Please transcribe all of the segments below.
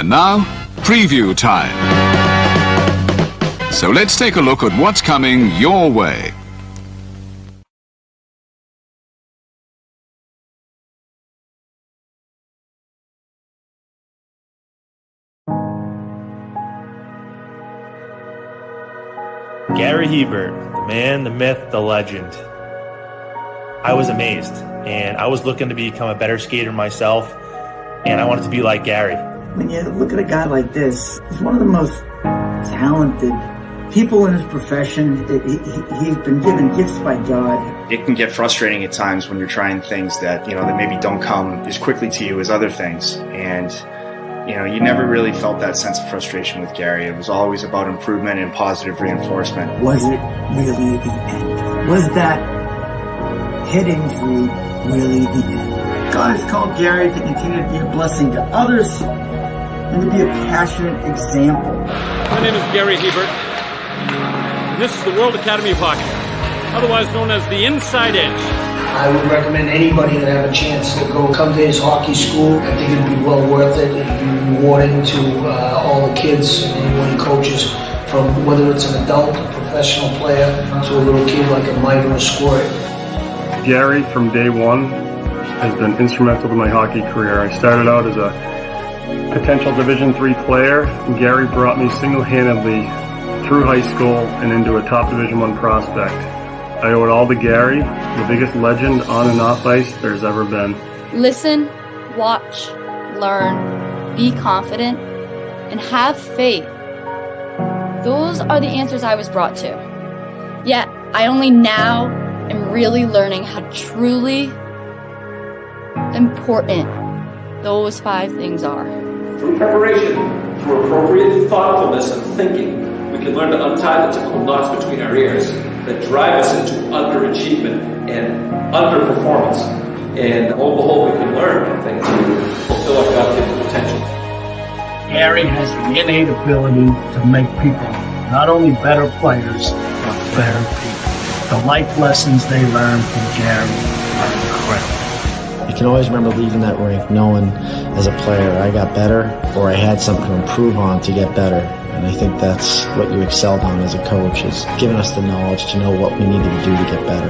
And now, preview time. So let's take a look at what's coming your way. Gary Hebert, the man, the myth, the legend. I was amazed, and I was looking to become a better skater myself, and I wanted to be like Gary. When you look at a guy like this, he's one of the most talented people in his profession. He's been given gifts by God. It can get frustrating at times when you're trying things that, that maybe don't come as quickly to you as other things. And, you never really felt that sense of frustration with Gary. It was always about improvement and positive reinforcement. Was it really the end? Was that head injury really the end? God has called Gary to continue to be a blessing to others and to be a passionate example. My name is Gary Hebert, and this is the World Academy of Hockey, otherwise known as the Inside Edge. I would recommend anybody that have a chance to come to his hockey school. I think it'd be well worth it. It'd be rewarding to all the kids and anyone he coaches, from whether it's an adult, a professional player, to a little kid like a Mike or a Squirt. Gary, from day one, has been instrumental to my hockey career. I started out as a potential Division III player. Gary brought me single-handedly through high school and into a top Division I prospect. I owe it all to Gary, the biggest legend on and off ice there's ever been. Listen, watch, learn, be confident, and have faith. Those are the answers I was brought to. Yet, I only now am really learning how truly important those 5 things are. Through preparation, through appropriate thoughtfulness and thinking, we can learn to untie the typical knots between our ears that drive us into underachievement and underperformance. And lo and behold, we can learn things to fulfill our God-given potential. Gary has the innate ability to make people not only better players, but better people. The life lessons they learn from Gary are incredible. You can always remember leaving that rink knowing as a player I got better, or I had something to improve on to get better. And I think that's what you excelled on as a coach, is giving us the knowledge to know what we needed to do to get better.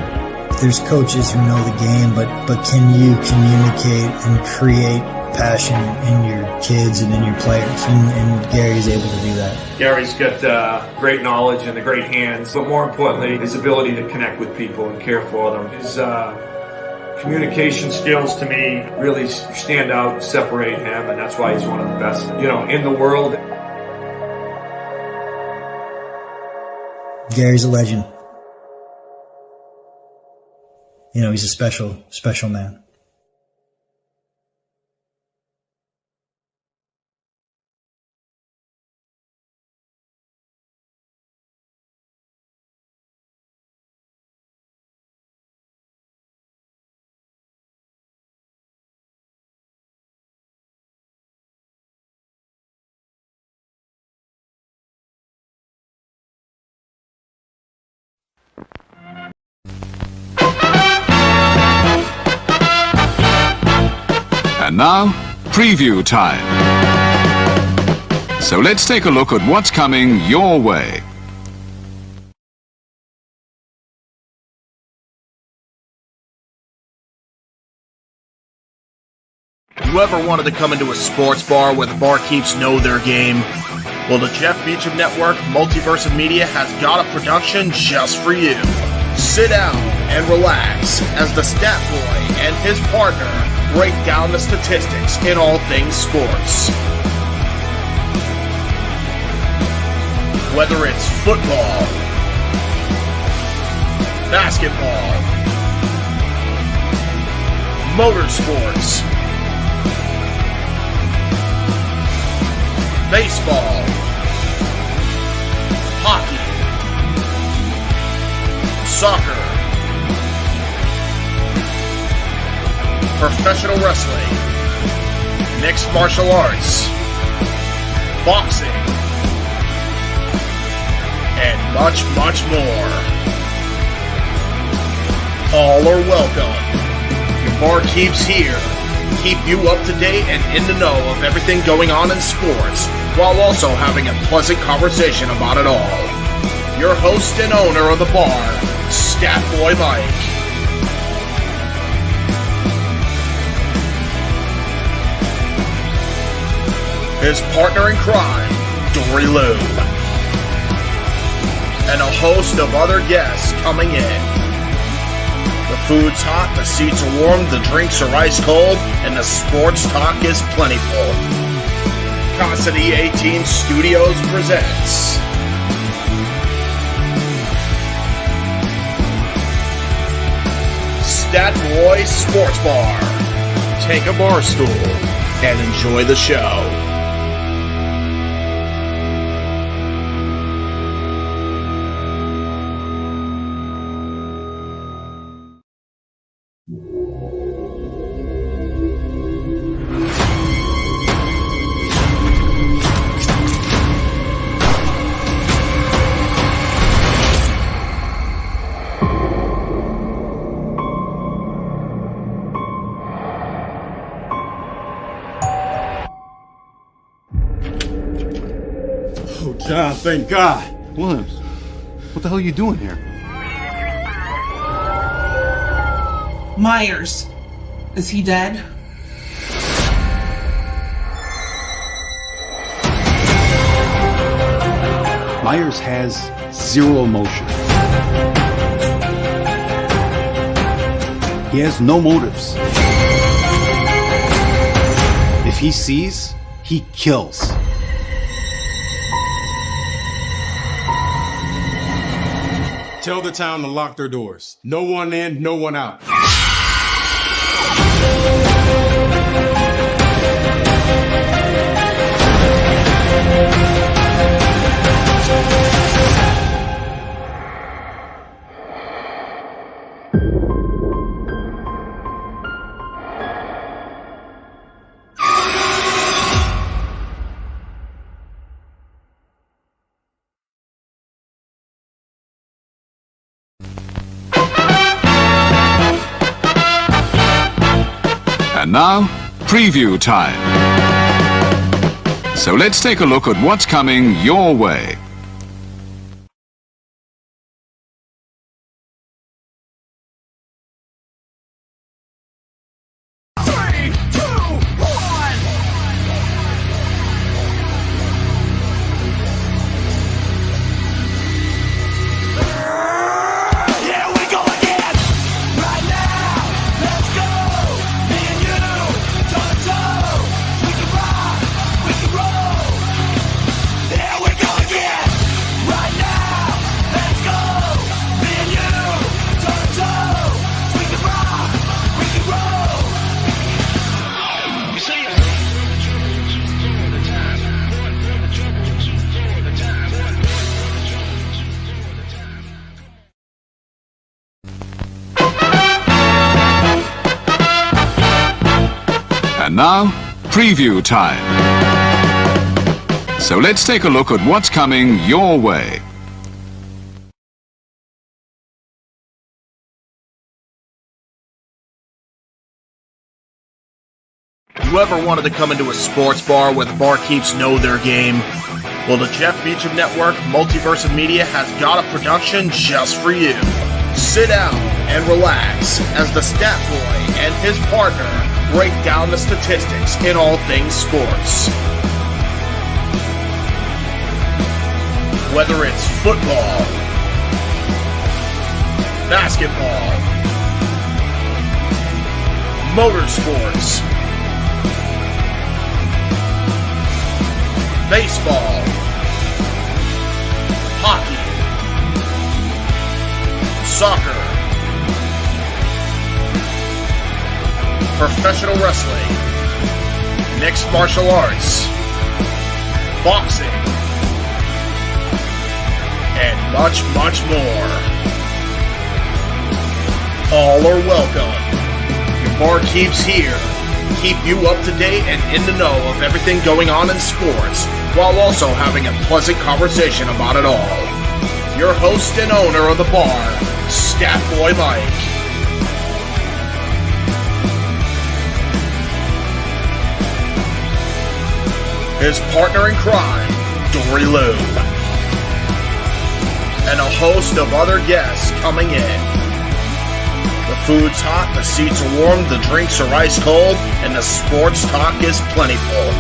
There's coaches who know the game, but can you communicate and create passion in your kids and in your players? And Gary's able to do that. Gary's got great knowledge and the great hands, but more importantly, his ability to connect with people and care for them. His communication skills, to me, really stand out, separate him, and that's why he's one of the best, in the world. Gary's a legend. He's a special, special man. And now, preview time. So let's take a look at what's coming your way. You ever wanted to come into a sports bar where the barkeeps know their game? Well, the Jeff Beecham Network, Multiverse of Media, has got a production just for you. Sit down and relax as the stat boy and his partner break down the statistics in all things sports. Whether it's football, basketball, motorsports, baseball, hockey, soccer, professional wrestling, mixed martial arts, boxing, and much, much more. All are welcome. Your barkeep's here keep you up to date and in the know of everything going on in sports, while also having a pleasant conversation about it all. Your host and owner of the bar, Stat Boy Mike. His partner in crime, Dory Lou. And a host of other guests coming in. The food's hot, the seats are warm, the drinks are ice cold, and the sports talk is plentiful. Cassidy 18 Studios presents Stat Boy Sports Bar. Take a bar stool and enjoy the show. John, thank God. Williams, what the hell are you doing here? Myers. Is he dead? Myers has zero emotion. He has no motives. If he sees, he kills. Tell the town to lock their doors. No one in, no one out. And now, preview time. So let's take a look at what's coming your way. And now, preview time. So let's take a look at what's coming your way. You ever wanted to come into a sports bar where the barkeeps know their game? Well, the Jeff Beecham Network, Multiverse of Media, has got a production just for you. Sit down and relax as the Stat Boy and his partner break down the statistics in all things sports. Whether it's football, basketball, motorsports, baseball, hockey, soccer, professional wrestling, mixed martial arts, boxing, and much, much more. All are welcome. Your barkeeps here keep you up to date and in the know of everything going on in sports, while also having a pleasant conversation about it all. Your host and owner of the bar, Stat Boy Mike. his partner in crime, Dory Lou, and a host of other guests coming in. The food's hot, the seats are warm, the drinks are ice cold, and the sports talk is plentiful.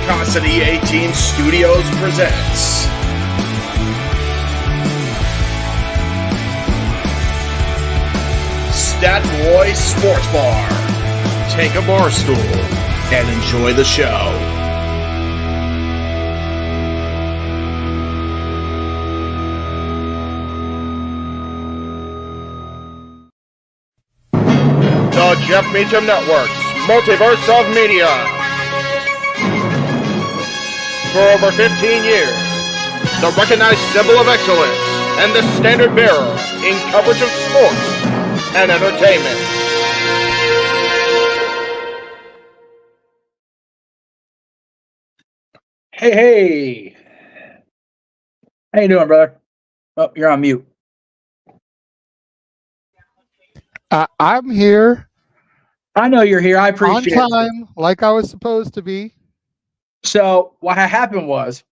Constant E18 Studios presents Stat Boy Sports Bar. Take a bar stool and enjoy the show. The Jeff Meacham Network's Multiverse of Media. For over 15 years, the recognized symbol of excellence and the standard bearer in coverage of sports and entertainment. Hey. How you doing, brother? Oh, you're on mute. I'm here. I know you're here. I appreciate it. On time, like I was supposed to be. So what happened was,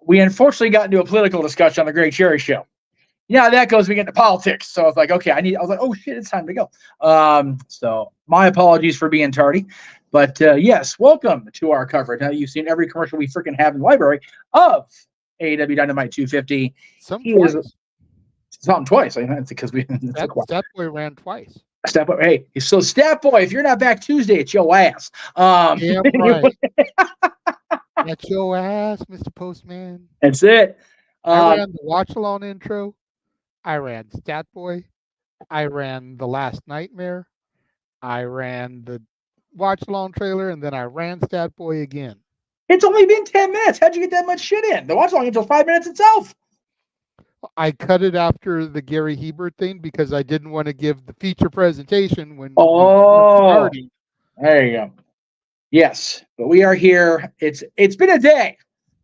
we unfortunately got into a political discussion on the Great Cherry Show. Yeah, that goes. We get into politics. So I was like, okay, I was like, oh shit, it's time to go. So my apologies for being tardy, but yes, welcome to our coverage. Now you've seen every commercial we freaking have in the library of AEW Dynamite 250. Something twice. I think it's because Stat Boy ran twice. Stat Boy, hey, so Stat Boy, if you're not back Tuesday, it's your ass. Yeah, right. That's your ass, Mr. Postman. That's it. I ran the Watch Along intro. I ran Stat Boy. I ran The Last Nightmare. I ran the Watch Along trailer, and then I ran Stat Boy again. It's only been 10 minutes. How'd you get that much shit in? The Watch Along until 5 minutes itself. I cut it after the Gary Hebert thing because I didn't want to give the feature presentation when. Oh, there you go. Yes, but we are here. It's been a day.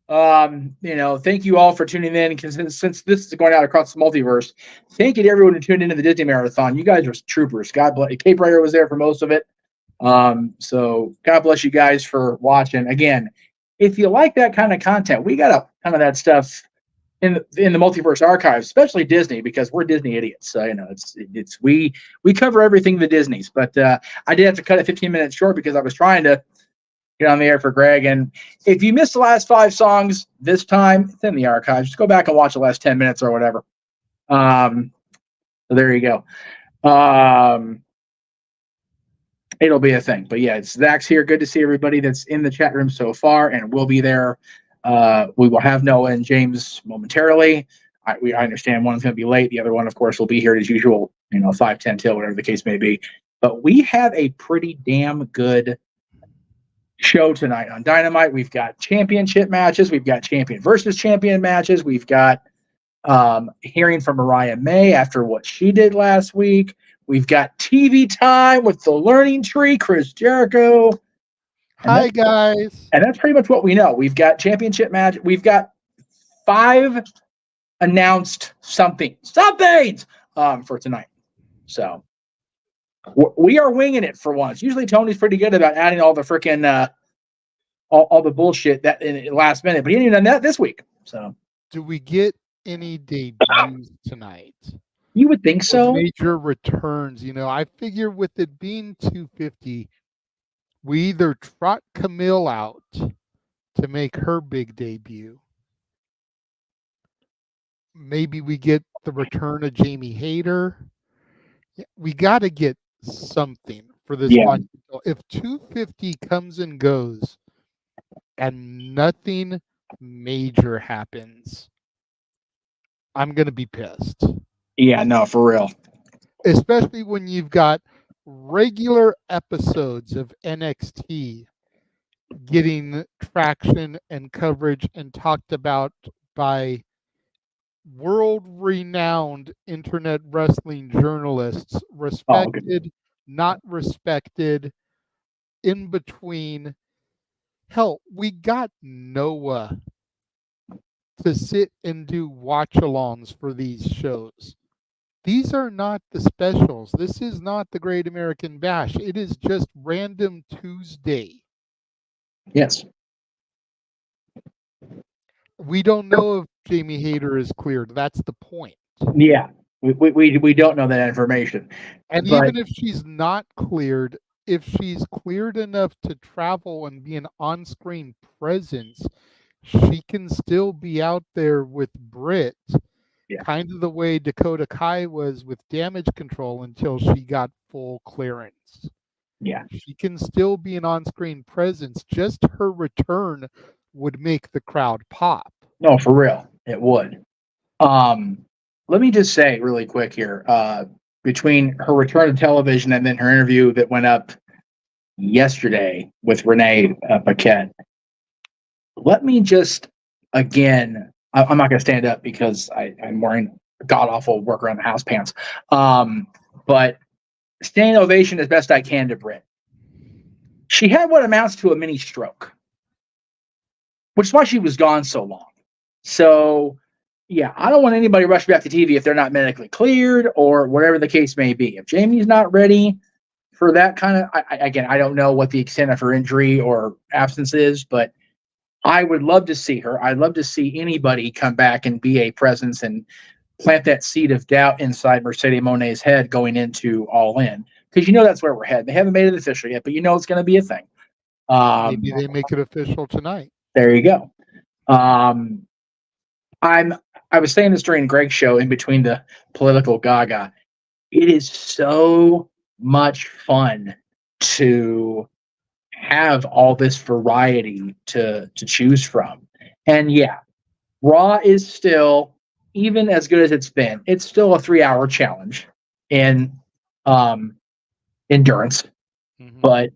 Thank you all for tuning in. Since this is going out across the multiverse, thank you to everyone who tuned into the Disney Marathon. You guys are troopers. God bless. Cape Rider was there for most of it. So God bless you guys for watching. Again, if you like that kind of content, we got a ton of that stuff in the multiverse archives, especially Disney, because we're Disney idiots. So we cover everything the Disneys. But I did have to cut it 15 minutes short because I was trying to get on the air for Greg. And if you missed the last 5 songs this time, it's in the archives. Just go back and watch the last 10 minutes or whatever. So there you go. It'll be a thing. But yeah, it's Zach's here. Good to see everybody that's in the chat room so far, and we'll be there. We will have Noah and James momentarily. I understand one's going to be late. The other one, of course, will be here as usual, 5, 10 till, whatever the case may be. But we have a pretty damn good show tonight on Dynamite. We've got championship matches. We've got champion versus champion matches. We've got hearing from Mariah May after what she did last week. We've got TV time with the Learning Tree, Chris Jericho. Hi, guys. And that's pretty much what we know. We've got championship match. We've got 5 announced somethings for tonight. So we are winging it for once. Usually Tony's pretty good about adding all the freaking all the bullshit that in last minute, but he didn't even done that this week. So do we get any debuts tonight? You would think so. Major returns. I figure with it being 250, we either trot Camille out to make her big debut. Maybe we get the return of Jamie Hayter. We got to get something for this watch. If 250 comes and goes and nothing major happens, I'm going to be pissed. Yeah, no, for real. Especially when you've got regular episodes of NXT getting traction and coverage and talked about by world-renowned internet wrestling journalists, respected, not respected, in between. Hell, we got Noah to sit and do watch-alongs for these shows. These are not the specials. This is not the Great American Bash. It is just Random Tuesday. Yes. We don't know if Jamie Hayter is cleared. That's the point. Yeah, we don't know that information. And but, even if she's not cleared, if she's cleared enough to travel and be an on-screen presence, she can still be out there with Britt, kind of the way Dakota Kai was with Damage Control until she got full clearance. Yeah. She can still be an on-screen presence. Just her return would make the crowd pop. No, for real. It would. Let me just say really quick here, between her return to television and then her interview that went up yesterday with Renee Paquette, let me just, again, I'm not going to stand up because I'm wearing god-awful work around the house pants. But standing ovation as best I can to Britt. She had what amounts to a mini stroke, which is why she was gone so long. So, yeah, I don't want anybody rushing back to TV if they're not medically cleared or whatever the case may be. If Jamie's not ready for that kind of, again, I don't know what the extent of her injury or absence is, but I would love to see her. I'd love to see anybody come back and be a presence and plant that seed of doubt inside Mercedes Moné's head going into All In. Because that's where we're headed. They haven't made it official yet, but it's going to be a thing. Maybe they make it official tonight. There you go. I was saying this during Greg's show in between the political gaga. It is so much fun to have all this variety to choose from. And yeah, Raw is still, even as good as it's been, it's still a 3-hour challenge in endurance. Mm-hmm. But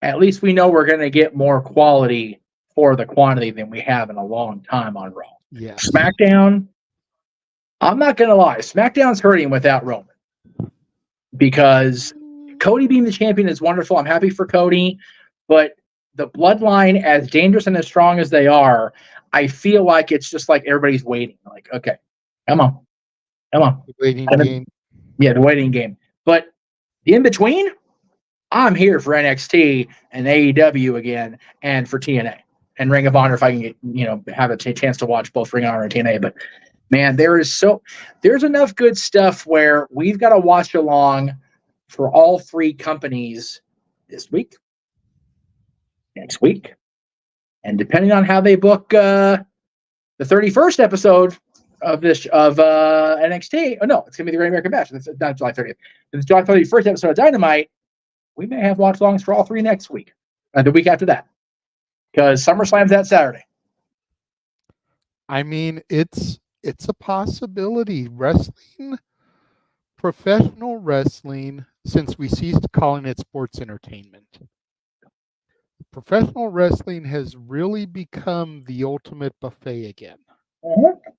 at least we know we're going to get more quality for the quantity than we have in a long time on Raw. Yes. SmackDown, I'm not going to lie, SmackDown's hurting without Roman. Because Cody being the champion is wonderful. I'm happy for Cody. But the bloodline, as dangerous and as strong as they are, I feel like it's just like everybody's waiting. Like, okay, come on. The waiting game. Yeah, the waiting game. But the in-between, I'm here for NXT and AEW again and for TNA. And Ring of Honor if I can get, have a chance to watch both Ring of Honor and TNA. But, man, there's enough good stuff where we've got to watch along for all three companies this week, next week, and depending on how they book the 31st episode of NXT. Oh no, it's gonna be the Great American Bash. It's not July 30th. It's July 31st episode of Dynamite. We may have watch alongs for all three next week, and the week after that, because SummerSlam's that Saturday. I mean, it's a possibility. Professional wrestling, since we ceased calling it sports entertainment, professional wrestling has really become the ultimate buffet again. Mm-hmm.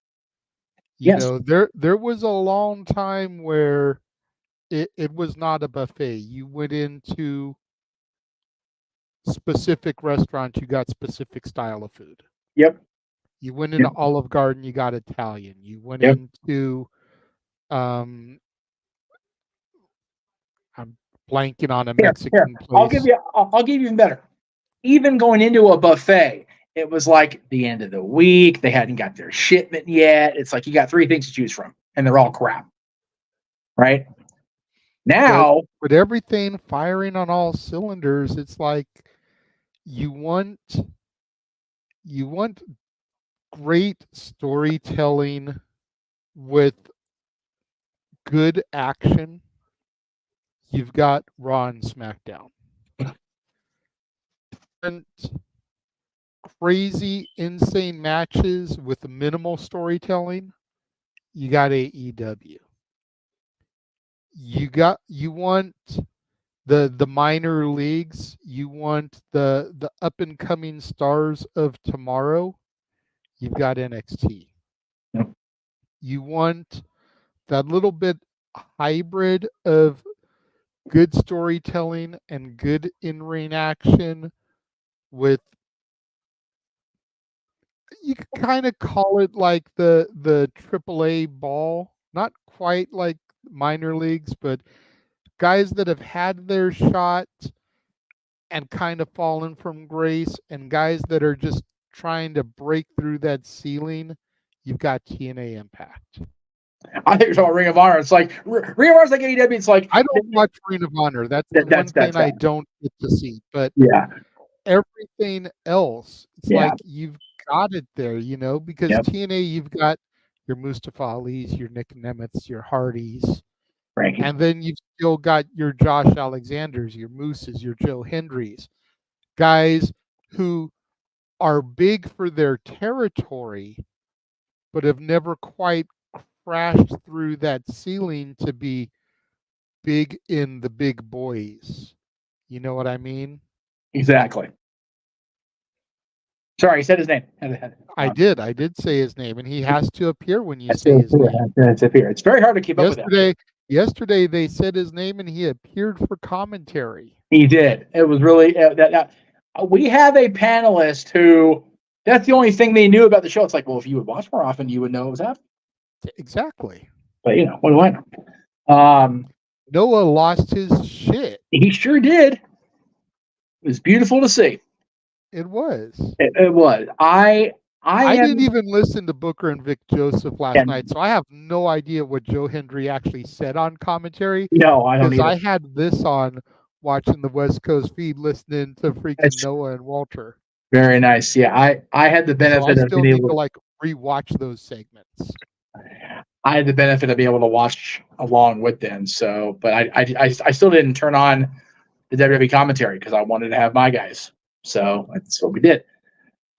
Yes. There was a long time where it was not a buffet. You went into specific restaurants, you got specific style of food. Yep. You went into Olive Garden, you got Italian. You went into I'm blanking on a Mexican place. I'll give you even better. Even going into a buffet, it was like the end of the week. They hadn't got their shipment yet. It's like you got three things to choose from, and they're all crap. Right? Now, with everything firing on all cylinders, it's like you want great storytelling with good action. You've got Raw and SmackDown. And crazy, insane matches with minimal storytelling. You got AEW. You want the minor leagues. You want the up and coming stars of tomorrow. You've got NXT. Yep. You want that little bit hybrid of good storytelling and good in-ring action with, you could kind of call it like the AAA ball, not quite like minor leagues, but guys that have had their shot and kind of fallen from grace, and guys that are just trying to break through that ceiling, you've got TNA Impact. I think it's all Ring of Honor. It's like Ring of Honor's like AEW. It's like I don't watch Ring of Honor. That's the one thing I don't get to see. But yeah, everything else, it's Yeah. like you've got it there, you know, because Yep. TNA, you've got your Mustafa Ali's, your Nick Nemeth's, your Hardys, Frankie. and then you've still got your Josh Alexanders, your Mooses, your Joe Hendrys, guys who are big for their territory, but have never quite crashed through that ceiling to be big in the big boys. You know what I mean? Exactly. Sorry, he said his name. I did say his name, and he has to appear when you say his name. It's very hard to keep up with that. Yesterday they said his name, and he appeared for commentary. He did. It was really we have a panelist who that's the only thing they knew about the show. It's like, well, if you would watch more often, you would know what was happening. Exactly. But what do I know? Noah lost his shit. He sure did. It was beautiful to see. It was. It was. I didn't even listen to Booker and Vic Joseph last night, so I have no idea what Joe Hendry actually said on commentary. No, I don't either. Because I had this on watching the West Coast feed, listening to freaking Noah and Walter. Very nice. Yeah, I had the benefit I of still being need able to like rewatch those segments. I had the benefit of being able to watch along with them. So, but I still didn't turn on the WWE commentary because I wanted to have my guys. So that's what we did.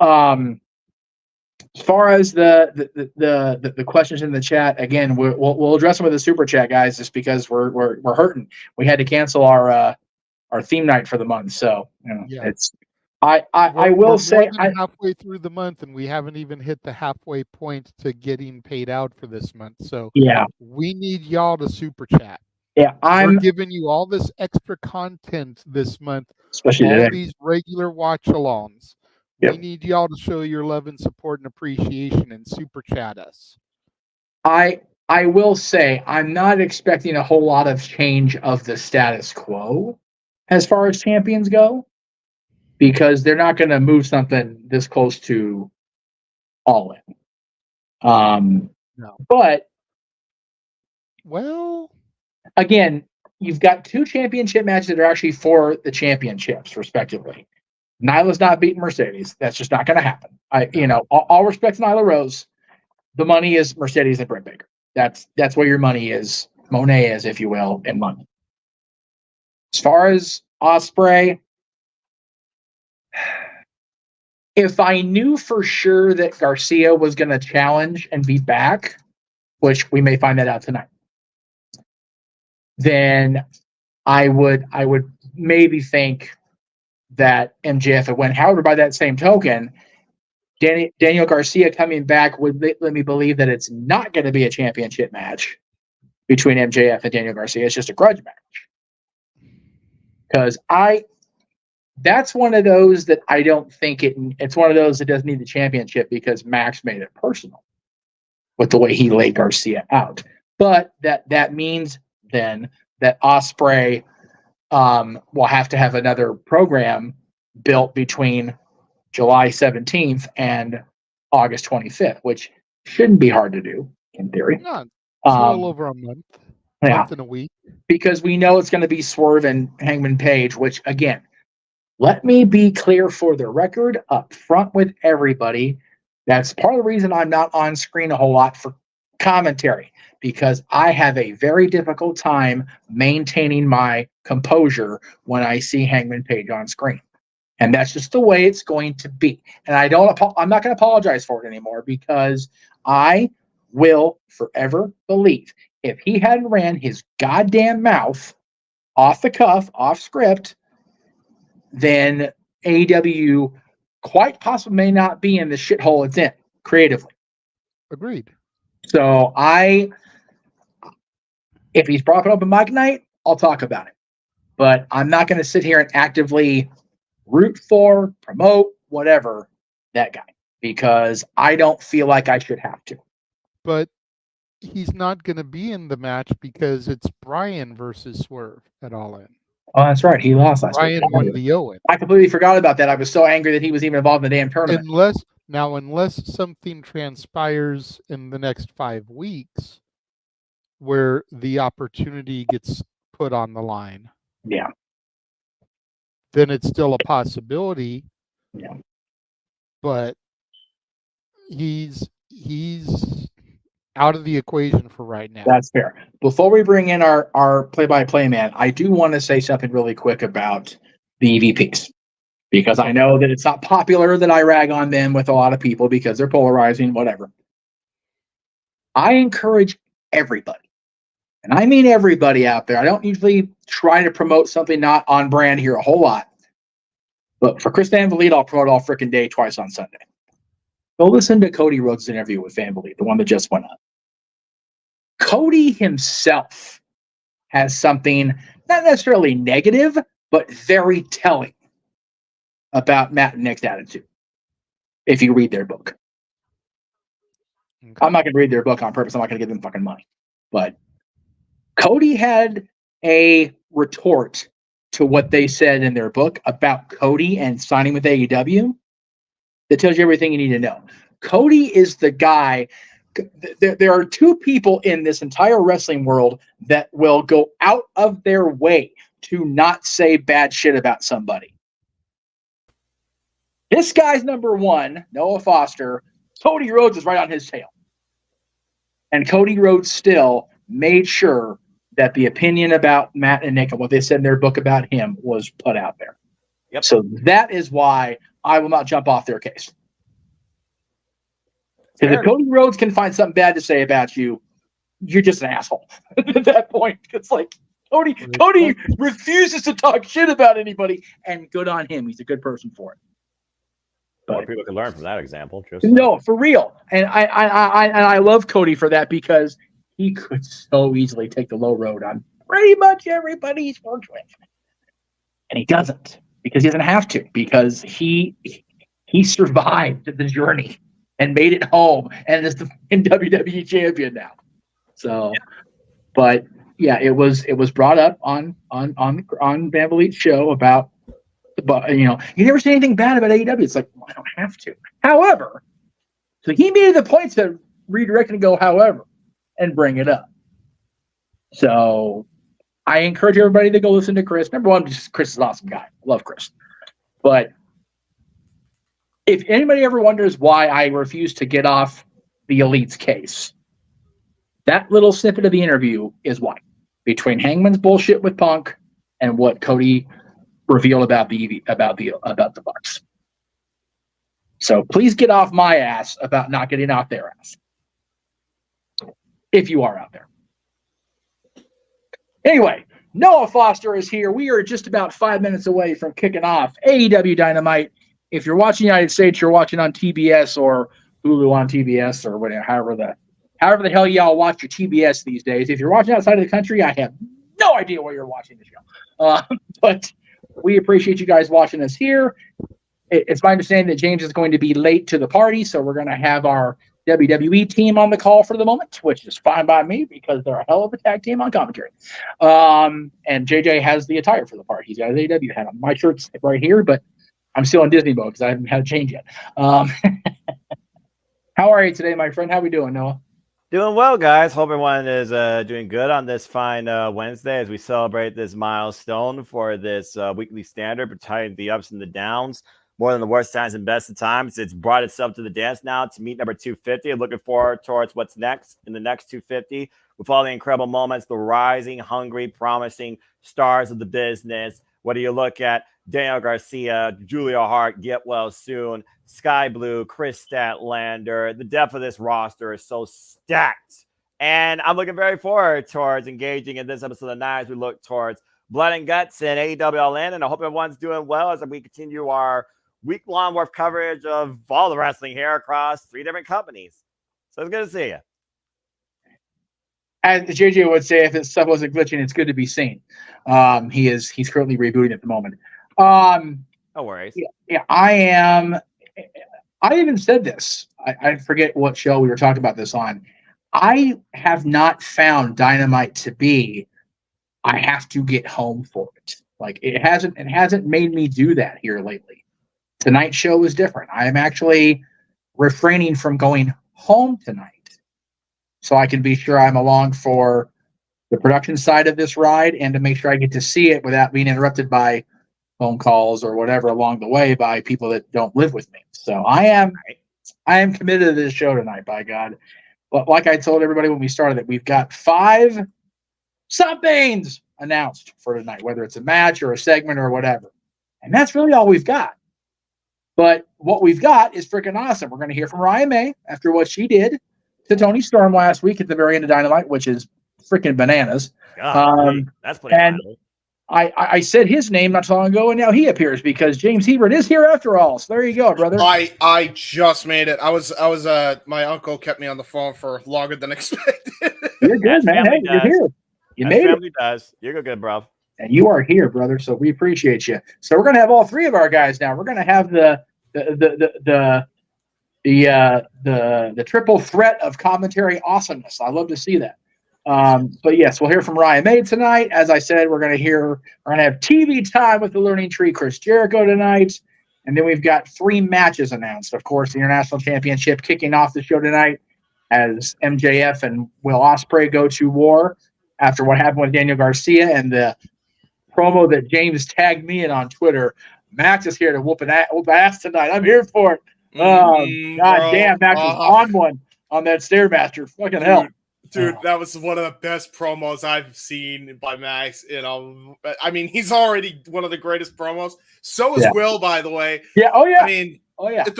As far as the questions in the chat, again, we'll address them with the super chat, guys, just because we're hurting. We had to cancel our theme night for the month, so it's. I will say halfway through the month, and we haven't even hit the halfway point to getting paid out for this month. So yeah, we need y'all to super chat. Yeah, we're giving you all this extra content this month, especially all today. These regular watch-alongs. Yep. We need y'all to show your love and support and appreciation and super chat us. I will say I'm not expecting a whole lot of change of the status quo as far as champions go, because they're not going to move something this close to all in. No. But again, you've got two championship matches that are actually for the championships, respectively. Nyla's not beating Mercedes. That's just not going to happen. All respect to Nyla Rose. The money is Mercedes and Britt Baker. That's where your money is. Moné is, if you will, in money. As far as Ospreay, if I knew for sure that Garcia was going to challenge and be back, which we may find that out tonight, then I would maybe think that MJF had went. However, by that same token, Daniel Garcia coming back would let me believe that it's not going to be a championship match between MJF and Daniel Garcia. It's just a grudge match. Because that's one of those that I don't think it's one of those that doesn't need the championship because Max made it personal with the way he laid Garcia out. But that means then that Ospreay will have to have another program built between July 17th and August 25th, which shouldn't be hard to do in theory. No, it's a little over a month. Month and a week. Because we know it's going to be Swerve and Hangman Page, which, again, let me be clear for the record up front with everybody. That's part of the reason I'm not on screen a whole lot for commentary, because I have a very difficult time maintaining my composure when I see Hangman Page on screen. And that's just the way it's going to be. And I'm not going to apologize for it anymore, because I will forever believe if he hadn't ran his goddamn mouth off the cuff, off script, then AEW quite possibly may not be in the shithole it's in creatively. Agreed. So if he's brought up a mic night, I'll talk about it. But I'm not going to sit here and actively root for, promote, whatever, that guy, because I don't feel like I should have to. But he's not going to be in the match because it's Bryan versus Swerve at All In. Oh, that's right. He lost last week. Ryan won the Owen. I completely forgot about that. I was so angry that he was even involved in the damn tournament. Unless something transpires in the next 5 weeks where the opportunity gets put on the line. Yeah. Then it's still a possibility. Yeah. But he's out of the equation for right now. That's fair. Before we bring in our play-by-play man, I do want to say something really quick about the EVPs, because I know that it's not popular that I rag on them with a lot of people because they're polarizing, whatever. I encourage everybody, and I mean everybody out there. I don't usually try to promote something not on brand here a whole lot, but for Chris Van Vliet, I'll promote all freaking day twice on Sunday. Go listen to Cody Rhodes' interview with Van Vliet, the one that just went up. Cody himself has something not necessarily negative, but very telling about Matt and Nick's attitude. If you read their book. Okay. I'm not going to read their book on purpose. I'm not going to give them fucking money. But Cody had a retort to what they said in their book about Cody and signing with AEW that tells you everything you need to know. Cody is the guy. There are two people in this entire wrestling world that will go out of their way to not say bad shit about somebody. This guy's number one, Noah Foster. Cody Rhodes is right on his tail. And Cody Rhodes still made sure that the opinion about Matt and Nick and what they said in their book about him was put out there. Yep. So that is why I will not jump off their case. Because if Cody Rhodes can find something bad to say about you, you're just an asshole at that point. It's like Cody refuses to talk shit about anybody, and good on him. He's a good person for it. More people can learn from that example. No, for real. And I love Cody for that, because he could so easily take the low road on pretty much everybody he's worked with. And he doesn't, because he doesn't have to, because he survived the journey and made it home and is the WWE champion now. So, but yeah, it was brought up on Van Vliet's show about, but you never say anything bad about AEW. It's like, well, I don't have to. However, so he made the point to redirect and go, however, and bring it up. So I encourage everybody to go listen to Chris. Number one, just Chris is an awesome guy. I love Chris. But if anybody ever wonders why I refuse to get off the Elite's case, that little snippet of the interview is why. Between Hangman's bullshit with Punk and what Cody revealed about the Bucks. So please get off my ass about not getting off their ass. If you are out there. Anyway, Noah Foster is here. We are just about 5 minutes away from kicking off AEW Dynamite. If you're watching United States, you're watching on TBS or Hulu on TBS or whatever, however the hell y'all watch your TBS these days. If you're watching outside of the country, I have no idea where you're watching the show. But we appreciate you guys watching us here. It's my understanding that James is going to be late to the party, so we're going to have our WWE team on the call for the moment, which is fine by me because they're a hell of a tag team on commentary. And JJ has the attire for the party. He's got his AEW hat on. My shirt's right here, but I'm still in Disney mode because I haven't had a change yet. How are you today, my friend? How we doing, Noah? Doing well, guys. Hope everyone is doing good on this fine Wednesday as we celebrate this milestone for this weekly standard, between the ups and the downs. More than the worst times and best of times. It's brought itself to the dance now to meet number 250. I'm looking forward towards what's next in the next 250 with all the incredible moments, the rising, hungry, promising stars of the business. Whether you look at Daniel Garcia, Julia Hart, get well soon, Sky Blue, Chris Statlander. The depth of this roster is so stacked. And I'm looking very forward towards engaging in this episode of Night as we look towards Blood and Guts and AEW All In. And I hope everyone's doing well as we continue our week-long worth coverage of all the wrestling here across 3 different companies. So it's good to see you. As JJ would say, if this stuff wasn't glitching, it's good to be seen. He's currently rebooting at the moment. No worries. Yeah, I am. I even said this. I forget what show we were talking about this on. I have not found Dynamite to be, I have to get home for it. Like it hasn't made me do that here lately. Tonight's show was different. I am actually refraining from going home tonight so I can be sure I'm along for the production side of this ride and to make sure I get to see it without being interrupted by phone calls or whatever along the way by people that don't live with me. So I am committed to this show tonight, by God. But like I told everybody when we started it, we've got 5 somethings announced for tonight, whether it's a match or a segment or whatever. And that's really all we've got. But what we've got is freaking awesome. We're going to hear from Mariah May after what she did to Toni Storm last week at the very end of Dynamite, which is freaking bananas. That's pretty and I said his name not so long ago, and now he appears because James Hebert is here after all. So there you go, brother. I just made it. I was my uncle kept me on the phone for longer than expected. You're good, man. Hey, you're here. You made it. Does. You're good, bro. And you are here, brother. So we appreciate you. So we're gonna have all 3 of our guys now. We're gonna have the triple threat of commentary awesomeness. I love to see that. But yes, we'll hear from Mariah May tonight. As I said, we're gonna have TV time with the Learning Tree, Chris Jericho tonight, and then we've got 3 matches announced. Of course, the International Championship kicking off the show tonight as MJF and Will Ospreay go to war after what happened with Daniel Garcia and the promo that James tagged me in on Twitter. Max is here to whoop ass tonight. I'm here for it. God damn, Max was on one on that Stairmaster. Fucking hell. Dude, that was one of the best promos I've seen by Max. I mean, he's already one of the greatest promos. So is Will, by the way. Yeah. Oh yeah. I mean, the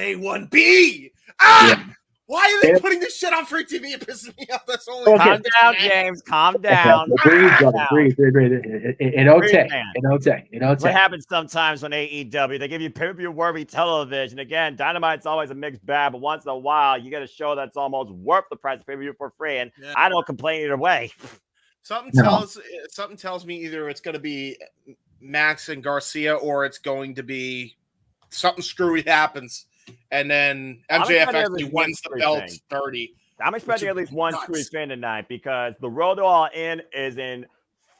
A1B. Why are they putting this shit on free TV? It pisses me off. That's only calm down, James. Calm down. Breathe, brother. Breathe. What happens sometimes on AEW? They give you pay-per-view worthy television. Again, Dynamite's always a mixed bag, but once in a while, you get a show that's almost worth the price of pay-per-view for free, and I don't complain either way. Something tells me either it's going to be Max and Garcia or it's going to be something screwy happens. And then MJF actually wins the belt 30. I'm expecting at least one screwy fin tonight because the Road to All In is in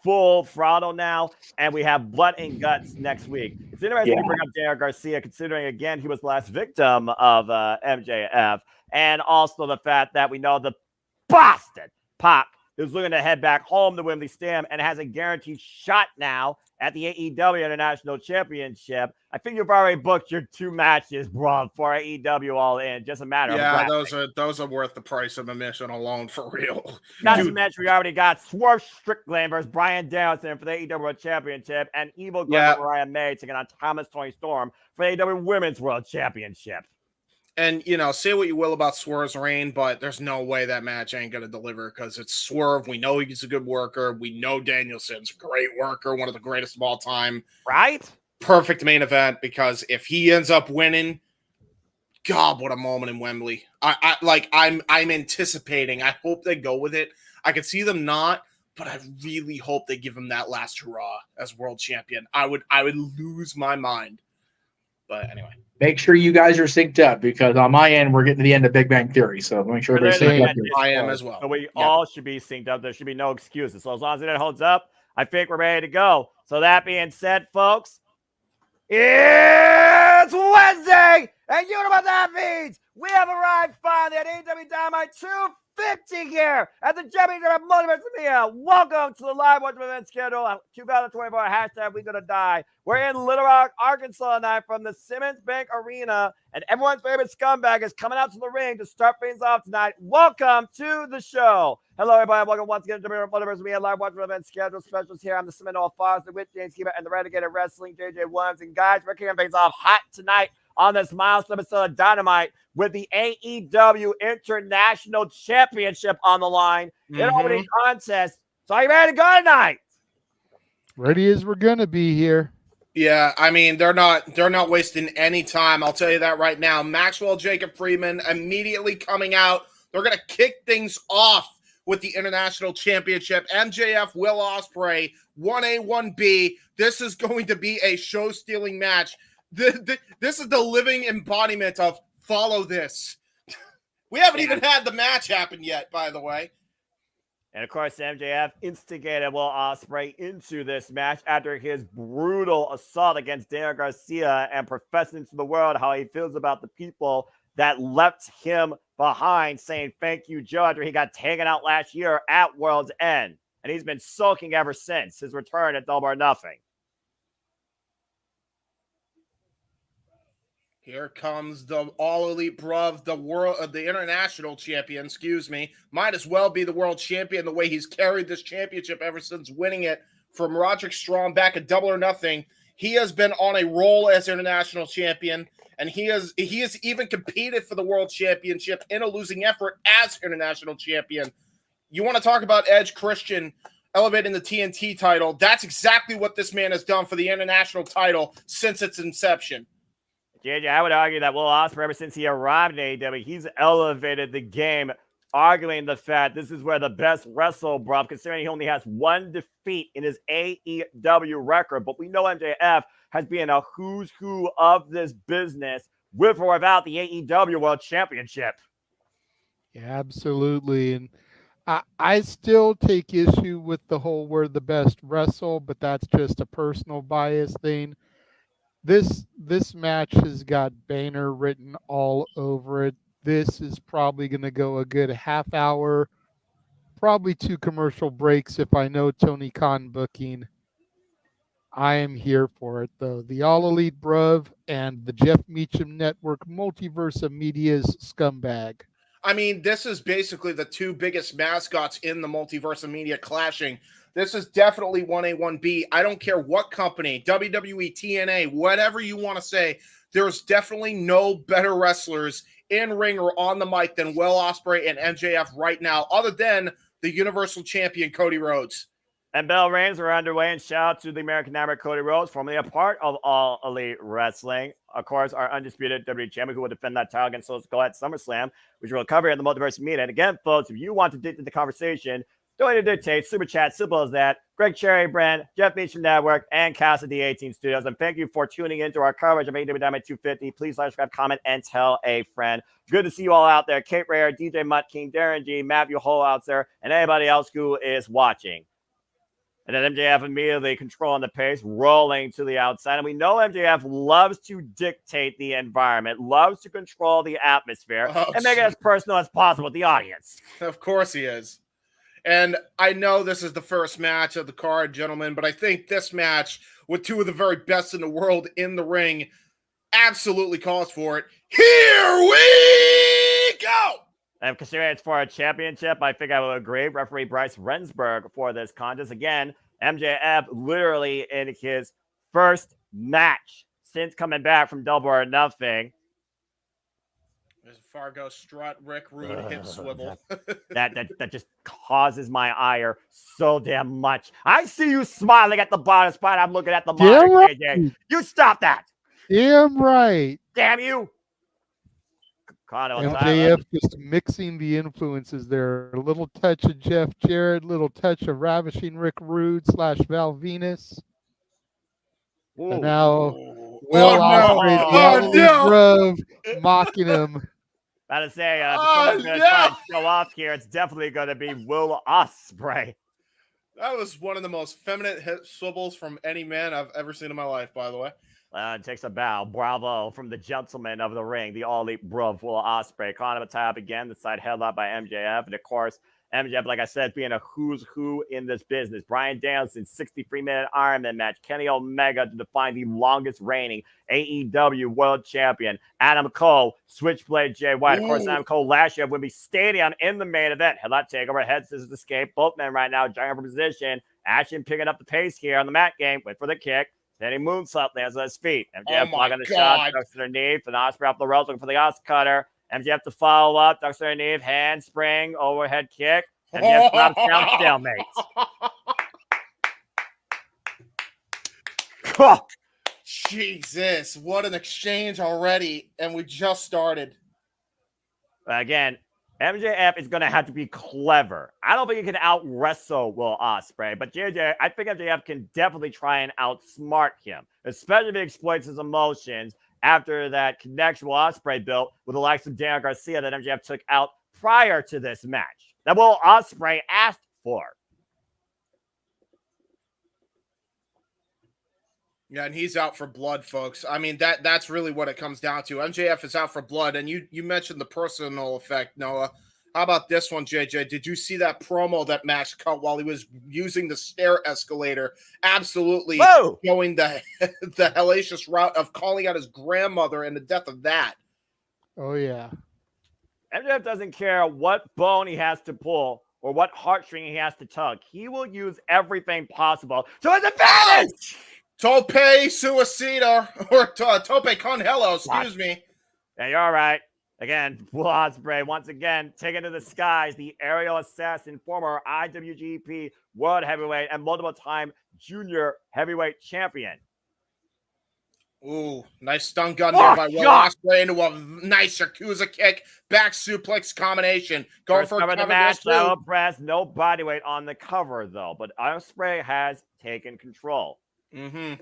full throttle now, and we have Blood and Guts next week. It's interesting to bring up JR Garcia, considering, again, he was the last victim of MJF, and also the fact that we know the bastard Pac is looking to head back home to Wembley Stadium and has a guaranteed shot now at the AEW International Championship. I think you've already booked your 2 matches, bro, for AEW All In. Just a matter of those are worth the price of admission alone, for real. Not to mention, we already got Swerve Strickland versus Bryan Danielson for the AEW World Championship, and Evil Glenn Mariah May taking on Toni Storm for the AEW Women's World Championship. And, say what you will about Swerve's reign, but there's no way that match ain't going to deliver because it's Swerve. We know he's a good worker. We know Danielson's a great worker, one of the greatest of all time. Right? Perfect main event because if he ends up winning, God, what a moment in Wembley. I'm anticipating. I hope they go with it. I could see them not, but I really hope they give him that last hurrah as world champion. I would lose my mind. But anyway. Make sure you guys are synced up because on my end, we're getting to the end of Big Bang Theory. So make sure everybody's synced up. I am as well. So we all should be synced up. There should be no excuses. So as long as it holds up, I think we're ready to go. So that being said, folks, it's Wednesday, and you know what that means. We have arrived finally at AEW Dynamite 250 here at the Championship of Multiverse. Welcome to the live watch event schedule 2024 hashtag We Gonna Die. We're in Little Rock, Arkansas tonight from the Simmons Bank Arena, and everyone's favorite scumbag is coming out to the ring to start things off tonight. Welcome to the show. Hello, everybody. Welcome once again to the Multiverse. We have live watch event schedule specials here. I'm the Seminole Foster with James Keeper and the Renegade Wrestling, JJ Williams. And guys, we're kicking things off hot tonight on this milestone episode of Dynamite with the AEW International Championship on the line. In opening contest. So are you ready to go tonight? Ready as we're gonna be here. Yeah, I mean, they're not wasting any time. I'll tell you that right now. Maxwell Jacob Friedman immediately coming out. They're going to kick things off with the International Championship. MJF, Will Ospreay, 1A, 1B. This is going to be a show-stealing match. This is the living embodiment of follow this. We haven't even had the match happen yet, by the way. And of course, MJF instigated Will Ospreay into this match after his brutal assault against Daniel Garcia and professing to the world how he feels about the people that left him behind, saying thank you, Joe, after he got taken out last year at World's End. And he's been sulking ever since his return at Double or Nothing. Here comes the All Elite Bruv, the international champion, might as well be the world champion the way he's carried this championship ever since winning it from Roderick Strong back at Double or Nothing. He has been on a roll as international champion, and he has even competed for the world championship in a losing effort as international champion. You want to talk about Edge Christian elevating the TNT title? That's exactly what this man has done for the international since its inception. JJ, I would argue that Will Ospreay, ever since he arrived in AEW, he's elevated the game, arguing the fact this is where the best wrestle, bro, considering he only has one defeat in his AEW record. But we know MJF has been a who's who of this business with or without the AEW World Championship. Yeah, absolutely. And I still take issue with the whole we're the best wrestle, but that's just a personal bias thing. This match has got Banner written all over it. This is probably going to go a good half hour, probably 2 commercial breaks if I know Tony Khan booking. I am here for it, though. The All Elite Bruv and the Jeff Meacham Network Multiverse of Media's scumbag. I mean, this is basically the 2 biggest mascots in the Multiverse of Media clashing. This is definitely 1A, 1B. I don't care what company, WWE, TNA, whatever you want to say, there's definitely no better wrestlers in ring or on the mic than Will Ospreay and MJF right now, other than the Universal Champion Cody Rhodes. And bell rings are underway, and shout out to the American Hammer Cody Rhodes, formerly a part of All Elite Wrestling. Of course, our undisputed WWE champion who will defend that title against Soul Skull at SummerSlam, which we'll cover in the Multiverse Media. And again, folks, if you want to dictate the conversation, don't need to dictate. Super chat, simple as that. Greg Cherry Brand, Jeff Meacham Network, and Cassidy 18 Studios. And thank you for tuning into our coverage of AEW Dynamite 250. Please like, subscribe, comment, and tell a friend. Good to see you all out there. Kate Rare, DJ Mutt King, Darren G, Matthew Holhouser, and anybody else who is watching. And then MJF immediately controlling the pace, rolling to the outside. And we know MJF loves to dictate the environment, loves to control the atmosphere, and make it as personal as possible with the audience. Of course he is. And I know this is the first match of the card, gentlemen, but I think this match with 2 of the very best in the world in the ring absolutely calls for it. Here we go! And considering it's for a championship, I think I will agree. Referee Bryce Rensburg for this contest. Again, MJF literally in his first match since coming back from Double or Nothing. There's a Fargo strut, Rick Rude, hip swivel. that just causes my ire so damn much. I see you smiling at the bottom spot. I'm looking at the monitor, right. KJ. You stop that. Damn right. Damn you. MJF just mixing the influences there. A little touch of Jeff Jarrett, little touch of Ravishing Rick Rude / Val Venus. Ooh. And now Will Ospreay, mocking him. About to say, if someone's going to try and show off here, it's definitely going to be Will Ospreay. That was one of the most feminine hip swivels from any man I've ever seen in my life, by the way. It takes a bow. Bravo from the gentleman of the ring, the All Elite Bruv, Will Ospreay. Caught him a tie up again, the side held up by MJF. And of course, MJF, like I said, being a who's who in this business. Bryan Danielson, 63-minute Ironman match. Kenny Omega to define the longest reigning AEW World Champion. Adam Cole, Switchblade Jay White. Of course, Adam Cole last year at Wembley Stadium in the main event. Headlock takeover, head scissors escape. Both men right now, giant for position. Ashton picking up the pace here on the mat game. Wait for the kick. Then he moonsault, lands on his feet. MJF blocking the shot, ducks to their knee. For the Ospreay off the ropes, looking for the Os cutter. MJF to follow up, ducks to their knee, handspring, overhead kick. MJF knocks down stalemate. Jesus, what an exchange already, and we just started. Again, MJF is going to have to be clever. I don't think he can out-wrestle Will Ospreay, but I think MJF can definitely try and outsmart him, especially if he exploits his emotions after that connection Will Ospreay built with the likes of Daniel Garcia that MJF took out prior to this match. That Will Ospreay asked before. Yeah, and he's out for blood, folks. I mean, that's really what it comes down to. MJF is out for blood, and you mentioned the personal effect, Noah. How about this one, JJ? Did you see that promo that Max cut while he was using the stair escalator? Absolutely going the hellacious route of calling out his grandmother and the death of that. Oh, yeah. MJF doesn't care what bone he has to pull or what heartstring he has to tug. He will use everything possible to his advantage. Tope Suicida, or Tope Congello, excuse me. Yeah, you're all right. Again, Will Ospreay once again taking to the skies, the aerial assassin, former IWGP World Heavyweight and multiple-time Junior Heavyweight Champion. Ooh, nice stun gun there by Will Ospreay into a nice Yakuza kick, back suplex combination. Going for a cover the match, no press, no bodyweight on the cover, though. But Ospreay has taken control. Mm-hmm.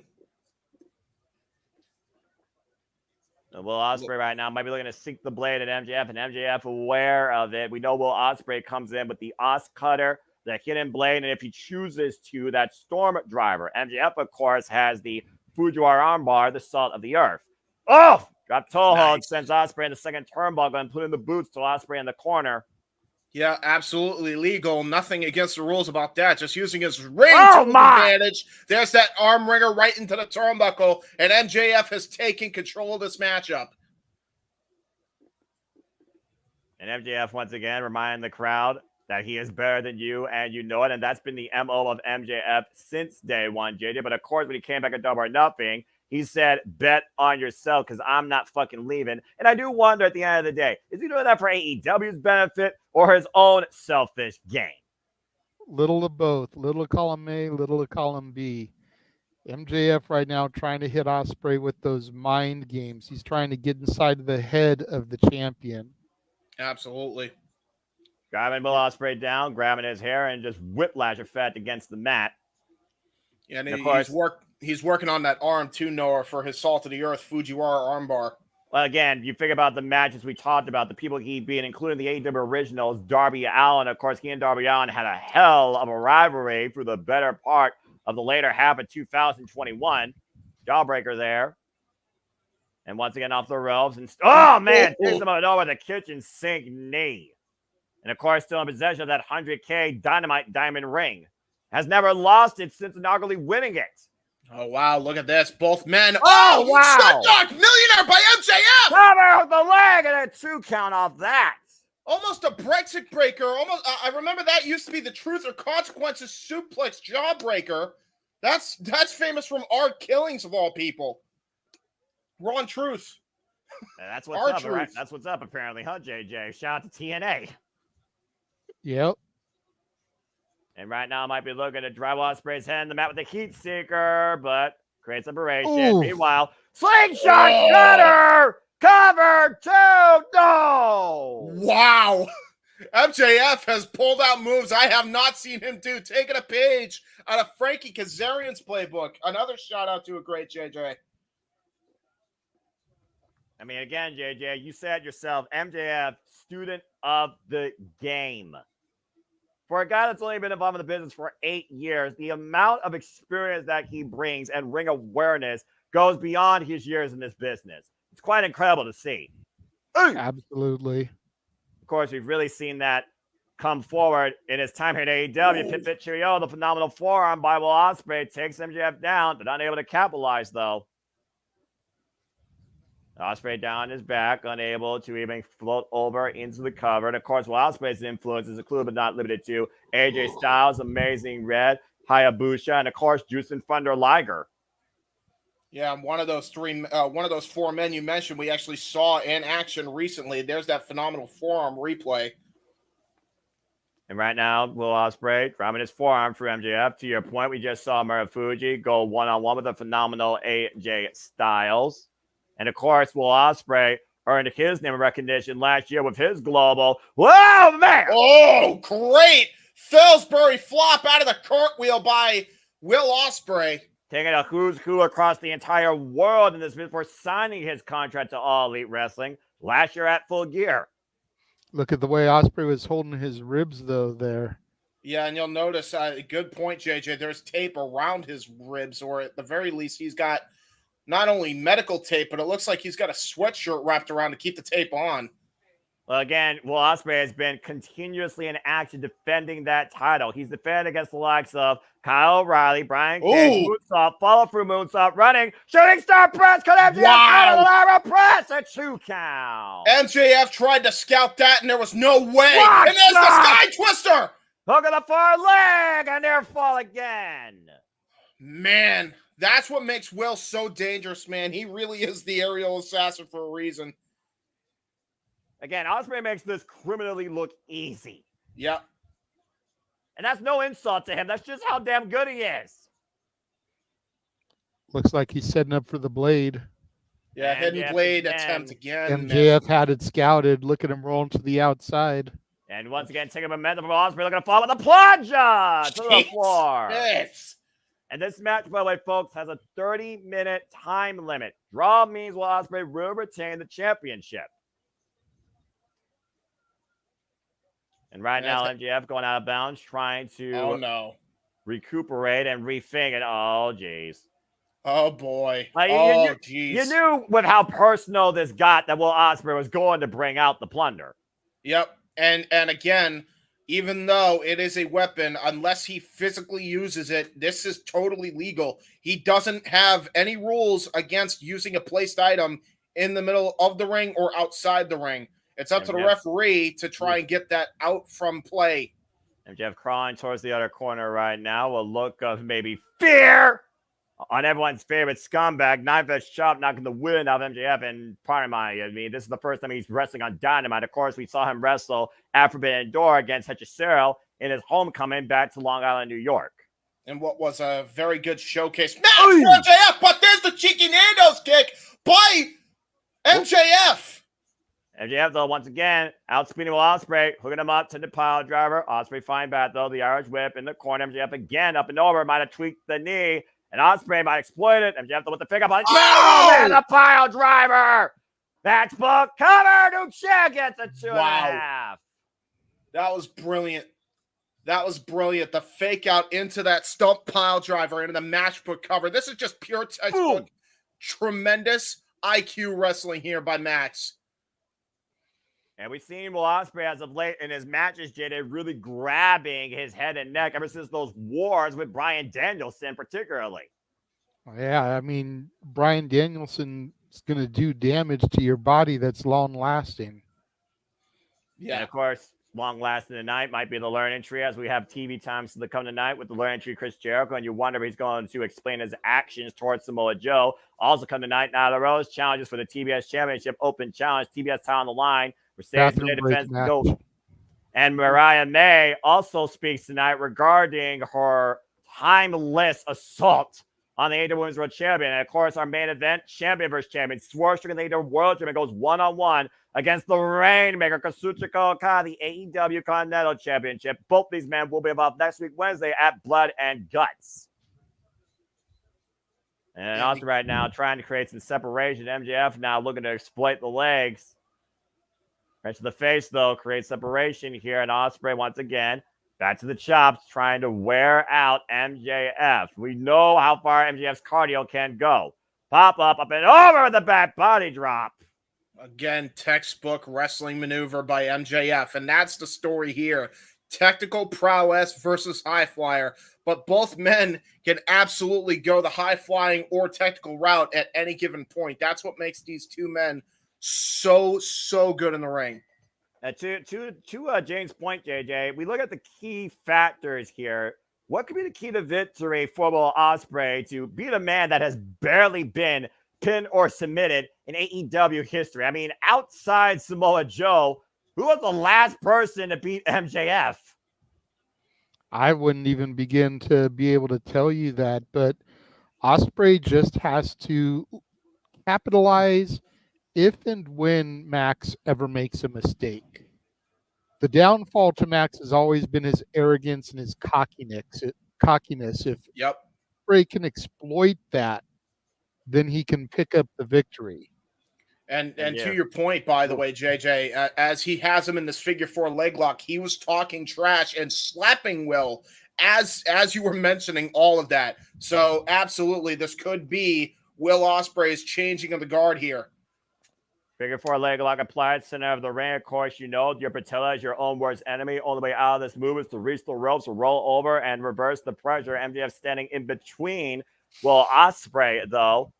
Will Ospreay right now might be looking to sink the blade at MJF, and MJF aware of it. We know Will Ospreay comes in with the Os Cutter, the hidden blade, and if he chooses to, that Storm Driver. MJF, of course, has the Fujiwara armbar, the Salt of the Earth. Oh! Drop toe hold, sends Ospreay in the second turnbuckle and put in the boots to Ospreay in the corner. Yeah, absolutely legal. Nothing against the rules about that. Just using his ring to advantage. There's that arm wringer right into the turnbuckle, and MJF has taken control of this matchup. And MJF once again reminding the crowd that he is better than you, and you know it. And that's been the MO of MJF since day one, JJ. But of course, when he came back at Double or Nothing, he said, bet on yourself because I'm not fucking leaving. And I do wonder at the end of the day, is he doing that for AEW's benefit or his own selfish gain? Little of both. Little of column A, little of column B. MJF right now trying to hit Ospreay with those mind games. He's trying to get inside the head of the champion. Absolutely. Grabbing Will Ospreay down, grabbing his hair, and just whiplash effect against the mat. Yeah, and he's working on that arm too, Noah, for his Salt of the Earth Fujiwara armbar. Well, again, you think about the matches we talked about, the people he beat, including the AEW originals, Darby Allin. Of course, he and Darby Allin had a hell of a rivalry through the better part of the later half of 2021. Jawbreaker there. And once again, off the ropes. And oh, man, takes him out with a kitchen sink knee. And, of course, still in possession of that 100K Dynamite diamond ring. Has never lost it since inaugurally winning it. Oh, wow. Look at this. Both men. Oh, wow. Shut millionaire by MJF. Cover with the leg and a 2 count off that. Almost a Brexit breaker. Almost. I remember that used to be the Truth or Consequences suplex jawbreaker. That's famous from Art Killings of all people. Ron Truth. That's what's up, right? That's what's up, apparently, huh, JJ? Shout out to TNA. Yep. And right now, might be looking to drive Ospreay's head in the mat with the heat seeker, but creates separation. Ooh. Meanwhile, slingshot cutter, cover 2, no! Wow. MJF has pulled out moves I have not seen him do, taking a page out of Frankie Kazarian's playbook. Another shout out to a great JJ. I mean, again, JJ, you said yourself, MJF, student of the game. For a guy that's only been involved in the business for 8 years, the amount of experience that he brings and ring awareness goes beyond his years in this business. It's quite incredible to see. Absolutely. Of course, we've really seen that come forward in his time here at AEW. Pit Cheerio, the phenomenal forearm by Will Ospreay takes MJF down, but unable to capitalize, though. Ospreay down his back, unable to even float over into the cover. And, of course, Will Ospreay's influence is included but not limited to AJ Styles, Amazing Red, Hayabusa, and, of course, Juice and Thunder Liger. Yeah, one of those 4 men you mentioned we actually saw in action recently. There's that phenomenal forearm replay. And right now, Will Ospreay driving his forearm for MJF. To your point, we just saw Marufuji go one-on-one with a phenomenal AJ Styles. And, of course, Will Ospreay earned his name and recognition last year with his global. Whoa, man! Oh, great! Fillsbury flop out of the cartwheel by Will Ospreay. Taking a who's who across the entire world in this before signing his contract to All Elite Wrestling last year at Full Gear. Look at the way Ospreay was holding his ribs, though, there. Yeah, and you'll notice, good point, JJ, there's tape around his ribs, or at the very least, he's got not only medical tape, but it looks like he's got a sweatshirt wrapped around to keep the tape on. Well, again, Will Ospreay has been continuously in action defending that title. He's defended against the likes of Kyle O'Reilly, Brian Cage, moonsault, follow through moonsault, running, shooting star press, cut MJF out of the Lara press, a 2 count. MJF tried to scout that, and there was no way. And there's the Sky Twister. Hook of the far leg, and near fall again. Man, that's what makes Will so dangerous, man. He really is the aerial assassin for a reason. Again, Ospreay makes this criminally look easy. Yep. And that's no insult to him. That's just how damn good he is. Looks like he's setting up for the blade. Yeah, hidden blade attempt again. MJF had it scouted. Look at him rolling to the outside. And once again, taking momentum from Ospreay, looking to fall with a plunger to the floor. Yes. And this match, by the way, folks, has a 30-minute time limit. Draw means Will Ospreay will retain the championship. And right now, MJF going out of bounds, trying to recuperate and rethink it. Oh, jeez. Oh, boy. Jeez. You knew with how personal this got that Will Ospreay was going to bring out the plunder. Yep. And again, even though it is a weapon, unless he physically uses it, this is totally legal. He doesn't have any rules against using a placed item in the middle of the ring or outside the ring. It's up to the referee to try and get that out from play. MJF crawling towards the other corner right now. A look of maybe fear on everyone's favorite scumbag. Knife-edge chop knocking the wind out of MJF. And pardon me, this is the first time he's wrestling on Dynamite. Of course, we saw him wrestle at Forbidden Door against Hechicero in his homecoming back to Long Island, New York. And what was a very good showcase match for MJF. But there's the cheeky Nando's kick by MJF. MJF, though, once again, outspeeding Will Ospreay, hooking him up to the pile driver. Ospreay fine back, though. The Irish whip in the corner. MJF again up and over. Might have tweaked the knee. And Ospreay might exploit it. MJF with the pickup on. Oh, man, the pile driver. Match book cover. New chair gets a 2.5. That was brilliant. That was brilliant. The fake out into that stump pile driver into the matchbook cover. This is just pure textbook. Tremendous IQ wrestling here by Max. And we've seen Will Ospreay as of late in his matches, JD, really grabbing his head and neck ever since those wars with Bryan Danielson, particularly. Yeah, I mean, Bryan Danielson is going to do damage to your body that's long-lasting. Yeah. And, of course, long-lasting tonight might be the learning tree, as we have TV times to come tonight with the learning tree Chris Jericho, and you wonder if he's going to explain his actions towards Samoa Joe. Also come tonight, Nyla Rose challenges for the TBS Championship Open Challenge, TBS title on the line. Mercedes Moné defends the GOAT. And Mariah May also speaks tonight regarding her timeless assault on the AEW Women's World Champion. And, of course, our main event, Champion vs. Champion. Swerve Strickland, the AEW World Champion, goes one-on-one against the Rainmaker, Kazuchika Okada, the AEW Continental Championship. Both these men will be involved next week, Wednesday, at Blood and Guts. And also right now, trying to create some separation. MJF now looking to exploit the legs. Right to the face, though, creates separation here. And Ospreay, once again, back to the chops, trying to wear out MJF. We know how far MJF's cardio can go. Pop up and over the back body drop. Again, textbook wrestling maneuver by MJF. And that's the story here. Technical prowess versus high flyer. But both men can absolutely go the high flying or technical route at any given point. That's what makes these two men so good in the ring. To James' point, JJ, we look at the key factors here. What could be the key to victory for Will Ospreay to beat a man that has barely been pinned or submitted in AEW history? I mean, outside Samoa Joe, who was the last person to beat MJF? I wouldn't even begin to be able to tell you that, but Ospreay just has to capitalize if and when Max ever makes a mistake. The downfall to Max has always been his arrogance and his cockiness. If Ospreay can exploit that, then he can pick up the victory. And to your point, by the way, JJ, as he has him in this figure 4 leg lock, he was talking trash and slapping Will as you were mentioning all of that. So absolutely, this could be Will Ospreay's changing of the guard here. Figure 4 leg lock applied, center of the ring. Of course, you know your patella is your own worst enemy. Only way out of this move is to reach the ropes, roll over, and reverse the pressure. MJF standing in between Will Ospreay, though,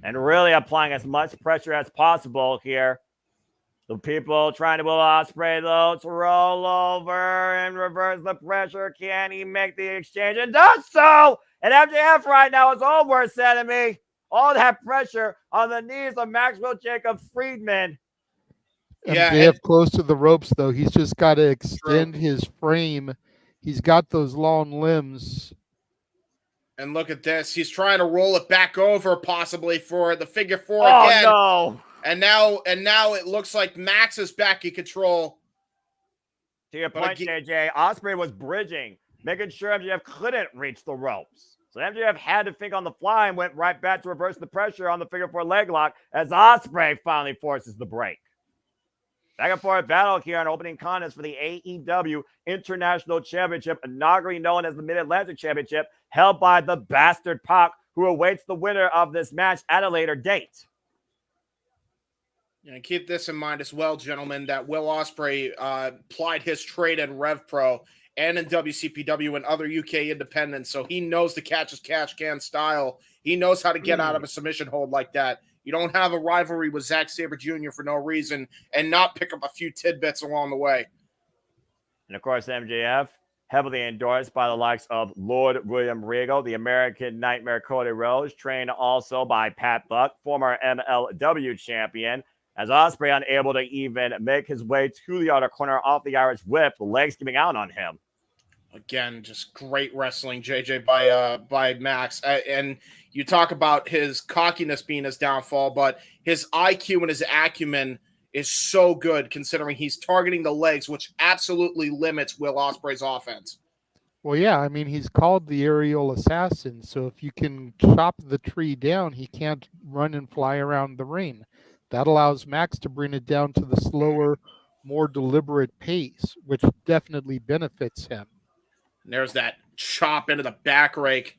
and really applying as much pressure as possible here. The people trying to Will Ospreay, though, to roll over and reverse the pressure. Can he make the exchange? And does so! And MJF right now is all worst enemy. All that pressure on the knees of Maxwell Jacob Friedman. MJF close to the ropes, though. He's just got to extend his frame. He's got those long limbs. And look at this. He's trying to roll it back over possibly for the figure 4 again. No. And now it looks like Max is back in control. To your point, JJ, Ospreay was bridging, making sure MJF couldn't reach the ropes. So MJF had to think on the fly and went right back to reverse the pressure on the figure 4 leg lock as Ospreay finally forces the break. Back and forth battle here on opening contest for the AEW International Championship, inaugurally known as the Mid-Atlantic Championship, held by the Bastard Pac, who awaits the winner of this match at a later date. And keep this in mind as well, gentlemen, that Will Ospreay plied his trade in Rev Pro and in WCPW and other UK independents, so he knows the catch as catch can style. He knows how to get out of a submission hold like that. You don't have a rivalry with Zack Sabre Jr. for no reason and not pick up a few tidbits along the way. And, of course, MJF, heavily endorsed by the likes of Lord William Regal, the American Nightmare Cody Rhodes, trained also by Pat Buck, former MLW champion, as Ospreay unable to even make his way to the outer corner off the Irish whip, the legs giving out on him. Again, just great wrestling, JJ, by Max. And you talk about his cockiness being his downfall, but his IQ and his acumen is so good considering he's targeting the legs, which absolutely limits Will Ospreay's offense. Well, yeah, I mean, he's called the aerial assassin, so if you can chop the tree down, he can't run and fly around the ring. That allows Max to bring it down to the slower, more deliberate pace, which definitely benefits him. And there's that chop into the back rake.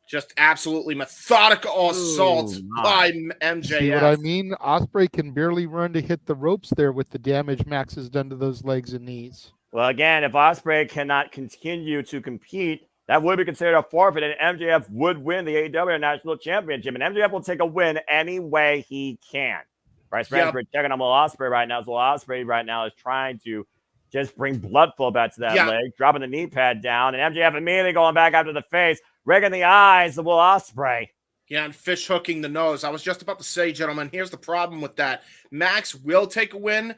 Just absolutely methodical assault by MJF. See what I mean? Ospreay can barely run to hit the ropes there with the damage Max has done to those legs and knees. Well, again, if Ospreay cannot continue to compete, that would be considered a forfeit, and MJF would win the AEW National Championship. And MJF will take a win any way he can. Bryce Ransford checking on Will Ospreay right now. So Will Ospreay right now is trying to just bring blood flow back to that leg, dropping the knee pad down, and MJF immediately going back after the face, rigging the eyes of Will Ospreay. Yeah, and fish hooking the nose. I was just about to say, gentlemen, here's the problem with that. Max will take a win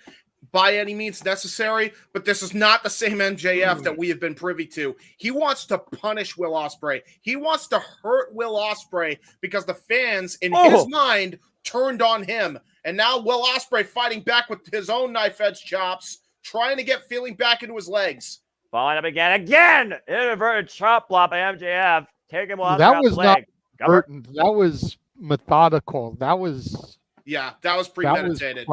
by any means necessary, but this is not the same MJF that we have been privy to. He wants to punish Will Ospreay. He wants to hurt Will Ospreay because the fans, in his mind, turned on him. And now Will Ospreay fighting back with his own knife-edge chops, trying to get feeling back into his legs. Following up again, inverted chop block by MJF, taking Will Ospreay that off was the not leg. Burton. That was methodical. That was premeditated.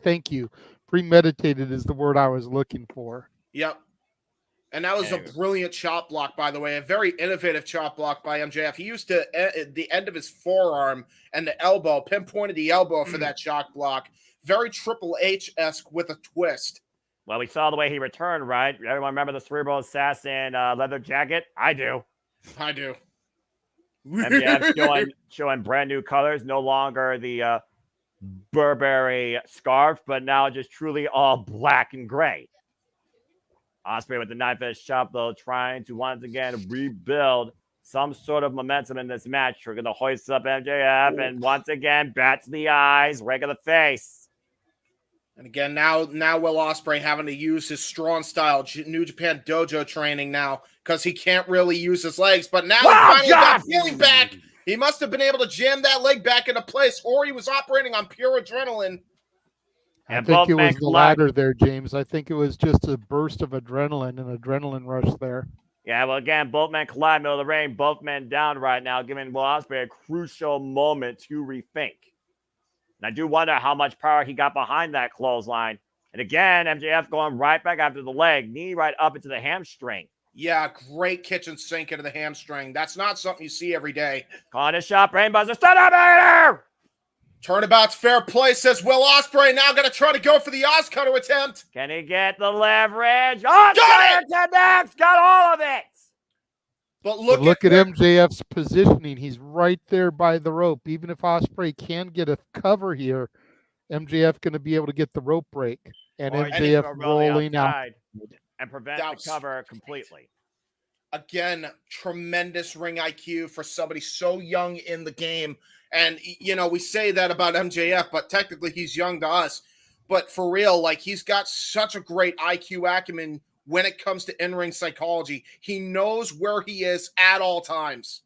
Thank you. Premeditated is the word I was looking for. Yep. And that was a brilliant chop block, by the way, a very innovative chop block by MJF. He used the end of his forearm and the elbow, pinpointed the elbow for that chop block. Very Triple H-esque with a twist. Well, we saw the way he returned, right? Everyone remember the Cerebral Assassin leather jacket? I do. MJF showing brand new colors, no longer the Burberry scarf, but now just truly all black and gray. Ospreay with the knife-edge chop, though, trying to once again rebuild some sort of momentum in this match. We're going to hoist up MJF and once again bats the eyes, rake of the face. And again, now Will Ospreay having to use his strong style New Japan Dojo training now because he can't really use his legs. But now he finally got feeling back. He must have been able to jam that leg back into place, or he was operating on pure adrenaline. I think it was the latter there, James. I think it was just a burst of adrenaline, an adrenaline rush there. Yeah, well, again, both men collide middle of the ring, both men down right now, giving Will Ospreay a crucial moment to rethink. And I do wonder how much power he got behind that clothesline. And again, MJF going right back after the leg, knee right up into the hamstring. Yeah, great kitchen sink into the hamstring. That's not something you see every day. Calling a shot, Brainbuzzer, Stunner! Turnabout's fair play, says Will Ospreay. Now going to try to go for the Oz Cutter attempt. Can he get the leverage? Ospreay connects, got all of it. But look at MJF's positioning. He's right there by the rope. Even if Ospreay can get a cover here, MJF going to be able to get the rope break. And MJF rolling out. And prevent the cover completely. Again, tremendous ring IQ for somebody so young in the game. And, you know, we say that about MJF, but technically he's young to us. But for real, like, he's got such a great IQ acumen when it comes to in-ring psychology. He knows where he is at all times.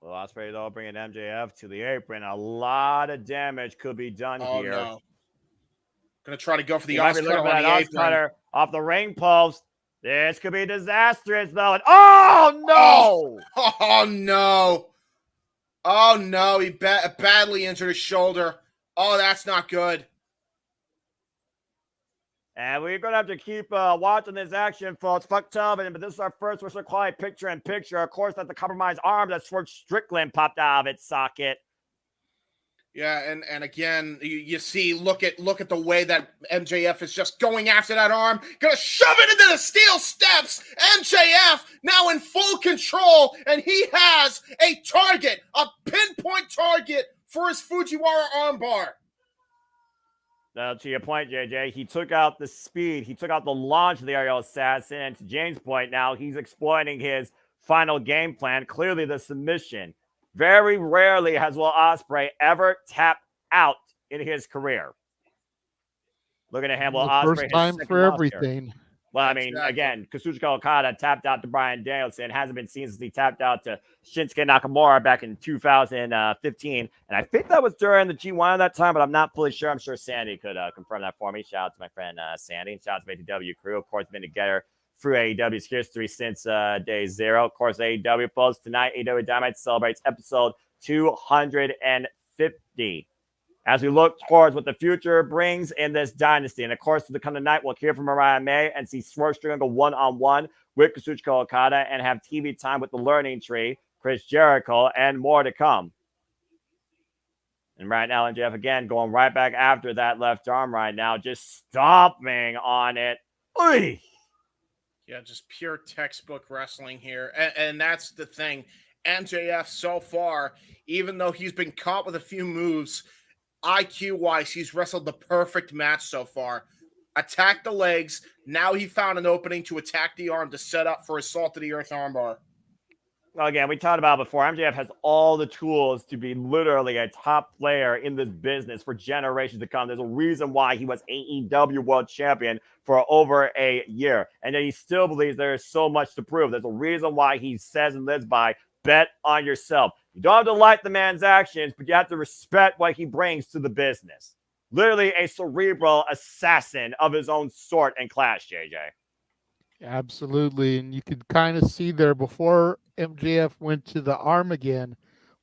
Well, Ospreay, though, bringing MJF to the apron. A lot of damage could be done here. No. Going to try to go for the Oz Cutter on the apron. Off the ring post. This could be disastrous, though. And oh, no! Oh, no. Oh, no. He badly injured his shoulder. Oh, that's not good. And we're going to have to keep watching this action, folks. Fuck television, but this is our first Wrestler Quality picture-in-picture. Of course, that's the compromised arm that Swerve Strickland popped out of its socket. Yeah, and again, you see, look at the way that MJF is just going after that arm, gonna shove it into the steel steps. MJF now in full control, and he has a target, a pinpoint target for his Fujiwara armbar. Now, to your point, JJ, he took out the speed, he took out the launch of the aerial assassin, and to James' point, now he's exploiting his final game plan, clearly the submission. Very rarely has Will Ospreay ever tapped out in his career. Looking at him, Will Ospreay. First time for everything. Well, I mean, again, Kazuchika Okada tapped out to Bryan Danielson. Hasn't been seen since he tapped out to Shinsuke Nakamura back in 2015. And I think that was during the G1 at that time, but I'm not fully sure. I'm sure Sandy could confirm that for me. Shout out to my friend Sandy. And shout out to the FTW crew. Of course, been together through AEW's history since day zero. Of course, AEW folks, tonight, AEW Dynamite celebrates episode 250. As we look towards what the future brings in this dynasty. And of course, to the coming night, we'll hear from Mariah May and see Swerve Strickland go one-on-one with Kazuchika Okada and have TV time with the Learning Tree, Chris Jericho, and more to come. And right now, MJF again going right back after that left arm right now, just stomping on it. Oy! Yeah, just pure textbook wrestling here. And that's the thing. MJF so far, even though he's been caught with a few moves, IQ-wise, he's wrestled the perfect match so far. Attacked the legs. Now he found an opening to attack the arm to set up for his Salt of the Earth armbar. Well, again, we talked about before, MJF has all the tools to be literally a top player in this business for generations to come. There's a reason why he was AEW World Champion for over a year. And then he still believes there is so much to prove. There's a reason why he says and lives by, bet on yourself. You don't have to like the man's actions, but you have to respect what he brings to the business. Literally a cerebral assassin of his own sort and class, JJ. Absolutely. And you could kind of see there before MJF went to the arm again,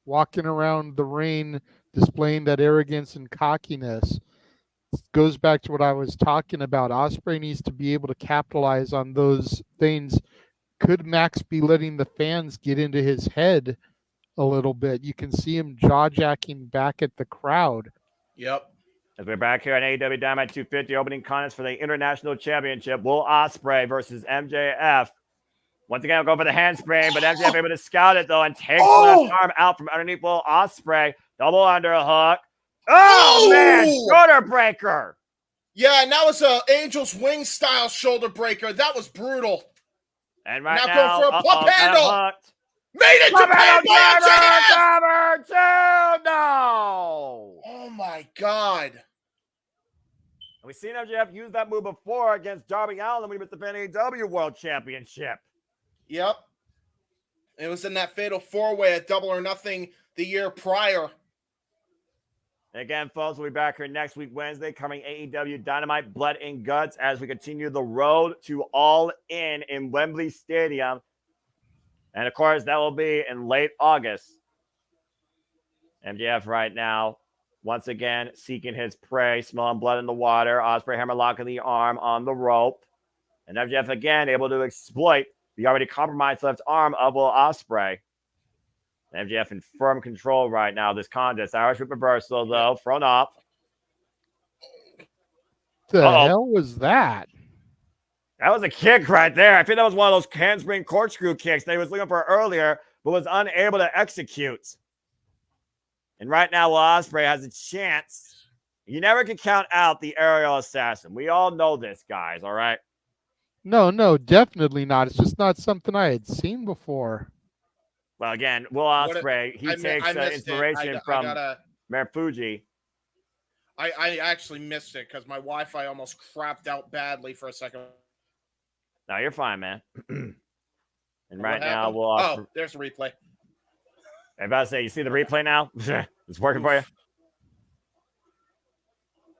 walking around the ring, displaying that arrogance and cockiness. It goes back to what I was talking about. Ospreay needs to be able to capitalize on those things. Could Max be letting the fans get into his head a little bit? You can see him jaw-jacking back at the crowd. Yep. As we're back here on AEW Dynamite 250, opening contest for the International Championship, Will Ospreay versus MJF. Once again, we'll go for the handspring, but MJF able to scout it, though, and takes the arm out from underneath Will Ospreay. Double underhook. Oh, man, shoulder breaker. Yeah, and that was an Angel's Wing style shoulder breaker. That was brutal. And right now, going for a pump handle. Made it to pin by MJF. No. Oh, my God. We've seen MJF use that move before against Darby Allin when he was the AEW World Championship. Yep. It was in that fatal four-way at Double or Nothing the year prior. Again, folks, we'll be back here next week, Wednesday, covering AEW Dynamite Blood and Guts as we continue the road to All In Wembley Stadium. And, of course, that will be in late August. MJF right now once again seeking his prey, smelling blood in the water. Ospreay hammerlocking the arm on the rope. And MJF again able to exploit the already compromised left arm of Will Ospreay. MJF in firm control right now. This contest. Irish whip reversal, though. Front up. The hell was that? That was a kick right there. I think that was one of those handspring corkscrew kicks that he was looking for earlier, but was unable to execute. And right now, Will Ospreay has a chance. You never can count out the aerial assassin. We all know this, guys, all right? No, definitely not. It's just not something I had seen before. Well, again, Will Ospreay, he takes inspiration from Marufuji. I actually missed it because my Wi-Fi almost crapped out badly for a second. No, you're fine, man. And right now, Will there's a replay. I'm about to say, you see the replay now? It's working for you?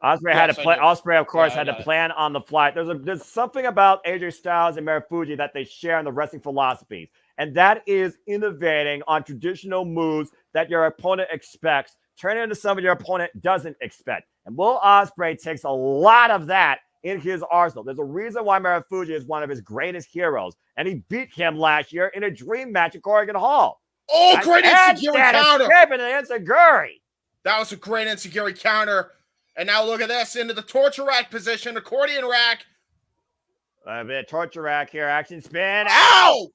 Ospreay had to play. Ospreay, of course, had to plan on the fly. There's something about AJ Styles and Marufuji that they share in the wrestling philosophies, and that is innovating on traditional moves that your opponent expects, turning into something your opponent doesn't expect. And Will Ospreay takes a lot of that in his arsenal. There's a reason why Marufuji is one of his greatest heroes, and he beat him last year in a dream match at Corrigan Hall. Oh, great Enziguri counter! That was a great Enziguri counter. And now look at this, into the torture rack position, accordion rack. A bit of torture rack here, action spin. Ow!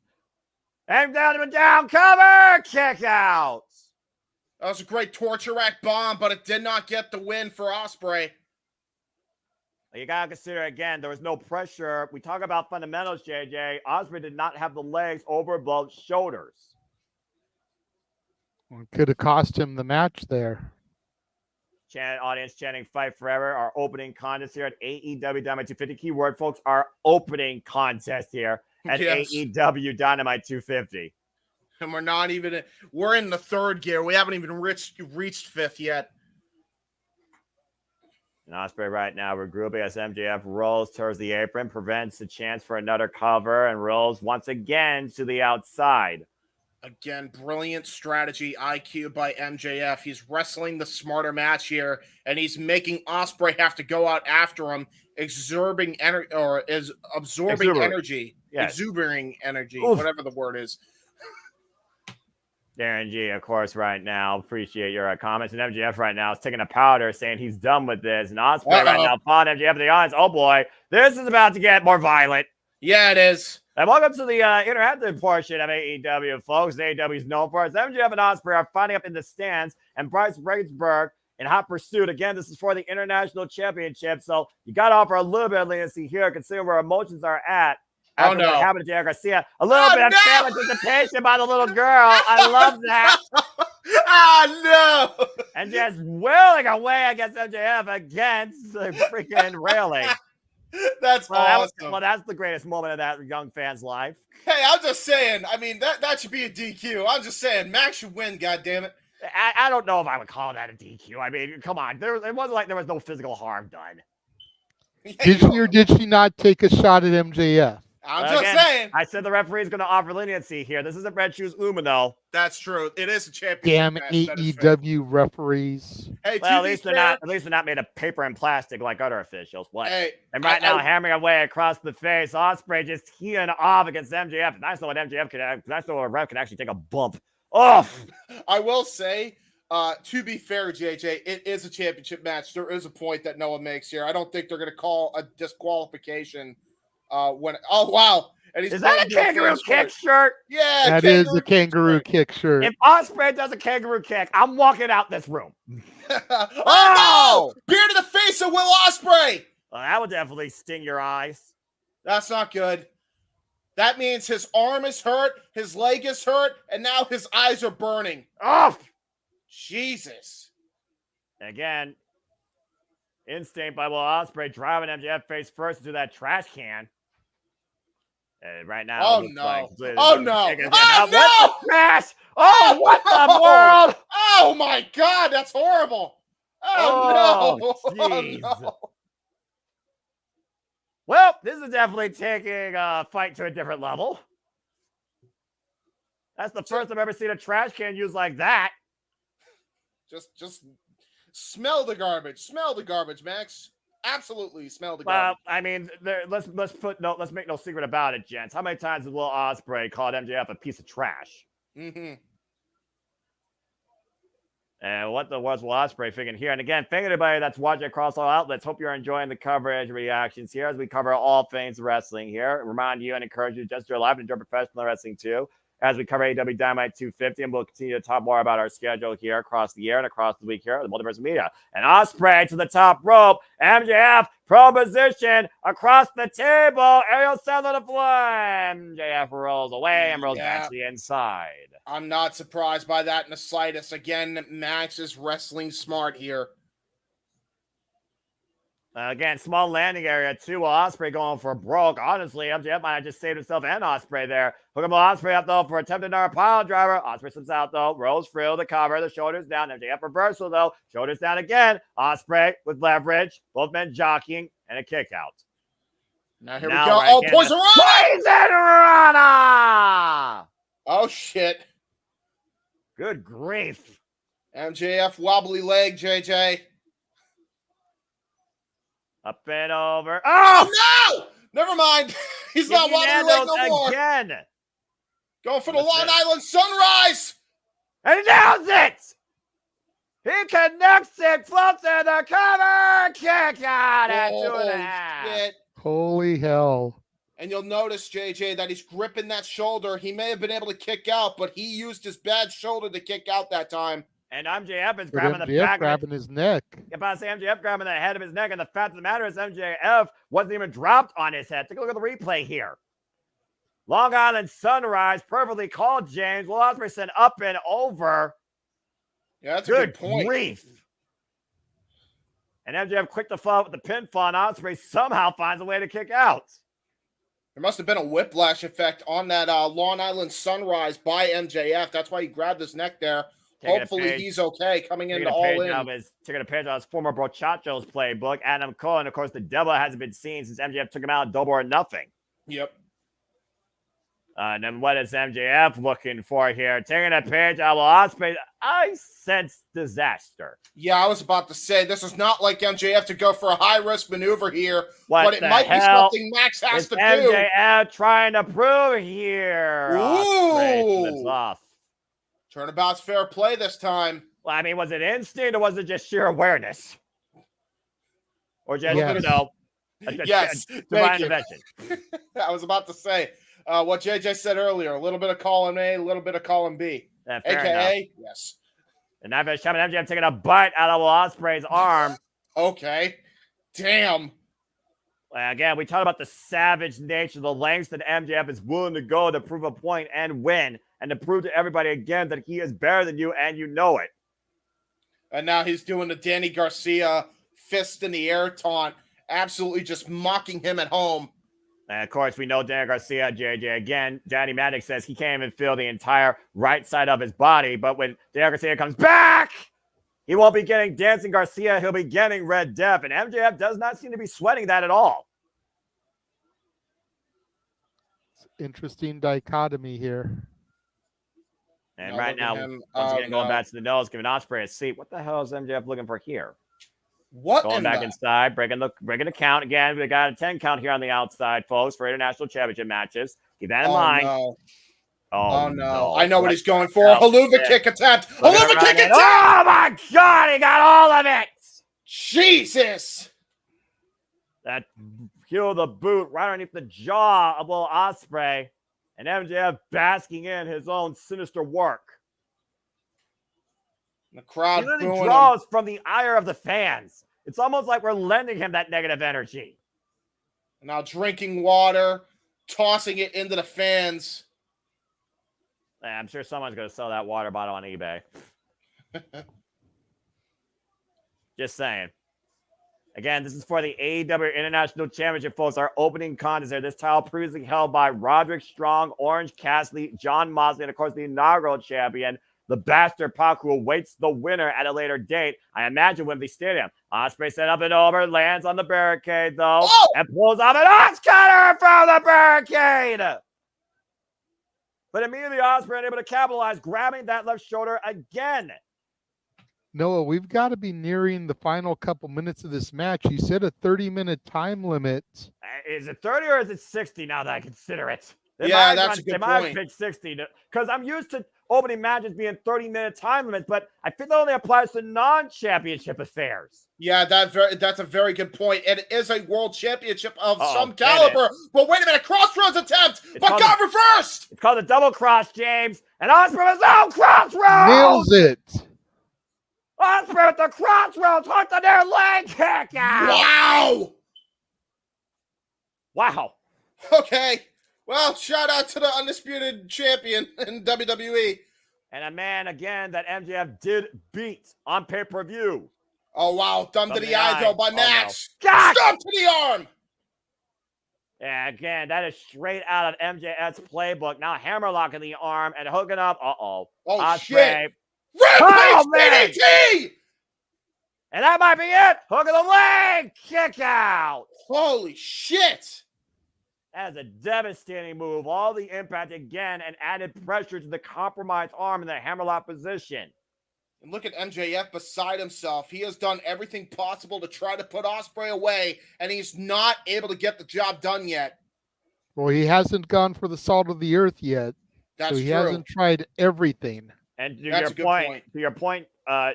And down, cover, kick out. That was a great torture rack bomb, but it did not get the win for Ospreay. You got to consider, again, there was no pressure. We talk about fundamentals, JJ. Ospreay did not have the legs over both shoulders. Well, could have cost him the match there. Audience chanting "Fight Forever." Our opening contest here at AEW Dynamite 250. Keyword, folks, our opening contest here at AEW Dynamite 250. And we're in the third gear. We haven't even reached fifth yet. And Ospreay right now regrouping as MJF rolls towards the apron, prevents the chance for another cover, and rolls once again to the outside. Again, brilliant strategy IQ by MJF. He's wrestling the smarter match here, and he's making Ospreay have to go out after him, absorbing energy, exuberating energy, whatever the word is. Darren G, of course, right now, appreciate your comments. And MJF right now is taking a powder, saying he's done with this. And Ospreay right now fought MJF in the audience. Oh boy, this is about to get more violent. Yeah, it is. And welcome to the interactive portion of AEW, folks. AEW is known for it. MJF and Ospreay are fighting up in the stands, and Bryce Rainsburg in hot pursuit. Again, this is for the International Championship, so you got to offer a little bit of leniency here, considering where emotions are at. After what happened to Derek Garcia. A little bit of fan anticipation by the little girl. I love that. No! And just willing away against MJF against the freaking railing. That's awesome. That's the greatest moment of that young fan's life. Hey, I'm just saying. I mean, that should be a DQ. I'm just saying, Max should win. Goddammit. I don't know if I would call that a DQ. I mean, come on. It wasn't like there was no physical harm done. Did she or did she not take a shot at MJF? I'm just saying. I said the referee is going to offer leniency here. This isn't Red Shoes Umino. That's true. It is a championship. Damn AEW referees. Hey, well, at least they're not made of paper and plastic like other officials. What? Hey, and right now, hammering away across the face, Ospreay just teeing off against MJF. And I know what MJF can. I know a ref can actually take a bump. Oh, I will say, to be fair, JJ, it is a championship match. There is a point that Noah makes here. I don't think they're going to call a disqualification. Wow. And he's is that a kangaroo kick shirt? Yeah, that is a kangaroo kick shirt. If Ospreay does a kangaroo kick, I'm walking out this room. Oh no! Beer to the face of Will Ospreay. Well, that would definitely sting your eyes. That's not good. That means his arm is hurt, his leg is hurt, and now his eyes are burning. Oh, Jesus! Again, instinct by Will Ospreay driving MJF face first into that trash can. Right now. Oh no! Like, oh no! Oh no! Trash! Oh, what the world? Oh my God, that's horrible! Oh no! Jeez. Oh, no. Well, this is definitely taking a fight to a different level. That's the first I've ever seen a trash can used like that. Just Smell the garbage. Smell the garbage, Max. Absolutely smell the Well, garbage. I mean, let's make no secret about it, gents. How many times has Will Ospreay called MJF a piece of trash? Mm-hmm. And what the was Will Ospreay thinking here? And again, thank everybody that's watching across all outlets. Hope you're enjoying the coverage reactions here as we cover all things wrestling here. Remind you and encourage you to just enjoy live and enjoy professional wrestling too. As we cover AEW Dynamite 250, and we'll continue to talk more about our schedule here across the year and across the week here at the Multiverse Media. And Ospreay to the top rope. MJF proposition across the table. Ariel Sand on the fly. MJF rolls away and rolls back to the inside. I'm not surprised by that in the slightest. Again, Max is wrestling smart here. Again, small landing area too. Ospreay going for broke. Honestly, MJF might have just saved himself and Ospreay there. Hook him Ospreay up though for attempted another pile driver. Ospreay slips out though. Rolls through the cover. The shoulders down. MJF reversal though. Shoulders down again. Ospreay with leverage. Both men jockeying and a kick out. Now here we go. Oh, Poison Rana! Oh shit. Good grief. MJF wobbly leg, JJ. Up and over. Oh no! Never mind. He's not wobbly leg no more. Again. Going for the Long Island Sunrise. And he nails it. He connects it. Floats in the cover. Kick out at 2.5. Shit. Holy hell. And you'll notice, JJ, that he's gripping that shoulder. He may have been able to kick out, but he used his bad shoulder to kick out that time. And MJF is grabbing the back. Grabbing his neck. Yeah, but I say MJF grabbing the head of his neck, and the fact of the matter is MJF wasn't even dropped on his head. Take a look at the replay here. Long Island Sunrise, perfectly called, James. Will Ospreay sent up and over. Yeah, that's a good point. Grief. And MJF quick to follow with the pinfall, and Ospreay somehow finds a way to kick out. There must have been a whiplash effect on that Long Island Sunrise by MJF. That's why he grabbed his neck there. Hopefully he's okay coming into All In. Taking a page on his former Brochacho's playbook. Adam Cole, and of course the devil hasn't been seen since MJF took him out double or nothing. Yep. And then what is MJF looking for here? Taking a page out of Ospreay. I sense disaster. Yeah, I was about to say, this is not like MJF to go for a high-risk maneuver here, what but it might be something Max has to do. MJF trying to prove here. Ooh. Flips off. Turnabout's fair play this time. Well, I mean, was it instinct or was it just sheer awareness? Or just, yes. Divine intervention? I was about to say what JJ said earlier, a little bit of column A, a little bit of column B. AKA, yes. And now MJF taking a bite out of Ospreay's arm. Okay. Damn. Again, we talked about the savage nature, the lengths that MJF is willing to go to prove a point and win, and to prove to everybody again that he is better than you, and you know it. And now he's doing the Danny Garcia fist in the air taunt, absolutely just mocking him at home. And of course, we know Danny Garcia, JJ. Again, Danny Maddox says he can't even feel the entire right side of his body, but when Danny Garcia comes back, he won't be getting Dancing Garcia. He'll be getting Red Death. And MJF does not seem to be sweating that at all. Interesting dichotomy here. And right now, once again, going back to the nose, giving Ospreay a seat. What the hell is MJF looking for here? What? Going back inside, breaking the count. Again, we got a 10 count here on the outside, folks, for international championship matches. Keep that in mind. No. Oh, no. I know what he's going for. A haluva kick attempt. Haluva kick attempt. Oh, my God. He got all of it. Jesus. That heel of the boot right underneath the jaw of Will Ospreay. And MJF basking in his own sinister work. The crowd booing draws from the ire of the fans. It's almost like we're lending him that negative energy. Now drinking water, tossing it into the fans. I'm sure someone's going to sell that water bottle on eBay. Just saying. Again, this is for the AEW International Championship, folks. Our opening contest there. This title previously held by Roderick Strong, Orange Cassidy, John Moxley, and, of course, the inaugural champion, the Bastard Pac, who awaits the winner at a later date. I imagine Wembley Stadium. Ospreay set up and over, lands on the barricade, though, and pulls off an Oscutter from the barricade. But immediately Ospreay unable to capitalize, grabbing that left shoulder again. Noah, we've got to be nearing the final couple minutes of this match. You said a 30-minute time limit. Is it 30 or is it 60 now that I consider it? That's a good point. They might have picked 60 because I'm used to opening matches being 30-minute time limits, but I think that only applies to non-championship affairs. Yeah, that's a very good point. And it is a world championship of some caliber. But wait a minute, crossroads attempt, but got reversed. It's called a double cross, James. And Ospreay was out crossroads. Nails it. Ospreay with the crossroads, hooked on their leg kick out. Wow. Okay. Well, shout out to the undisputed champion in WWE. And a man, again, that MJF did beat on pay-per-view. Oh, wow. Thumb to the eye, though, by Nash. No. Stomp to the arm. Yeah, again, that is straight out of MJF's playbook. Now hammerlocking the arm and hooking up. Uh-oh. Oh, Ospreay. shit. Rampage DDT! And that might be it. Hook of the leg. Kick out. Holy shit. That is a devastating move. All the impact again and added pressure to the compromised arm in the hammerlock position. And look at MJF beside himself. He has done everything possible to try to put Ospreay away, and he's not able to get the job done yet. Well, he hasn't gone for the salt of the earth yet. That's he true. hasn't tried everything. And to your point,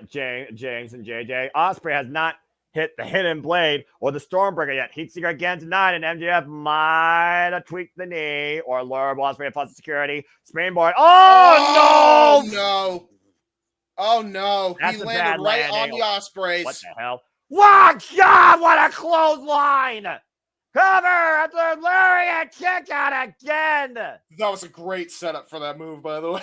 James and JJ, Ospreay has not hit the hidden blade or the Stormbreaker yet. Heat Seeker again tonight, and MJF might have tweaked the knee or lured Ospreay plus security. Springboard. Oh, no! Oh, no. That's he landed right on the Ospreys. What the hell? Wow, God, what a clothesline! Cover at the lariat kick out again. That was a great setup for that move, by the way.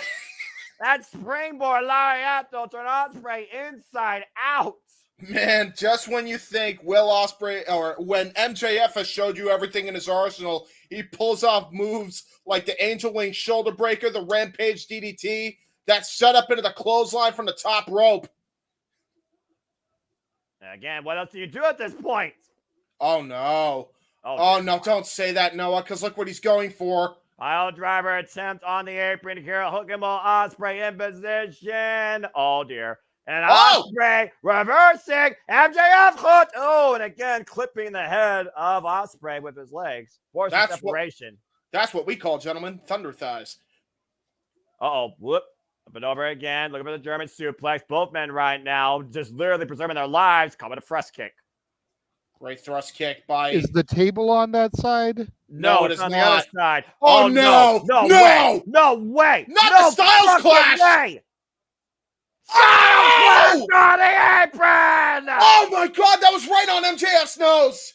That springboard lariat though turned Ospreay inside out. Man, just when you think Will Ospreay, or when MJF has showed you everything in his arsenal, he pulls off moves like the Angel Wing shoulder breaker, the Rampage DDT, that set up into the clothesline from the top rope. Again, what else do you do at this point? Oh, no. Oh no, don't say that, Noah, because look what he's going for. Pile driver attempt on the apron here. Hook him on Ospreay in position. Oh, dear. And Ospreay reversing. MJF hooked. Oh, and again, clipping the head of Ospreay with his legs. Forcing separation. That's what we call, gentlemen, thunder thighs. Uh-oh. Whoop. Up and over again. Look at the German suplex. Both men right now just literally preserving their lives. Coming a thrust kick. Great thrust kick by... Is the table on that side? No, it's on the other side. Oh, no. No way. No way. Not the Styles Clash. Way. Oh! On the apron. Oh, my God. That was right on MJF's nose.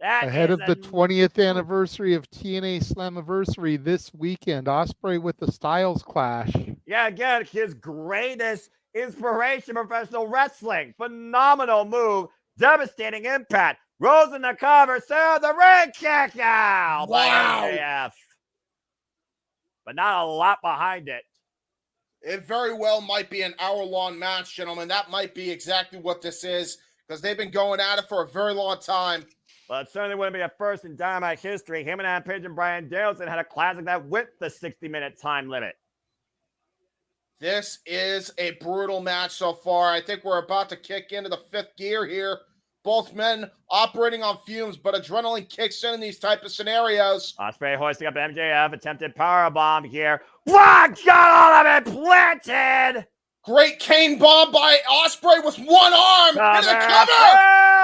Ahead of the 20th anniversary of TNA Slammiversary this weekend, Ospreay with the Styles Clash. Yeah, again, his greatest inspiration in professional wrestling. Phenomenal move. Devastating impact. Rose in the cover. Sarah the ring kick out. Wow. By MJF. But not a lot behind it. It very well might be an hour-long match, gentlemen. That might be exactly what this is, because they've been going at it for a very long time. Well, it certainly wouldn't be a first in Dynamite history. Him and Page and Brian Danielson had a classic that went the 60-minute time limit. This is a brutal match so far. I think we're about to kick into the fifth gear here. Both men operating on fumes, but adrenaline kicks in these type of scenarios. Ospreay hoisting up MJF, attempted powerbomb here. What? Got all of it planted! Great cane bomb by Ospreay with one arm. Into the cover!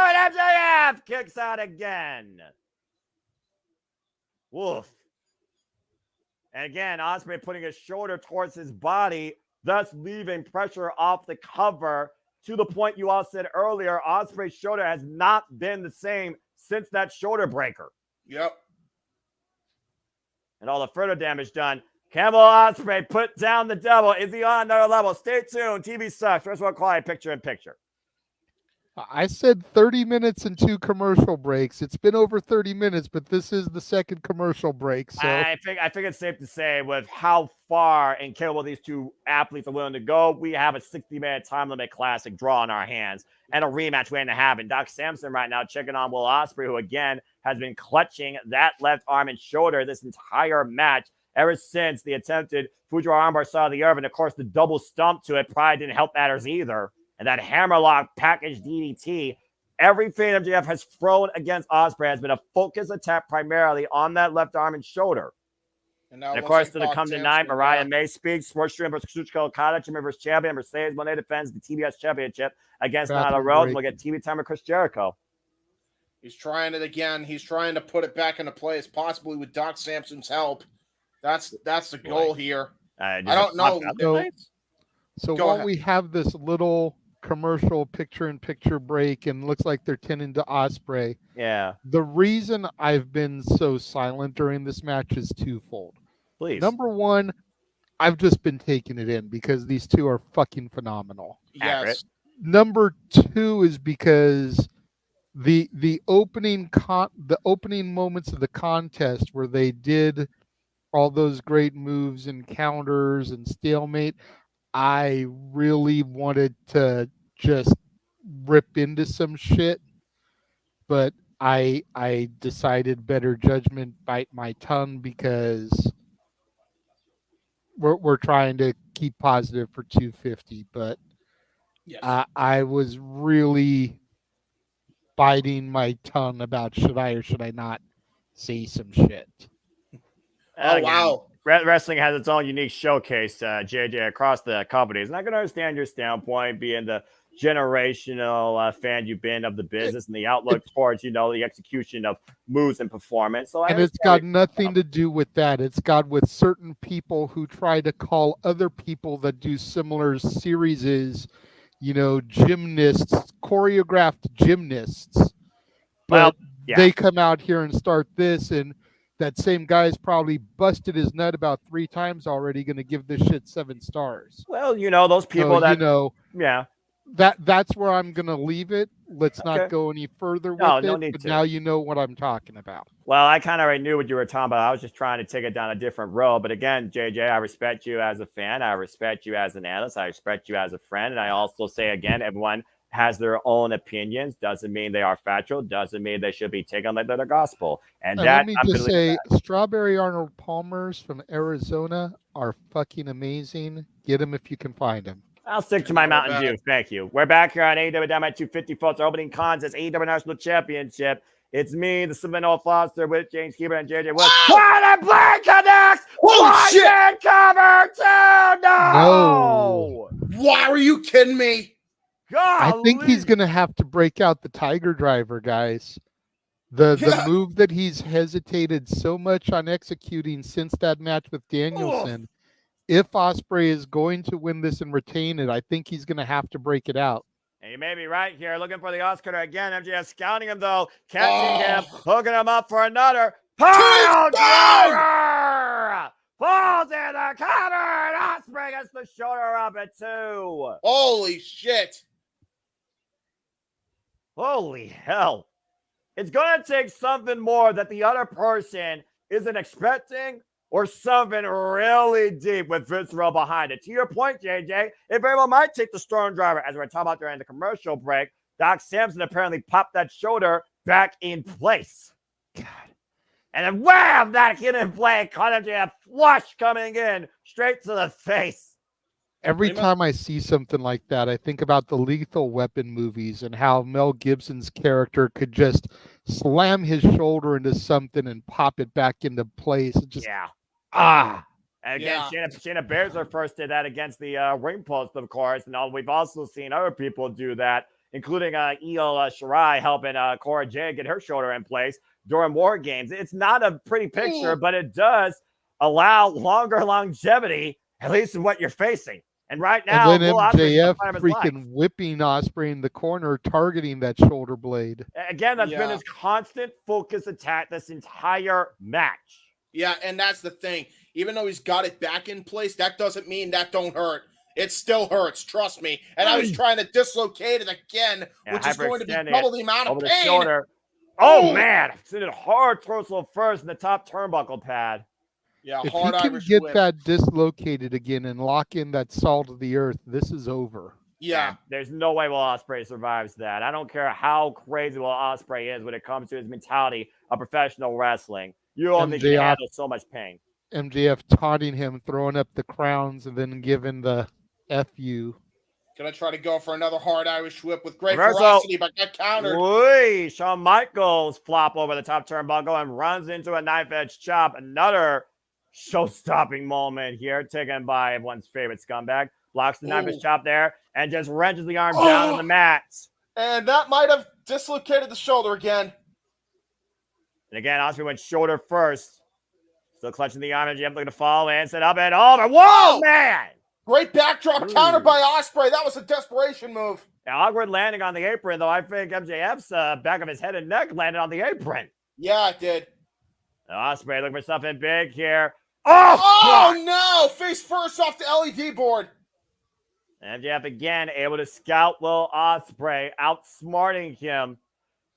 And MJF kicks out again. Woof. And again, Ospreay putting his shoulder towards his body, thus leaving pressure off the cover. To the point you all said earlier, Ospreay's shoulder has not been the same since that shoulder breaker. Yep. And all the further damage done. Campbell Ospreay put down the devil. Is he on another level? Stay tuned. TV sucks. First of all, quality picture in picture. I said 30 minutes and 2 commercial breaks. It's been over 30 minutes, but this is the second commercial break. So I think it's safe to say with how far and capable these two athletes are willing to go, we have a 60-minute time limit classic draw in our hands and a rematch waiting to happen. Doc Samson right now checking on Will Ospreay, who again has been clutching that left arm and shoulder this entire match. ever since the attempted Fujiwara armbar saw the earth, and of course the double stump to it probably didn't help matters either. And that hammerlock package DDT, everything MJF has thrown against Ospreay has been a focus attack primarily on that left arm and shoulder. And of course, to come tonight, Mariah May speaks. Sports Stream versus Kazuchika Okada, Multiverse Champion Mercedes Moné defends the TBS Championship against Nyla Rose. We'll get TV time with Chris Jericho. He's trying it again. He's trying to put it back into place, possibly with Doc Sampson's help. That's the goal here. I don't know. So while we have this little commercial picture-in-picture break and looks like they're tending to Ospreay, the reason I've been so silent during this match is twofold. Please. Number one, I've just been taking it in because these two are fucking phenomenal. Yes. Number two is because the opening moments of the contest where they did all those great moves and counters and stalemate, I really wanted to just rip into some shit, but I decided better judgment bite my tongue because we're trying to keep positive for 250, but I was really biting my tongue about should I or should I not say some shit. Wow. Wrestling has its own unique showcase, JJ, across the companies. And I can understand your standpoint being the generational fan you've been of the business and the outlook towards, the execution of moves and performance. So it's got nothing to do with that. It's got with certain people who try to call other people that do similar series, gymnasts, choreographed gymnasts. But they come out here and start this, and that same guy's probably busted his nut about 3 times already, going to give this shit 7 stars. Well, those people that's where I'm going to leave it. Let's not go any further with it. Need but to. Now you know what I'm talking about. Well, I kind of already knew what you were talking about. I was just trying to take it down a different road. But again, JJ, I respect you as a fan. I respect you as an analyst. I respect you as a friend. And I also say, again, everyone has their own opinions. Doesn't mean they are factual. Doesn't mean they should be taken like they're the gospel. And let me just say, Strawberry Arnold Palmers from Arizona are fucking amazing. Get them if you can find them. I'll stick to my Mountain Dew. Thank you. We're back here on AEW Dynamite 250, folks. Our opening contest, AEW National Championship. It's me, the Seminole Foster, with James Keeper and JJ Woods. What a play connects! Oh, shit! Cover two! No! Why are you kidding me? I think he's going to have to break out the Tiger Driver, guys. The move that he's hesitated so much on executing since that match with Danielson. If Ospreay is going to win this and retain it, I think he's going to have to break it out. And you may be right here. Looking for the Oscar again. MJF scouting him, though. Catching him. Hooking him up for another. Pile driver! Falls in the cover. And Ospreay gets the shoulder up at 2. Holy shit. Holy hell. It's going to take something more that the other person isn't expecting or something really deep with visceral behind it. To your point, JJ, it very well might take the Storm Driver, as we're talking about during the commercial break. Doc Sampson apparently popped that shoulder back in place. God. And then wham, that hidden play caught him to a flush coming in straight to the face. Every time I see something like that, I think about the Lethal Weapon movies and how Mel Gibson's character could just slam his shoulder into something and pop it back into place. Just, And again, Shayna Baszler first did that against the ring post, of course. And we've also seen other people do that, including Io Shirai helping Cora Jade get her shoulder in place during War Games. It's not a pretty picture, but it does allow longer longevity, at least in what you're facing. And right now, and then MJF freaking whipping Ospreay in the corner, targeting that shoulder blade. Again, that's been his constant focus attack this entire match. Yeah, and that's the thing. Even though he's got it back in place, that doesn't mean that don't hurt. It still hurts, trust me. And I was trying to dislocate it again, which is going to be double the amount of pain. Oh, man. It's in a hard torso first in the top turnbuckle pad. Yeah, if he can get that dislocated again and lock in that salt of the earth, this is over. Yeah. There's no way Will Ospreay survives that. I don't care how crazy Will Ospreay is when it comes to his mentality of professional wrestling. You only can handle so much pain. MJF taunting him, throwing up the crowns, and then giving the FU. Gonna try to go for another hard Irish whip with great Reversal. ferocity, but got countered. Whee! Shawn Michaels flop over the top turnbuckle and runs into a knife edge chop. Another show-stopping moment here, taken by everyone's favorite scumbag. Blocks the knife edge chop there and just wrenches the arm down on the mat. And that might have dislocated the shoulder again. And again, Ospreay went shoulder first. Still clutching the arm. MJF looking to fall and set up and over. Whoa, man! Great backdrop counter by Ospreay. That was a desperation move. Yeah, awkward landing on the apron, though. I think MJF's back of his head and neck landed on the apron. Yeah, it did. Ospreay looking for something big here. Oh no! Face first off the LED board. MJF again able to scout Will Ospreay, outsmarting him.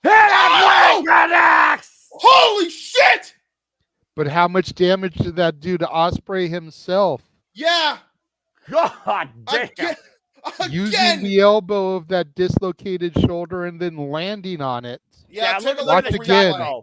Hit him! Connects! Holy shit! But how much damage did that do to Ospreay himself? Yeah. God damn. Using the elbow of that dislocated shoulder and then landing on it. Yeah, take a look Watch at the again.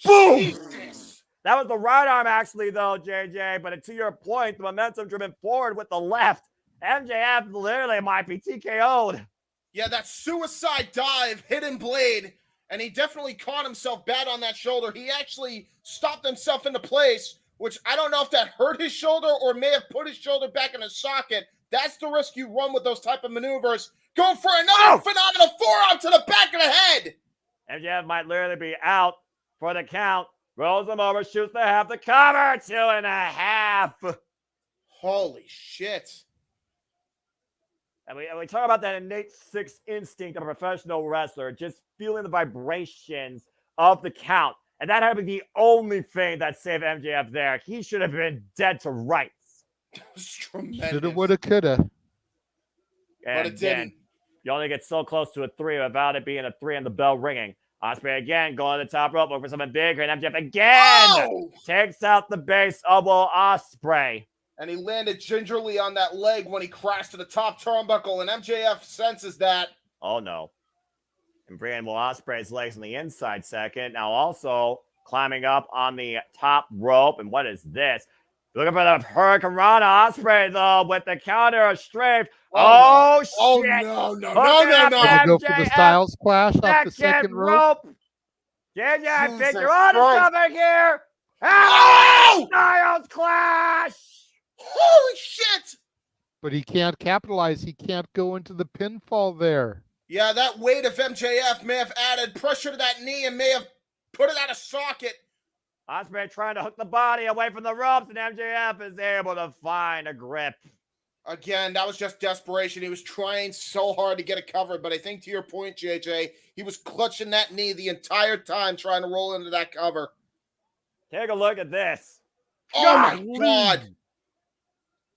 Boom! Jesus. That was the right arm, actually, though, JJ. But to your point, the momentum driven forward with the left. MJF literally might be TKO'd. Yeah, that suicide dive, hidden blade, and he definitely caught himself bad on that shoulder. He actually stopped himself into place, which I don't know if that hurt his shoulder or may have put his shoulder back in his socket. That's the risk you run with those type of maneuvers. Go for another phenomenal forearm to the back of the head. MJF might literally be out for the count. Rolls him over, shoots the half, the cover, 2.5. Holy shit. And we talk about that innate sixth instinct of a professional wrestler, just feeling the vibrations of the count. And that had to be the only thing that saved MJF there. He should have been dead to rights. It was tremendous. Shoulda, woulda, coulda. And But it didn't. You only get so close to a 3 without it being a 3 and the bell ringing. Ospreay again going to the top rope, looking for something bigger, and MJF again takes out the base of Will Ospreay. And he landed gingerly on that leg when he crashed to the top turnbuckle, and MJF senses that. Oh, no. And bringing Will Ospreay's legs on the inside second. Now also climbing up on the top rope. And what is this? Looking for the Hurricane Rana. Ospreay, though, with the counter of strength. Oh, shit. Oh, no. Gonna go for the Styles Clash off the second rope. JJ, I think Jesus you're on to Christ. something here. Oh! Styles Clash. Holy shit! But he can't capitalize. He can't go into the pinfall there. Yeah, that weight of MJF may have added pressure to that knee and may have put it out of socket. Ospreay trying to hook the body away from the ropes, and MJF is able to find a grip. Again, that was just desperation. He was trying so hard to get it covered, but I think to your point, JJ, he was clutching that knee the entire time trying to roll into that cover. Take a look at this. Oh, my God.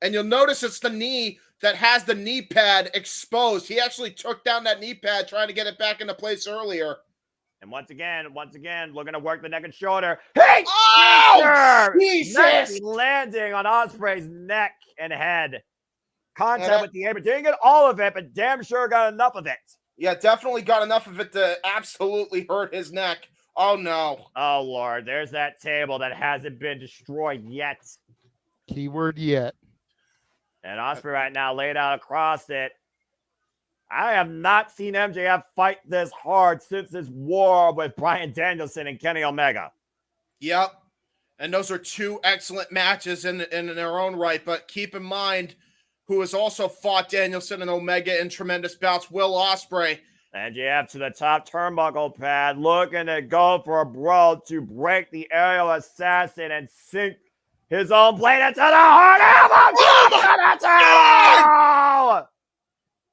And you'll notice it's the knee that has the knee pad exposed. He actually took down that knee pad trying to get it back into place earlier. And once again, looking to work the neck and shoulder. Hey! Oh, Jesus! Nice landing on Ospreay's neck and head. Contact with the apron. Didn't get all of it, but damn sure got enough of it. Yeah, definitely got enough of it to absolutely hurt his neck. Oh, no. Oh, Lord. There's that table that hasn't been destroyed yet. Keyword yet. And Ospreay right now laid out across it. I have not seen MJF fight this hard since his war with Bryan Danielson and Kenny Omega. Yep. And those are two excellent matches in their own right. But keep in mind, who has also fought Danielson and Omega in tremendous bouts, Will Ospreay. MJF to the top turnbuckle pad, looking to go for a brawl to break the aerial assassin and sink his own blade into the heart. Oh,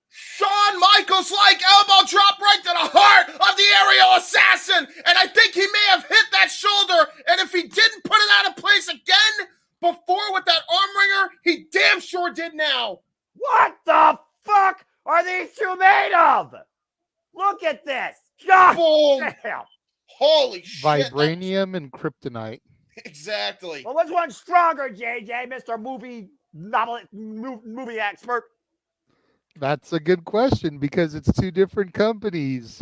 Shawn Michaels like elbow drop right to the heart of the aerial assassin. And I think he may have hit that shoulder. And if he didn't put it out of place again before with that arm wringer, he damn sure did now. What the fuck are these two made of? Look at this. God Boom. damn. Holy shit. Vibranium and kryptonite. Exactly. Well, which one's stronger, JJ, Mr. Movie expert? That's a good question because it's two different companies.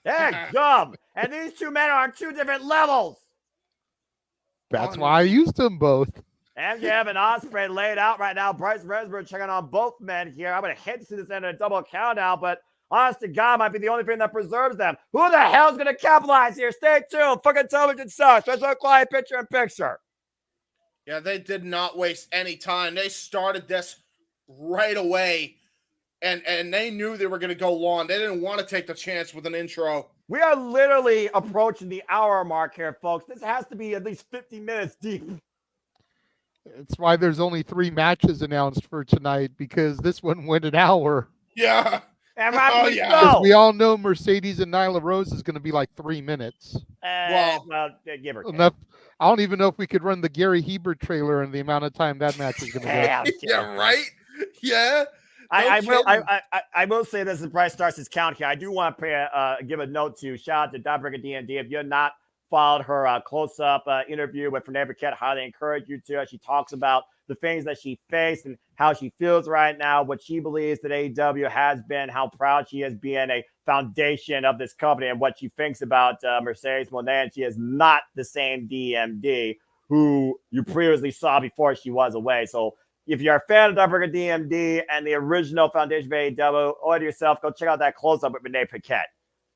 They're dumb. And these two men are on two different levels. That's why I used them both. MJF and Ospreay laid out right now. Bryce Resberg checking on both men here. I'm going to hate to see this end in a double count out, but honest to God might be the only thing that preserves them. Who the hell's going to capitalize here? Stay tuned. Fucking television sucks. That's our quiet picture in picture. Yeah, they did not waste any time. They started this right away, and they knew they were going to go long. They didn't want to take the chance with an intro. We are literally approaching the hour mark here, folks. This has to be at least 50 minutes deep. It's why there's only 3 matches announced for tonight, because this one went an hour. Yeah. And so. We all know Mercedes and Nyla Rose is going to be like 3 minutes. Well, give her enough. I don't even know if we could run the Gary Hebert trailer in the amount of time that match is going to go. Yeah, right? Yeah. I will say this as Bryce starts his count here. I do want to give a note to shout out to Dawnbreaker D&D. If you're not followed her close-up interview with Renee Burkett, highly encourage you to. She talks about the things that she faced and how she feels right now, what she believes that AEW has been, how proud she is being a foundation of this company, and what she thinks about Mercedes Moné. And she is not the same DMD who you previously saw before she was away. So if you're a fan of Dawnbreaker DMD and the original foundation of AEW, order yourself, go check out that close-up with Renee Burkett.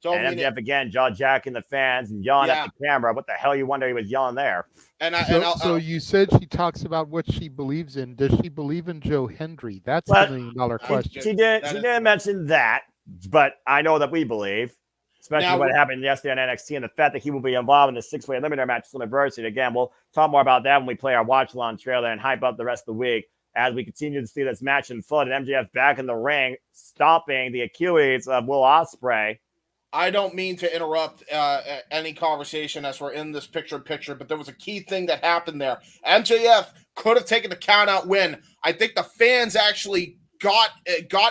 And MJF again, jaw-jacking the fans and yelling at the camera. What the hell you wonder he was yelling there? So you said she talks about what she believes in. Does she believe in Joe Hendry? That's the $1 million question. She didn't mention that, but I know that we believe, especially what happened yesterday on NXT and the fact that he will be involved in the 6-way eliminator match at Multiverse. Again, we'll talk more about that when we play our watch-along trailer and hype up the rest of the week as we continue to see this match unfold. And MJF back in the ring, stopping the Achilles of Will Ospreay. I don't mean to interrupt any conversation as we're in this picture-in-picture, but there was a key thing that happened there. MJF could have taken the count-out win. I think the fans actually got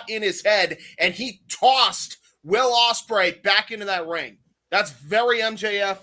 in his head, and he tossed Will Ospreay back into that ring. That's very MJF,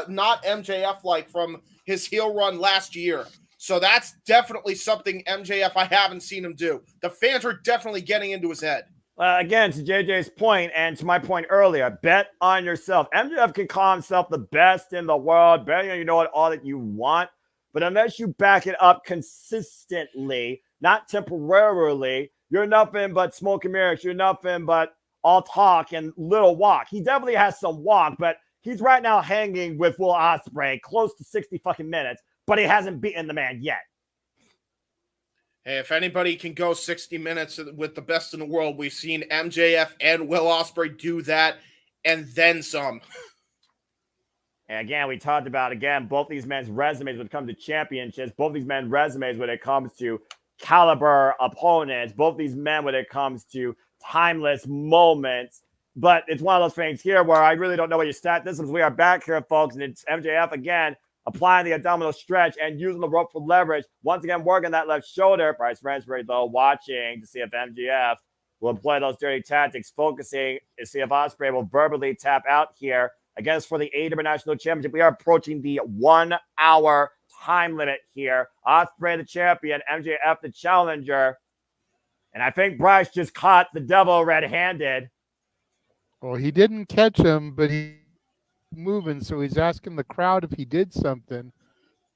not MJF-like from his heel run last year. So that's definitely something MJF I haven't seen him do. The fans are definitely getting into his head. Again, to JJ's point and to my point earlier, bet on yourself. MJF can call himself the best in the world, betting on you know what all that you want, but unless you back it up consistently, not temporarily, you're nothing but smoke and mirrors. You're nothing but all talk and little walk. He definitely has some walk, but he's right now hanging with Will Ospreay close to 60 fucking minutes, but he hasn't beaten the man yet. Hey, if anybody can go 60 minutes with the best in the world, we've seen MJF and Will Ospreay do that and then some. And again, we talked about, both these men's resumes when it comes to championships, both these men's resumes when it comes to caliber opponents, both these men when it comes to timeless moments. But it's one of those things here where I really don't know what your stat this is. We are back here, folks, and it's MJF again, applying the abdominal stretch and using the rope for leverage. Once again, working that left shoulder. Bryce Resberg, though, watching to see if MJF will employ those dirty tactics, focusing to see if Ospreay will verbally tap out here. Again, it's for the AEW National Championship. We are approaching the 1 hour time limit here. Ospreay the champion, MJF the challenger. And I think Bryce just caught the devil red-handed. Well, he didn't catch him, but he moving, so he's asking the crowd if he did something.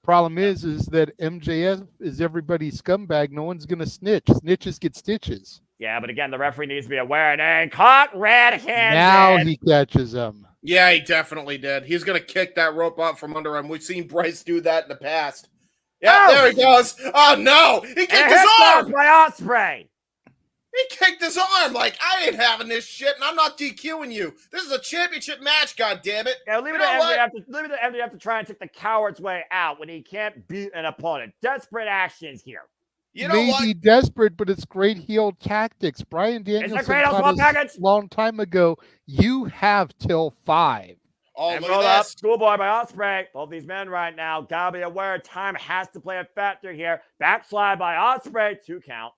Problem is that MJF is everybody's scumbag. No one's gonna snitch. Snitches get stitches. Yeah, but again, the referee needs to be aware and caught red-handed. Now he catches him. Yeah, he definitely did. He's gonna kick that rope out from under him. We've seen Bryce do that in the past. Yeah, there he goes. Oh no, he kicked his arm by Ospreay. He kicked his arm like, I ain't having this shit, and I'm not DQing you. This is a championship match, goddammit. Yeah, leave it to MJF to try and take the coward's way out when he can't beat an opponent. Desperate actions here. You know what? Maybe desperate, but it's great heel tactics. Brian Danielson taught us a long time ago, you have till 5. Oh, and roll up, schoolboy by Ospreay. Both these men right now gotta be aware time has to play a factor here. Backslide by Ospreay, 2 count.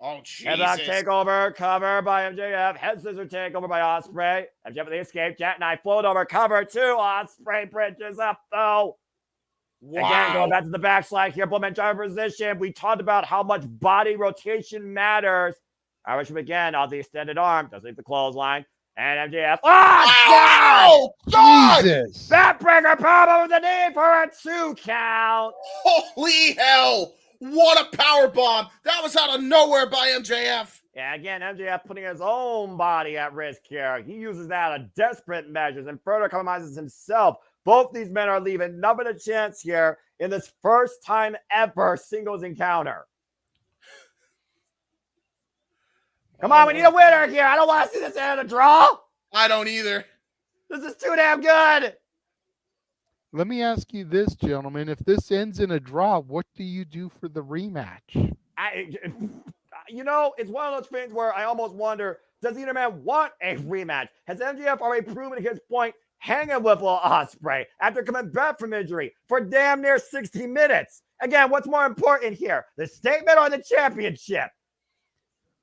Oh, Jesus. Headlock takeover, cover by MJF. Head scissor takeover by Ospreay. MJF with the escape. Jackknife float over, cover 2. Ospreay bridges up, though. Wow. Again, going back to the backslide here. Both men driver position. We talked about how much body rotation matters. Irish again on the extended arm. Doesn't leave the clothesline. And MJF. Oh, God! Jesus. Backbreaker powerbomb with the knee for a 2 count. Holy hell! What a power bomb! That was out of nowhere by MJF. Yeah, again, MJF putting his own body at risk here. He uses that out of desperate measures and further compromises himself. Both these men are leaving nothing a chance here in this first time ever singles encounter. Come on, we need a winner here. I don't want to see this end a draw. I don't either. This is too damn good. Let me ask you this, gentlemen. If this ends in a draw, what do you do for the rematch? It's one of those things where I almost wonder, does either man want a rematch? Has MJF already proven his point hanging with Will Ospreay after coming back from injury for damn near 60 minutes? Again, what's more important here, the statement or the championship?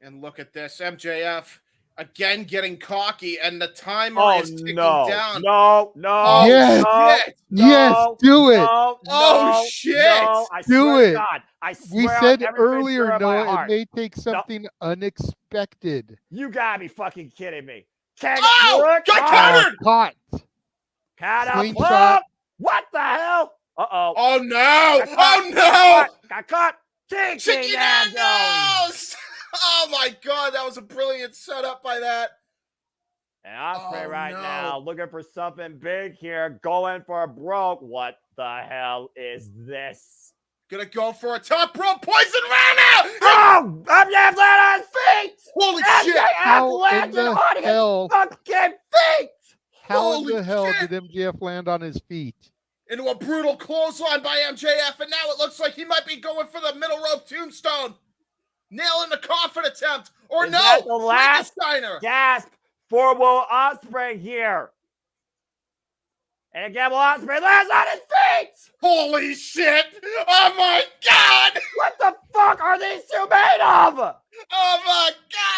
And look at this, MJF again getting cocky, and the timer is ticking down. No. Yes, do it. Shit. No, I do swear it. to God. I swear We said earlier, Noah, it may take something unexpected. You gotta be fucking kidding me. Got countered! Caught. Catapult! What the hell? Uh-oh. Oh, no! Got caught! Chicken Nandos! Oh, my God. That was a brilliant setup by that. And Ospreay now looking for something big here, going for a broke. What the hell is this? Gonna go for a top rope poison rana! Oh! MJF landed on his feet! Holy shit! How in the hell? Fucking feet! How in the hell did MJF land on his feet? Into a brutal clothesline by MJF, and now it looks like he might be going for the middle rope tombstone. Nail in the coffin attempt, or Is that the last Steiner. Gasp for Will Ospreay here. And again, Will Ospreay lands on his feet! Holy shit! Oh my God! What the fuck are these two made of? Oh my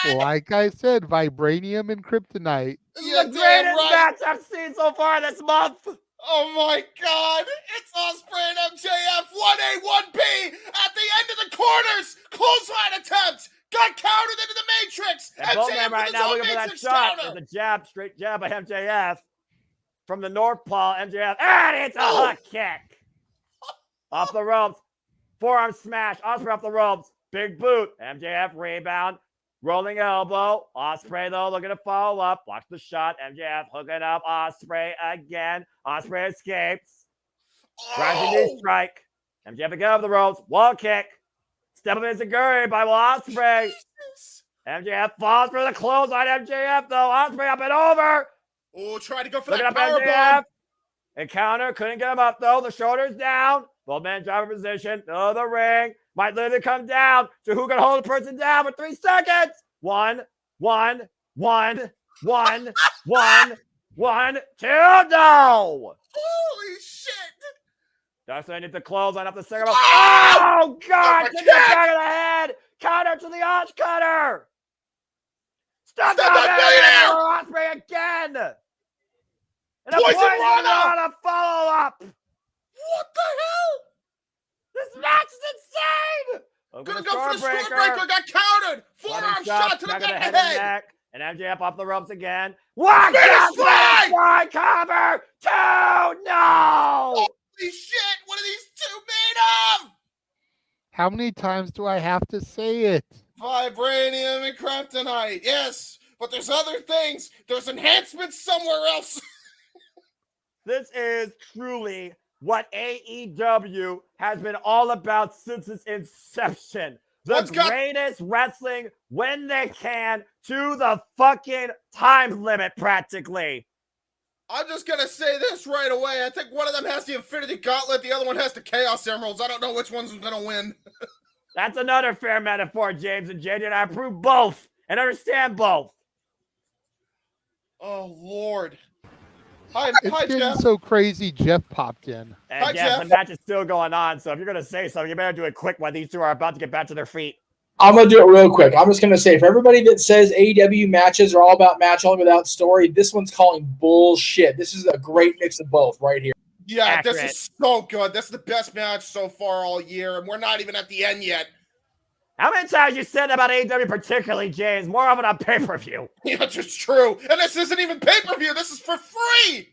God! Like I said, vibranium and kryptonite. This is the greatest match I've seen so far this month. Oh my God! It's Ospreay and MJF, 1A, 1B, at the end of the corners! Clothesline attempt! Got countered into the Matrix! And both men right now looking for that shot. There's a jab, straight jab by MJF. From the North Pole, MJF, and it's a hook kick. Off the ropes. Forearm smash. Ospreay off the ropes. Big boot. MJF rebound. Rolling elbow. Ospreay, though, looking to follow up. Blocks the shot. MJF hooking up Ospreay again. Ospreay escapes. Rising knee strike. MJF again off the ropes. Wall kick. Step of Izaguri by Will Ospreay. MJF falls for the clothesline. MJF, though. Ospreay up and over. Oh, tried to go for Looking that up powerbomb. Encounter. Couldn't get him up, though. The shoulders down. Both men driver position. Middle of the ring. Might literally come down to who can hold a person down for 3 seconds. 1, 1, 1, 1, 1, 1, 2. No. Holy shit. Dustin needs to close on up the second. Oh, God. To the back of the head. Counter to the arch cutter. Stop that Ospreay again. And a poison rana follow-up. What the hell? This match is insane. Gonna go for the Stormbreaker. Got countered. Forearm shot to the back of the head. Neck, and MJF off the ropes again. What? Fly cover. 2. No. Holy shit. What are these two made of? How many times do I have to say it? Vibranium and kryptonite. Yes, but there's other things. There's enhancements somewhere else. This is truly what AEW has been all about since its inception. The greatest wrestling when they can to the fucking time limit, practically. I'm just going to say this right away. I think one of them has the Infinity Gauntlet. The other one has the Chaos Emeralds. I don't know which one's going to win. That's another fair metaphor, James and JJ, and I approve both and understand both. Oh, Lord. Hi, getting Jeff. so crazy. Jeff popped in. And Hi, Jeff, Jeff. the match is still going on, so if you're going to say something, you better do it quick while these two are about to get back to their feet. I'm going to do it real quick. I'm just going to say, for everybody that says AEW matches are all about match only without story, this one's calling bullshit. This is a great mix of both right here. Yeah, Accurate. This is so good. This is the best match so far all year, and we're not even at the end yet. How many times you said about AEW particularly, James? More of it on pay-per-view. Yeah, it's just true. And this isn't even pay-per-view. This is for free.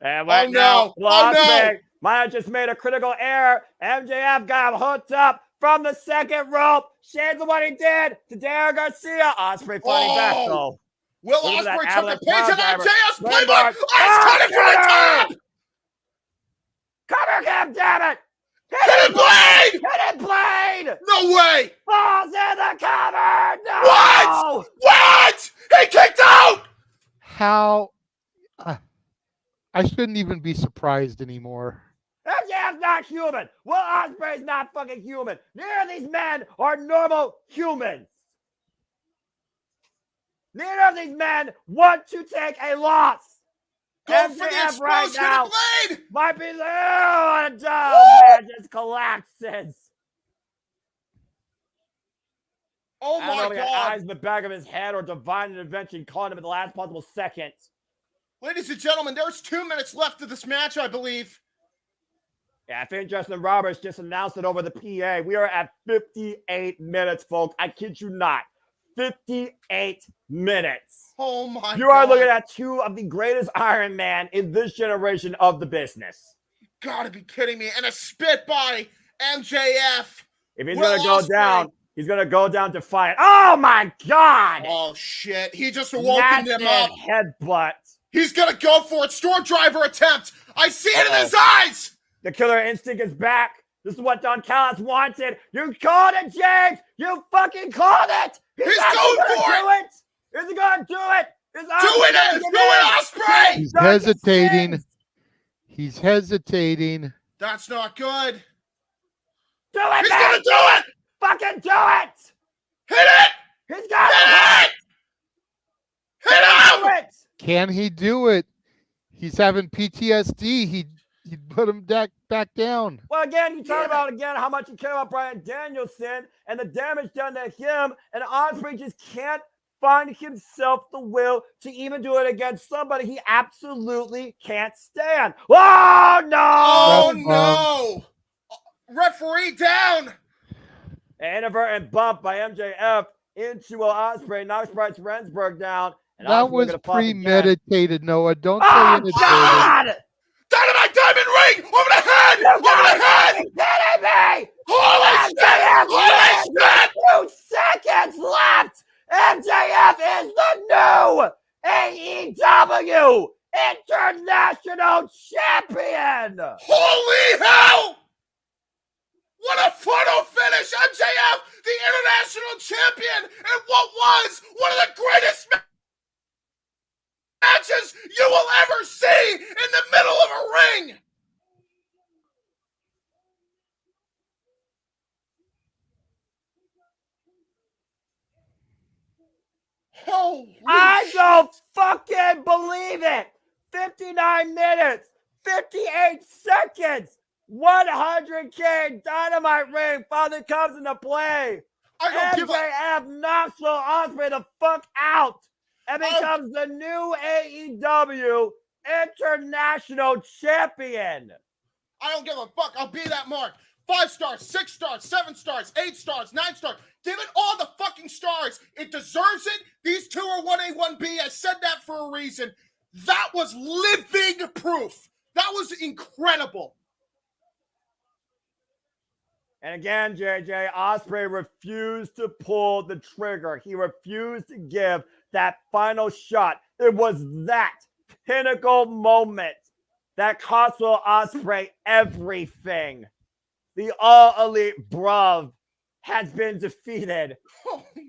And right Oh, now, no. Oh, no. Maya just made a critical error. MJF got him hooked up from the second rope. Shades of what he did to Daniel Garcia. Ospreay fighting back, though. Will Look at Ospreay that took the avalanche pains of driver. MJF's Springboard. playbook. Oh, it's coming for the top. Cover him, damn it! Hit it, Blade! Hit it, Blade! No way! Falls in the cover! No! What? What? He kicked out! How? I shouldn't even be surprised anymore. MJF's not human. Will Ospreay's not fucking human. Neither of these men are normal humans. Neither of these men want to take a loss. Go for the MJF exposed right now Blade! might be and man just collapses. Oh I don't know my if he had God. eyes in the back of his head or divine intervention caught him at the last possible second. Ladies and gentlemen, there's 2 minutes left of this match, I believe. Yeah, I think Justin Roberts just announced it over the PA. We are at 58 minutes, folks. I kid you not. 58 minutes. Oh my You God. are looking at two of the greatest Iron Man in this generation of the business. You gotta be kidding me. And a spit by MJF. If he's Will going to go Ospreay. down, he's going to go down to fight. Oh my God! Oh shit. He just woken him up. Headbutt. He's gonna go for it. Storm driver attempt. I see it in his eyes. The killer instinct is back. This is what Don Callis wanted. You called it, James. You fucking called it. He's going for it. Is he going to do it? Do it, Ospreay. He's hesitating. He's hesitating. That's not good. Do it, He's man. gonna do it. Fucking do it. Hit it. He's got it. Hit him. Do it. Can he do it? He's having PTSD. He'd put him back down. Well, again, you talk about how much you care about Bryan Danielson and the damage done to him, and Ospreay just can't find himself the will to even do it against somebody he absolutely can't stand. Oh, no! Oh, no! Referee down! An inadvertent bump by MJF into Ospreay knocks Bryce Rensburg down. And That Ospreay was gonna pop again. premeditated, Noah. Don't say Oh, inadvertent. God! Dynamite diamond ring! Over the head! Over the head! Kidding me! Holy shit! Holy shit! 2 seconds left! MJF is the new AEW International Champion! Holy hell! What a photo finish! MJF, the international champion, in what was one of the greatest matches you will ever see in the middle of a ring! Holy I don't fucking believe it! 59 minutes, 58 seconds, 100K Dynamite ring finally comes into play. I don't give a... MJF knocks Will Ospreay the fuck out and becomes the new AEW International Champion. I don't give a fuck. I'll be that mark. 5 stars, 6 stars, 7 stars, 8 stars, 9 stars. Give it all the fucking stars. It deserves it. These two are 1A, 1B. I said that for a reason. That was living proof. That was incredible. And again, JJ, Ospreay refused to pull the trigger. He refused to give that final shot. It was that pinnacle moment that cost Will Ospreay everything. The All Elite Bruv has been defeated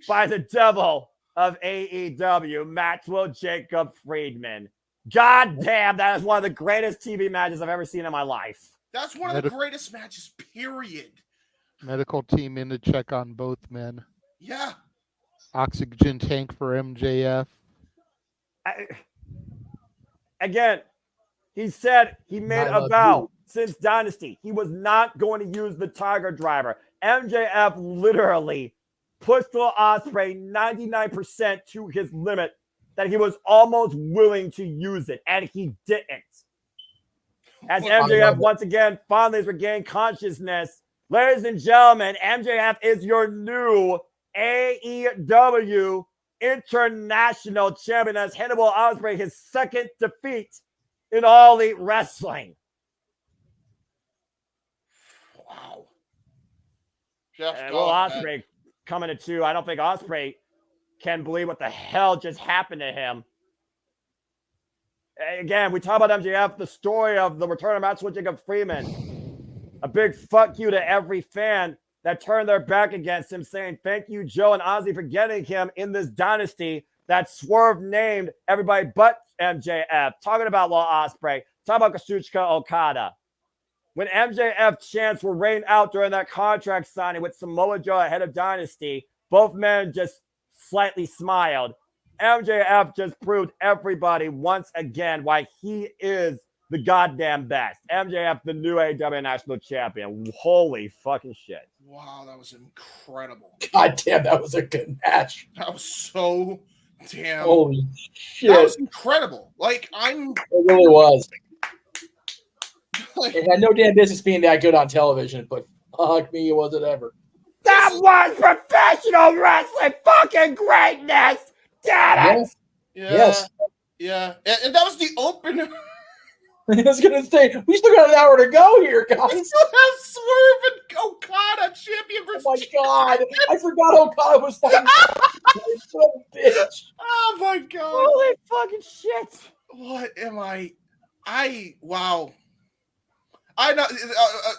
by the devil of AEW, Maxwell Jacob Friedman. God damn, that is one of the greatest TV matches I've ever seen in my life. That's one of the greatest matches, period. Medical team in to check on both men. Yeah. Oxygen tank for MJF. Again, he said he made a vow since Dynasty. He was not going to use the Tiger Driver. MJF literally pushed Will Ospreay 99% to his limit that he was almost willing to use it, and he didn't. As MJF once again finally has regained consciousness, ladies and gentlemen, MJF is your new AEW International Champion. As Hannibal Ospreay, his second defeat in All Elite Wrestling. Wow. Jeff, And Will Ospreay coming to 2. I don't think Ospreay can believe what the hell just happened to him. Again, we talk about MJF, the story of the return of Matt Jacob Freeman. A big fuck you to every fan that turned their back against him, saying thank you, Joe and Ozzy, for getting him in this dynasty that Swerve named everybody but MJF. Talking about Will Ospreay, talking about Kazuchika Okada. When MJF chants were rained out during that contract signing with Samoa Joe ahead of Dynasty, both men just slightly smiled. MJF just proved everybody once again why he is the goddamn best. MJF, the new AEW National Champion. Holy fucking shit. Wow, that was incredible. God damn, that was a good match. That was so damn. Holy shit. That was incredible. Like, It really was. It had no damn business being that good on television, but fuck me, was it ever. That was professional wrestling fucking greatness! Damn it! Yeah. Yes. Yeah. And that was the opener. I was going to say, we still got an hour to go here, guys. We still have Swerve and Okada, champion versus Oh, my God. I forgot Okada was fighting. Son of a bitch. Oh, my God. Holy fucking shit. What am wow. I know.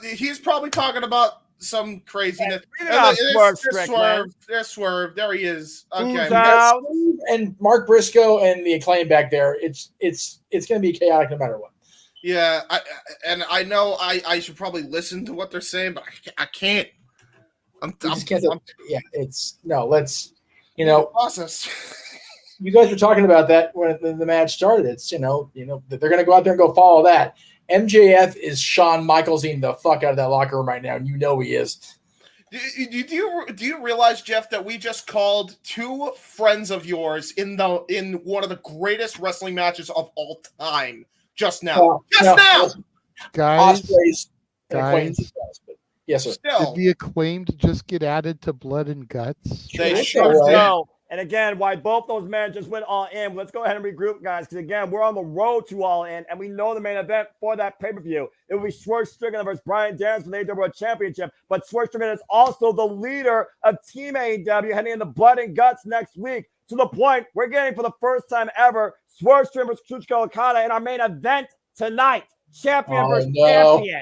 He's probably talking about some craziness. There's Swerve. There he is. Okay. And Mark Briscoe and the Acclaim back there. It's going to be chaotic no matter what. Yeah, I know I should probably listen to what they're saying, but I can't. Let's process. You guys were talking about that when the match started. It's they're going to go out there and go follow that. MJF is Shawn Michaelsing the fuck out of that locker room right now, and you know he is. Do you realize, Jeff, that we just called 2 friends of yours in one of the greatest wrestling matches of all time just now? Guys, yes, sir. Did the Acclaimed just get added to Blood and Guts? They sure do. And again, why both those men just went all in. Let's go ahead and regroup, guys, because again, we're on the road to all in, and we know the main event for that pay-per-view. It will be Swerve Strickland versus Bryan Danielson for the AEW World Championship. But Swerve Strickland is also the leader of Team AEW heading into Blood and Guts next week. To the point, we're getting for the first time ever Swerve Strickland versus Kazuchika Okada in our main event tonight. Champion versus champion.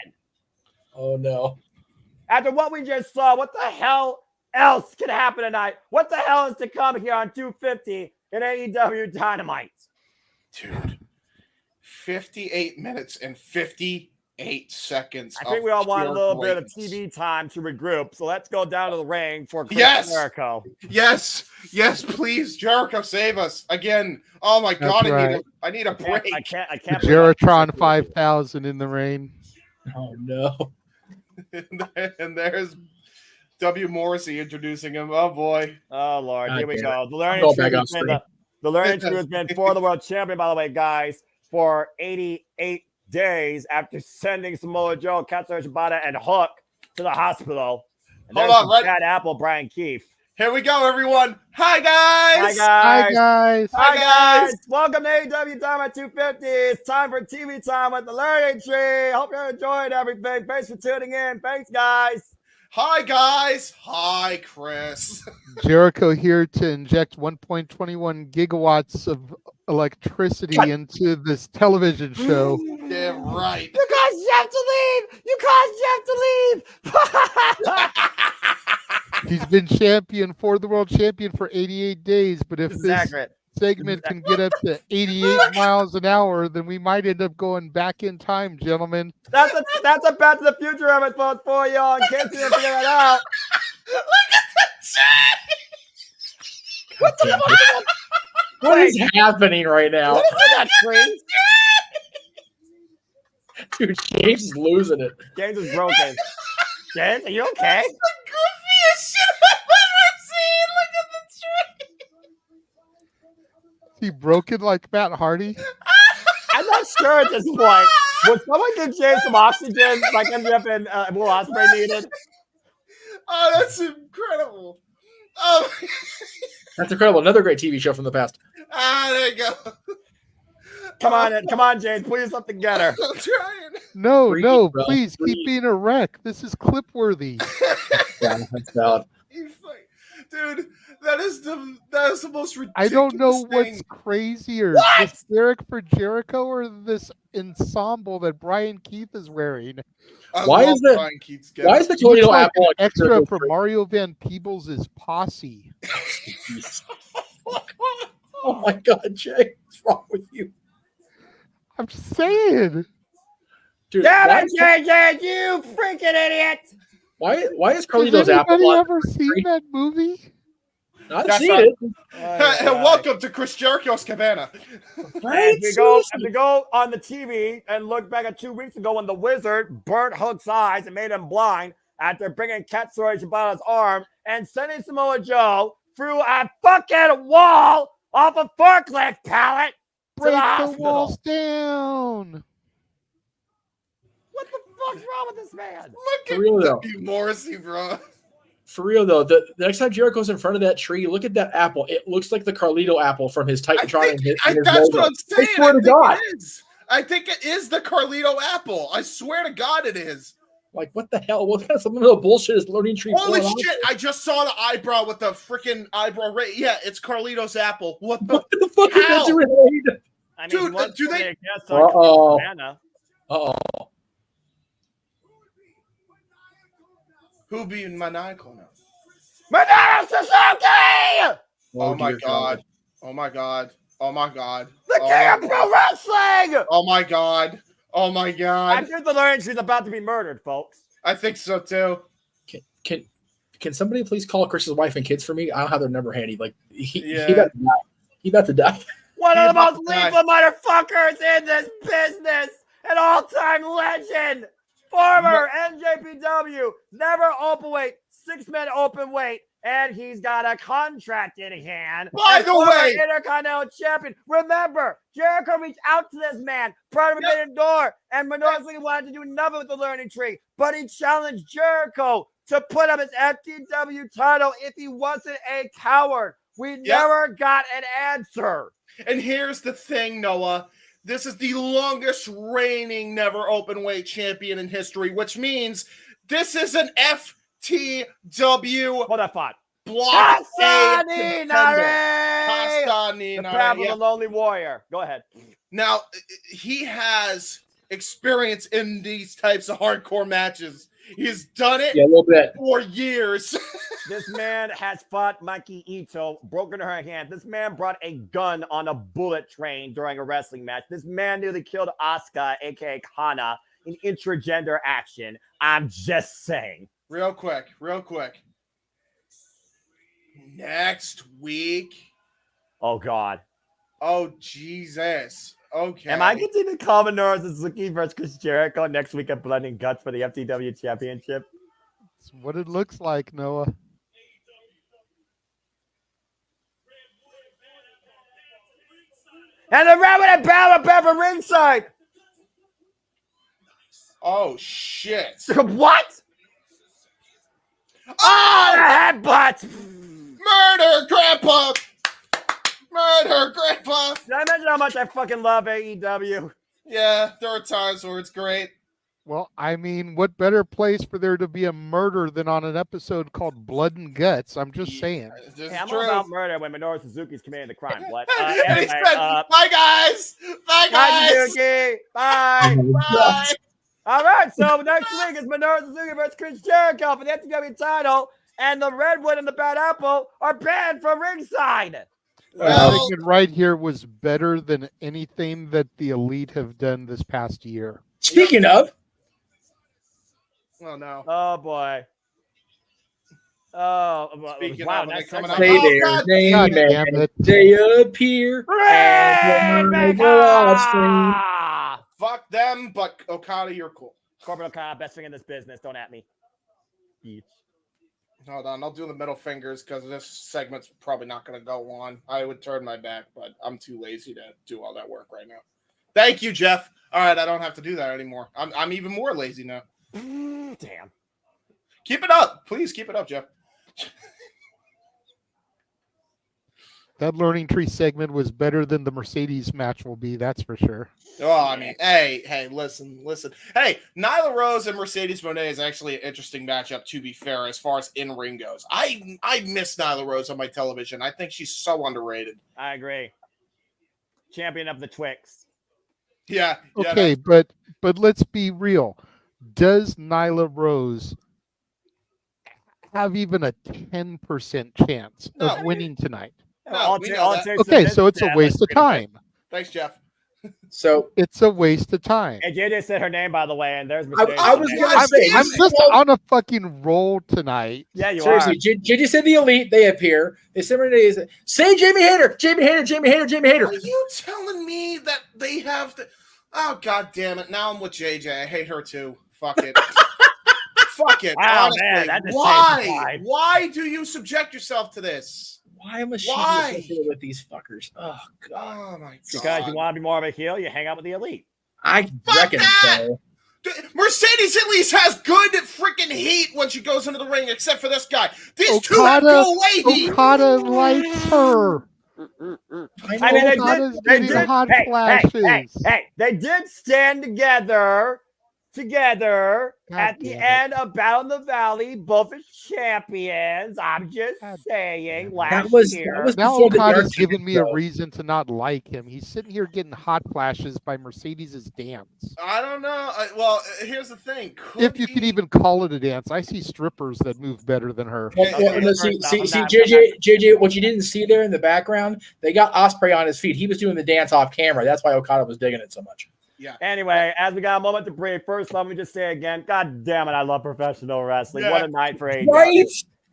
Oh, no. After what we just saw, what the hell else can happen tonight? What the hell is to come here on 250 in AEW Dynamite? Dude, 58 minutes and 58 seconds. I think we all want a little bit of TV time to regroup, so let's go down to the ring for Chris Jericho. Yes, please, Jericho, save us again. Oh my God, I need a break. I can't. Jeritron 5000 in the rain. Oh no! And there's W. Morrissey introducing him. Oh boy. Oh Lord. Here we go. The learning tree has been for the world champion, by the way, guys, for 88 days after sending Samoa Joe, Katsuyori Shibata, and Hook to the hospital. And hold on, right? Bad Apple, Brian Keefe. Here we go, everyone. Hi guys. Hi guys. Welcome to AEW Dynamite 250. It's time for TV time with the learning tree. Hope you're enjoying everything. Thanks for tuning in. Thanks, guys. Hi, guys. Hi, Chris. Jericho here to inject 1.21 gigawatts of electricity into this television show. Damn right. You guys have to leave. He's been for the world champion for 88 days, but if this segment can get up to 88 miles an hour, then we might end up going back in time, gentlemen. That's a Back to the Future episode for y'all, in case you didn't figure that out. Look at the tree! What is happening right now? What is that tree? Dude, James is losing it. James is broken. James, are you okay? It's the goofiest shit I've ever seen. Look at the tree. Is he broken like Matt Hardy? I'm not sure at this point. Would someone give James some oxygen like MJF and Will Ospreay needed? Oh, that's incredible. Oh, that's incredible. Another great TV show from the past. There you go. Come on, James. Pull yourself together. I'm trying. No, Breathe, bro. please keep being a wreck. This is clip worthy. Yeah, that's valid. Dude, that is the most ridiculous I don't know thing. what's crazier, this Derek for Jericho or this ensemble that Brian Keith is wearing. Why is the Toledo apple extra for Mario Van Peebles' posse? Oh my God, Jay, what's wrong with you? I'm saying, dude. Damn it, JJ, you freaking idiot! Why is Carlito's Has apple? anybody ever seen that movie? I've seen it. Welcome to Chris Jericho's Cabana. If we go on the TV and look back at 2 weeks ago when the Wizard burnt Hook's eyes and made him blind after bringing Katsuyori Shibata's arm and sending Samoa Joe through a fucking wall off a forklift pallet Break to the the hospital. walls down. What the fuck's wrong with this man? Look For real, though. W. Morrissey, bro. For real though, the next time Jericho's in front of that tree, look at that apple. It looks like the Carlito apple from his Titantron. That's what I'm saying. I swear to God. I think it is the Carlito apple. I swear to God it is. Like, what the hell? What kind of some little bullshit is Learning Tree? Holy shit! I just saw the eyebrow with the freaking eyebrow. Yeah, it's Carlito's apple. What the fuck is that doing? I mean, Dude, do they? Uh-oh. Who be maniacal now? Minoru Suzuki! Oh my God! Oh my God! Oh my God! The king of pro wrestling! Oh my God! Oh my God! I think the learning she's about to be murdered, folks. I think so too. Can somebody please call Chris's wife and kids for me? I don't have their number handy. Like he about to die. One of the most lethal motherfuckers in this business, an all-time legend, former NJPW, never open weight, 6-man open weight, and he's got a contract in hand. By the way, Intercontinental Champion. Remember, Jericho reached out to this man prior to being door, and Minoru Suzuki wanted to do nothing with the learning tree, but he challenged Jericho to put up his FTW title if he wasn't a coward. We never got an answer. And here's the thing, Noah. This is the longest reigning never open weight champion in history, which means this is an FTW. What a thought. Block A The Pablo, the Lonely Warrior. Go ahead. Now, he has experience in these types of hardcore matches. He's done it a little bit for years. This man has fought Mikey Ito, broken her hand. This man brought a gun on a bullet train during a wrestling match. This man nearly killed Asuka, a.k.a. Kana, in intragender action. I'm just saying. Real quick. Next week. Oh, God. Oh, Jesus. Okay. Am I continuing to call Minoru Suzuki versus Chris Jericho next week at Blood and Guts for the FTW Championship? It's what it looks like, Noah. And the Red Battle Bever ringside. Oh, shit. What? Oh, the headbutt. Murder, Grandpa. Murder, Grandpa. Did I mention how much I fucking love AEW? Yeah, there are times where it's great. Well, I mean, what better place for there to be a murder than on an episode called Blood and Guts? I'm just saying. Hey, I'm all about murder when Minoru Suzuki's committing the crime. What? Anyway, bye, guys. Bye, guys. Bye, Suzuki. Bye. Bye. All right, so next week is Minoru Suzuki versus Chris Jericho for the FTW title, and the Redwood and the Bad Apple are banned from ringside. That segment right here was better than anything that the Elite have done this past year. Speaking of. Oh, no. Oh, boy. Oh, Speaking wow. of, That's coming up. Stay there. They appear. Fuck them, but Okada, you're cool. Corbin Okada, best thing in this business. Don't at me. Beach. Hold on, I'll do the middle fingers because this segment's probably not going to go on. I would turn my back, but I'm too lazy to do all that work right now. Thank you, Jeff. All right, I don't have to do that anymore. I'm even more lazy now. Damn. Keep it up. Please keep it up, Jeff. That learning tree segment was better than the Mercedes match will be. That's for sure. Oh, I mean, hey, listen. Hey, Nyla Rose and Mercedes Moné is actually an interesting matchup, to be fair, as far as in-ring goes. I miss Nyla Rose on my television. I think she's so underrated. I agree. Champion of the Twix. Yeah. Okay, but let's be real. Does Nyla Rose have even a 10% chance of winning tonight? Okay, so it's a waste of time. Thanks, Jeff. So it's a waste of time. And JJ said her name, by the way, and there's Mercedes. I'm just on a fucking roll tonight. Yeah, you seriously, are. JJ said the Elite, they appear. They said say Jamie Hayter. Are you telling me that they have to? Oh, God damn it. Now I'm with JJ. I hate her too. Fuck it. Fuck it. Wow, honestly, man, that just why? Why do you subject yourself to this? Why am I associated with these fuckers? Oh, God. Oh, my God. Because you want to be more of a heel, you hang out with the Elite. I reckon so. Mercedes at least has good freaking heat when she goes into the ring, except for this guy. These two have no way heat. Okada likes her. I mean, they did hot flashes. Hey, they did stand together at the end of Battle in the Valley, both as champions. I'm just saying. Last year, now Okada's giving me a reason to not like him. He's sitting here getting hot flashes by Mercedes' dance. I don't know. Well, here's the thing. If you could even call it a dance, I see strippers that move better than her. See, JJ, what you didn't see there in the background, they got Ospreay on his feet. He was doing the dance off camera. That's why Okada was digging it so much. Yeah. Anyway, as we got a moment to breathe, first let me just say again, God damn it, I love professional wrestling. Yeah. What a night for AEW. Right?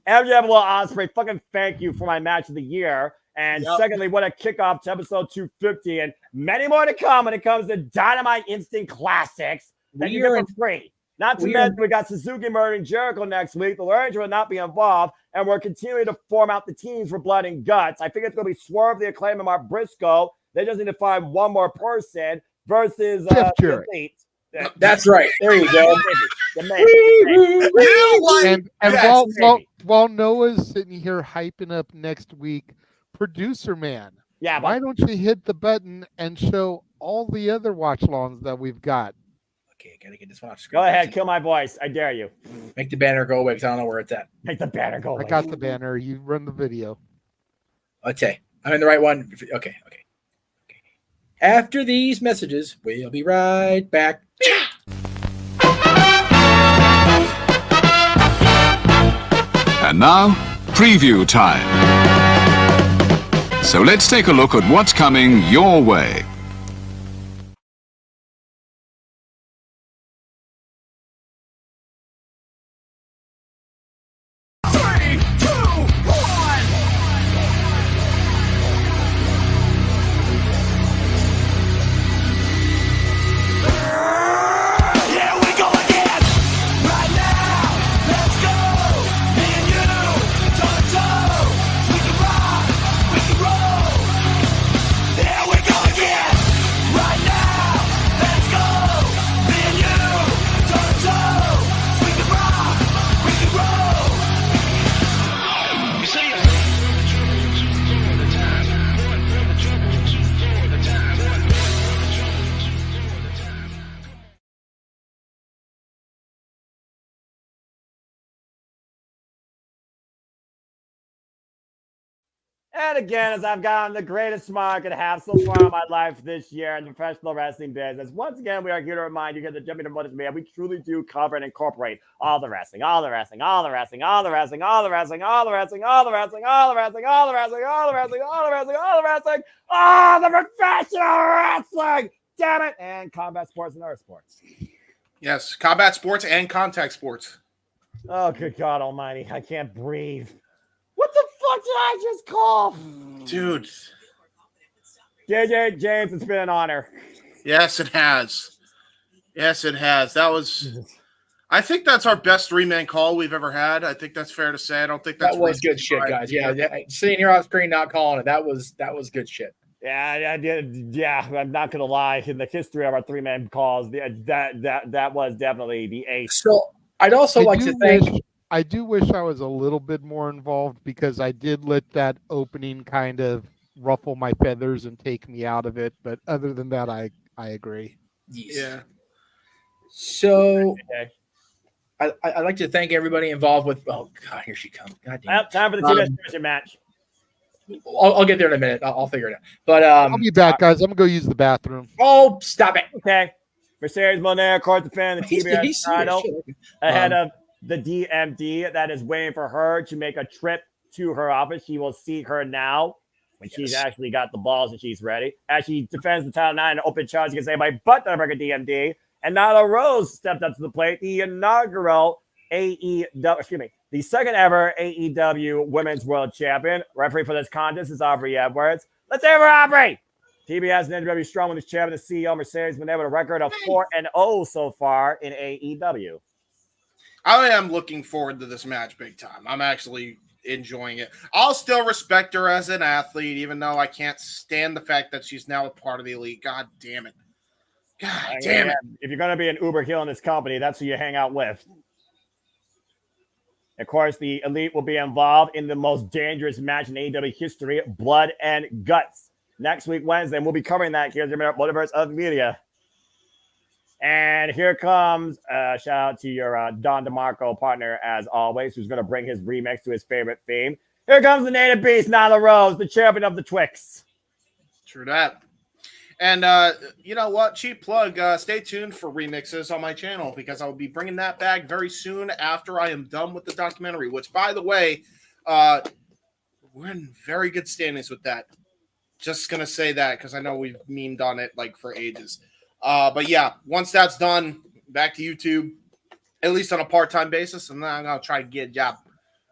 MJF Ospreay, fucking thank you for my match of the year. And secondly, what a kickoff to episode 250 and many more to come when it comes to Dynamite Instant Classics. That you get for free. Not to mention, we got Suzuki murdering Jericho next week. The Ranger will not be involved, and we're continuing to form out the teams for Blood and Guts. I think it's going to be Swerve, the Acclaim, and Mark Briscoe. They just need to find one more person versus Elite. That's right. There you go. And while Noah's sitting here hyping up next week, Producer Man, why don't you hit the button and show all the other watch-alongs that we've got? Okay, gotta get this one off screen. Go ahead, kill my voice. I dare you. Make the banner go away because I don't know where it's at. Make the banner go away. I got the banner. You run the video. Okay, I'm in the right one. Okay. After these messages, we'll be right back. And now, preview time. So let's take a look at what's coming your way. And again, as I've gotten the greatest smile I could have so far in my life this year in the professional wrestling business, once again, we are here to remind you that the Champion Mercedes Moné, we truly do cover and incorporate all the wrestling, all the wrestling, all the wrestling, all the wrestling, all the wrestling, all the wrestling, all the wrestling, all the wrestling, all the wrestling, all the wrestling, all the wrestling, all the wrestling, all the professional wrestling, damn it, and combat sports and other sports. Yes, combat sports and contact sports. Oh, good God almighty, I can't breathe. What the fuck did I just call? Dude. JJ, James, it's been an honor. Yes, it has. Yes, it has. That was... I think that's our best three-man call we've ever had. I think that's fair to say. I don't think that's... That was good shit, guys. Yeah, sitting here on screen, not calling it. That was good shit. Yeah, I did. Yeah, I'm not going to lie. In the history of our three-man calls, that was definitely the ace. So I'd also like to thank... I do wish I was a little bit more involved because I did let that opening kind of ruffle my feathers and take me out of it. But other than that, I agree. Yeah. So I'd like to thank everybody involved with. Oh God, here she comes. God damn. Well, time for the TBS Championship match. I'll get there in a minute. I'll figure it out. But I'll be back, guys. I'm gonna go use the bathroom. Oh, stop it. Okay. Mercedes Moné, of course, defending the TBS title ahead of the DMD that is waiting for her to make a trip to her office. She will see her now when she's actually got the balls and she's ready. As she defends the title 9 in open challenge against anybody but the American DMD. And Nyla Rose stepped up to the plate, the inaugural the second ever AEW Women's World Champion. Referee for this contest is Aubrey Edwards. Let's hear for Aubrey. TBS and NW Strong Women's Champion, the CEO Mercedes Moné with a record of 4-0 so far in AEW. I am looking forward to this match big time. I'm actually enjoying it. I'll still respect her as an athlete, even though I can't stand the fact that she's now a part of the elite. God damn it. God damn it. If you're going to be an uber heel in this company, that's who you hang out with. Of course, the elite will be involved in the most dangerous match in AEW history, Blood and Guts. Next week, Wednesday, and we'll be covering that here at the Multiverse of Media. And here comes shout out to your Don DeMarco partner, as always, who's going to bring his remix to his favorite theme. Here comes the native beast, Nyla Rose, the champion of the Twix. True that. And you know what? Cheap plug. Stay tuned for remixes on my channel because I will be bringing that back very soon after I am done with the documentary, which, by the way, we're in very good standings with that. Just going to say that because I know we've memed on it like for ages. But yeah, once that's done, back to YouTube, at least on a part-time basis, and then I'm going to try to get a job.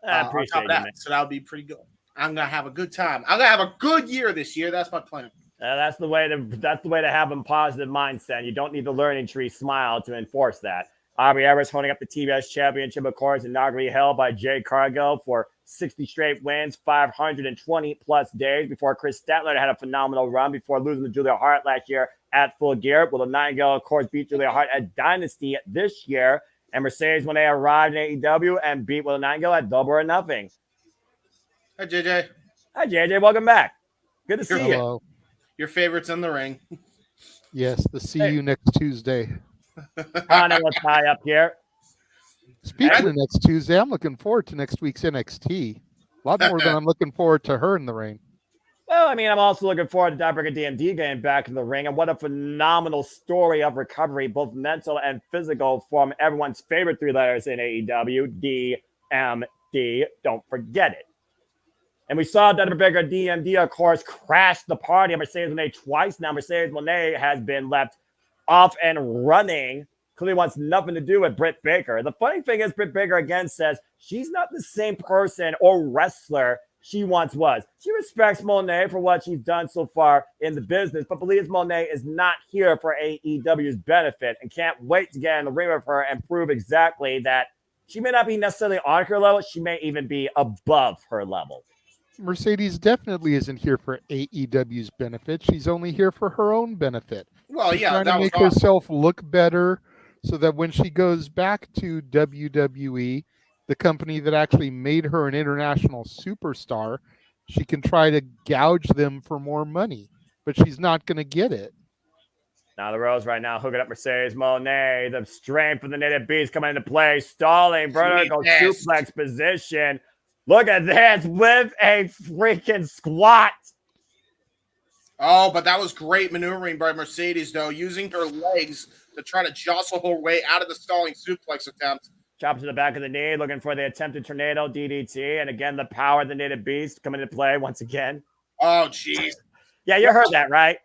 I appreciate that. Man. So that'll be pretty good. I'm going to have a good time. I'm going to have a good year this year. That's my plan. That's the way to have a positive mindset. You don't need the learning tree smile to enforce that. Aubrey Edwards holding up the TBS Championship, of course, inaugurally held by Jay Cargill for 60 straight wins, 520-plus days before Chris Statler had a phenomenal run before losing to Julia Hart last year at Full Gear. Well, the Nightingale, of course, beat Julia Hart at Dynasty this year. And Mercedes, when they arrived in AEW and beat Will Nightingale at Double or Nothing. Hi, JJ. Hi, JJ. Welcome back. Good to see you. Your favorites in the ring. Yes, see you next Tuesday. Let's tie up here. Speaking of next Tuesday, I'm looking forward to next week's NXT. A lot more than I'm looking forward to her in the ring. Well, I mean, I'm also looking forward to Daybreaker DMD getting back in the ring, and what a phenomenal story of recovery, both mental and physical, from everyone's favorite three letters in AEW, DMD. Don't forget it. And we saw Daybreaker DMD, of course, crash the party of Mercedes Moné twice. Now Mercedes Moné has been left off and running. Clearly wants nothing to do with Britt Baker. The funny thing is, Britt Baker again says she's not the same person or wrestler she once was. She respects Moné for what she's done so far in the business, but believes Moné is not here for AEW's benefit and can't wait to get in the ring with her and prove exactly that she may not be necessarily on her level. She may even be above her level. Mercedes definitely isn't here for AEW's benefit. She's only here for her own benefit. Well, She's yeah, trying to make herself look better so that when she goes back to WWE, the company that actually made her an international superstar, she can try to gouge them for more money, but she's not going to get it. Now the Rose right now hooking up Mercedes Moné. The strength of the native beast coming into play. Stalling, vertical suplex position. Look at this with a freaking squat. Oh, but that was great maneuvering by Mercedes, though, using her legs to try to jostle her way out of the stalling suplex attempt. Chop to the back of the knee, looking for the attempted tornado DDT. And again, the power of the native beast coming into play once again. Oh, jeez. Yeah, you heard that, right?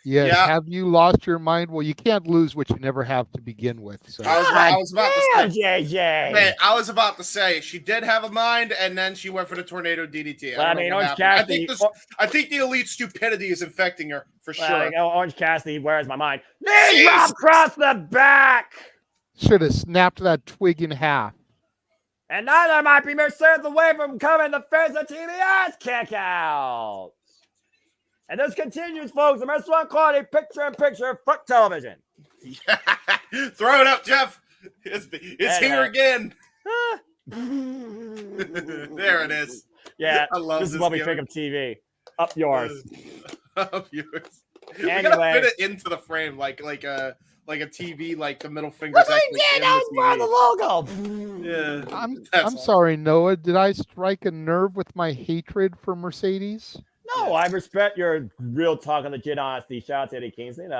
Yes. Yeah. Have you lost your mind? Well, you can't lose what you never have to begin with. So I was about to say, JJ. Man, I was about to say she did have a mind, and then she went for the tornado DDT. Well, I mean, Orange Cassidy. I think the elite stupidity is infecting her for sure. Orange Cassidy, where's my mind? Knee drop across the back. Should have snapped that twig in half. And neither might be Mercedes away from coming to face a TBS kick out. And this continues, folks. The Restaurant Quality picture-in-picture front television. Yeah. Throw it up, Jeff. It's here again. There it is. Yeah, I love this is what we think of TV. Up yours. Up yours. We Anyway. gotta fit it into the frame like a TV, like the middle fingers. Look what I did! I was the logo. Yeah. I'm sorry, Noah. Did I strike a nerve with my hatred for Mercedes? No, I respect your real talk and legit honesty. Shout out to Eddie Kingston.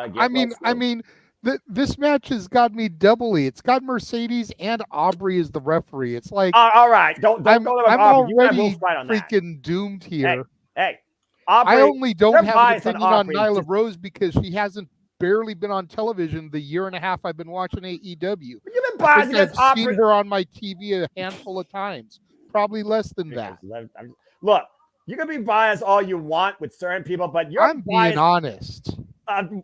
This match has got me doubly. It's got Mercedes and Aubrey as the referee. It's like, all right, don't I'm Aubrey. You and I already will fight on that. freaking doomed here. Hey, Aubrey, I only don't you're have an biased opinion on Aubrey. Nyla Rose because she hasn't barely been on television the year and a half I've been watching AEW. You've been biased against I've Aubrey. seen her on my TV a handful of times, probably less than that. Look, you can be biased all you want with certain people, but I'm biased, being honest.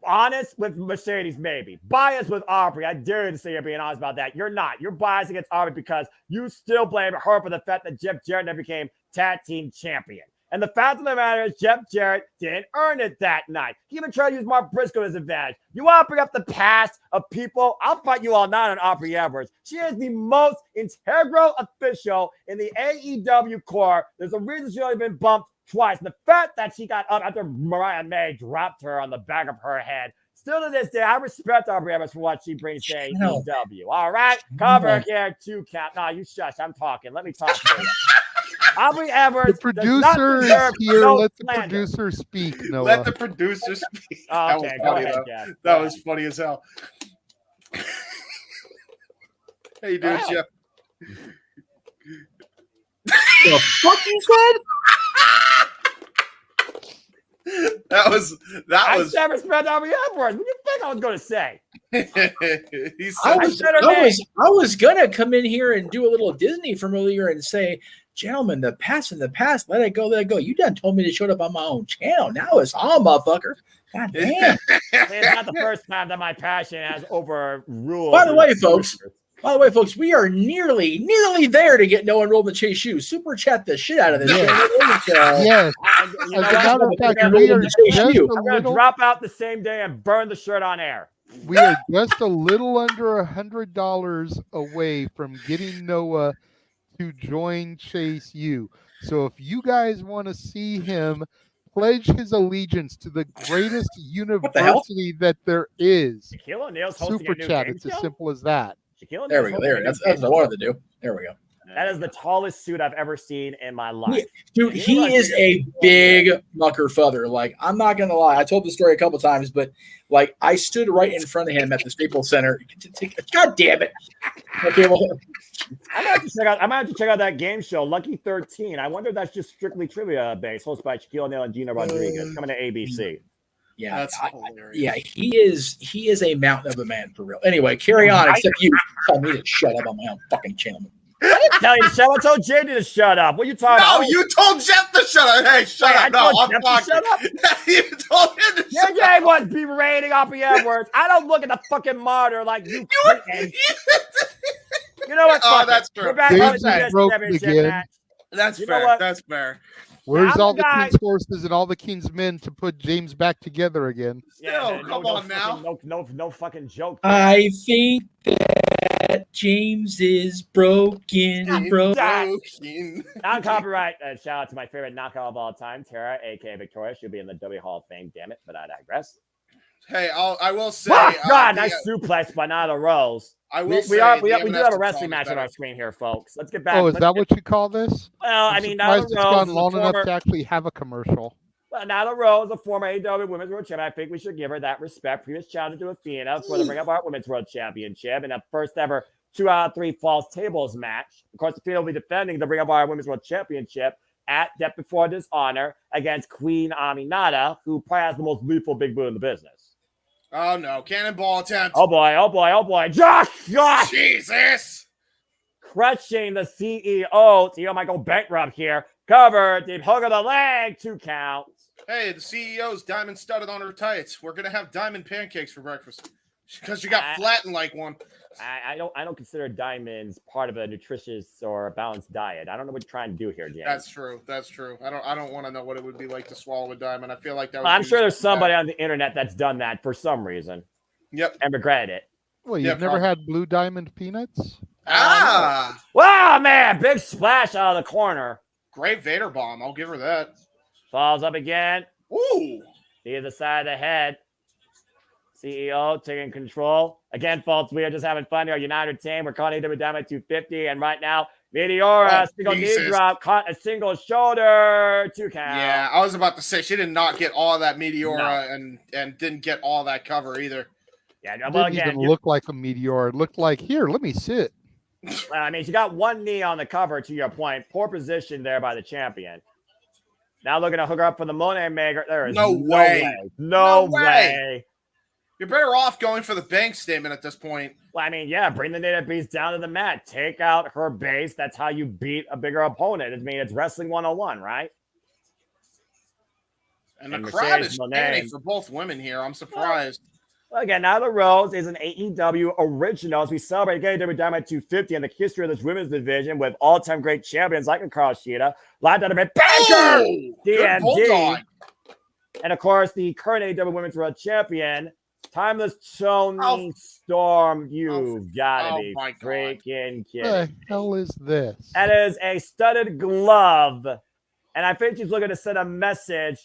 Honest with Mercedes, maybe. Biased with Aubrey. I dare you to say you're being honest about that. You're not. You're biased against Aubrey because you still blame her for the fact that Jeff Jarrett never became tag team champion. And the fact of the matter is, Jeff Jarrett didn't earn it that night. He even tried to use Mark Briscoe as an advantage. You want to bring up the past of people? I'll fight you all night on Aubrey Edwards. She is the most integral official in the AEW core. There's a reason she's only been bumped twice. And the fact that she got up after Mariah May dropped her on the back of her head. Still to this day, I respect Aubrey Edwards for what she brings to AEW. All right? Cover here, 2 count. No, you shush. I'm talking. Let me talk to you. Aubrey Edwards. The producer is here. No Let the slander. producer speak, Noah. Let the producer speak. Oh, okay, that was funny, ahead, though. Jeff. That was funny as hell. How you doing, Jeff? The fuck you said? That was. I said respect Aubrey Edwards. What do you think I was going to say? I was gonna come in here and do a little Disney from earlier and say, gentlemen, the past in the past, let it go, let it go. You done told me to show up on my own channel. Now it's on, motherfucker. God damn. It's not the first time that my passion has overruled. By the way, folks, we are nearly there to get Noah enrolled in the Chase U. Super chat the shit out of this. Yes. As a matter of fact, we are I'm going to drop out the same day and burn the shirt on air. We are just a little under $100 away from getting Noah to join Chase U. So if you guys want to see him pledge his allegiance to the greatest university that there is, Super Chat. It's as simple as that. There we go. That's what I wanted to do. There we go. That is the tallest suit I've ever seen in my life. Dude, he is a big mucker feather. Like, I'm not going to lie. I told the story a couple times, but, like, I stood right in front of him at the Staples Center. God damn it. Okay, well. I might have to check out that game show, Lucky 13. I wonder if that's just strictly trivia based, hosted by Shaquille O'Neal and Gina Rodriguez, coming to ABC. Yeah, that's hilarious. Yeah, he is a mountain of a man for real. Anyway, carry on. Except you tell me to shut up on my own fucking channel. I didn't tell you to shut up. I told JD to shut up. What are you talking about? No, you told Jeff to shut up. Hey, shut up. No, I'm talking. Shut up. You told him to shut up. JJ was berating Aubrey Edwards. I don't look at the fucking monitor like you. You know what? Oh, that's true. We're back on the TBS Championship match. That's You know fair. what? That's fair. Where's all the King's horses and all the King's men to put James back together again? Yeah, come on now. No fucking joke. I think that James is broken. Non-copyright. Shout out to my favorite knockout of all time, Tara, aka Victoria. She'll be in the W Hall of Fame. Damn it, but I digress. Hey, I will say. God, nice suplex by Nyla Rose. I will we do have a wrestling match on our screen here, folks. Let's get back. Oh, is that what you call this? Well, I mean, Nyla Rose it's gone long enough to actually have a commercial. Well, Nyla Rose, a former AEW Women's World Champion, I think we should give her that respect. Previous challenge to Athena for the Ring of Art Women's World Championship and a first ever 2 out of 3 false tables match. Of course, Athena will be defending the Ring of Art Women's World Championship at Death Before Dishonor against Queen Aminata, who probably has the most lethal big boot in the business. Oh no, cannonball attempt. Oh boy. Josh! Jesus! Crushing the CEO. CEO might go bankrupt here. Cover, deep hook of the leg, 2 counts. Hey, the CEO's diamond studded on her tights. We're gonna have diamond pancakes for breakfast. Because you got flattened like one. I don't consider diamonds part of a nutritious or balanced diet. I don't know what you're trying to do here, James. That's true. I don't want to know what it would be like to swallow a diamond. I feel like that. I'm sure there's somebody on the internet that's done that for some reason. Yep. And regretted it. Well, you've never had Blue Diamond peanuts? Wow, man, big splash out of the corner. Great Vader bomb. I'll give her that. Falls up again. Ooh. To the side of the head. CEO taking control. Again, folks, we are just having fun here. United team. We're calling AEW Dynamite 250. And right now, Meteora, single knee drop, caught a single shoulder, 2 count. Yeah, I was about to say she did not get all of that Meteora and didn't get all that cover either. Yeah, It well, didn't again, even look like a meteor. It looked like, here, let me sit. I mean, she got one knee on the cover, to your point. Poor position there by the champion. Now looking to hook her up for the Moné maker. There is no way. No way. You're better off going for the bank statement at this point. Well, I mean, yeah, bring the native beast down to the mat. Take out her base. That's how you beat a bigger opponent. I mean, it's wrestling 101, right? And the crowd is standing for both women here. I'm surprised. Well, again, Nyla Rose is an AEW original as we celebrate AEW Dynamite 250 and the history of this women's division with all-time great champions like Carl Shida, Live Dynamite Banker, DMD, and of course the current AEW Women's World Champion, Timeless Toni Storm. You gotta be freaking kidding. What the hell is this? That is a studded glove, and I think she's looking to send a message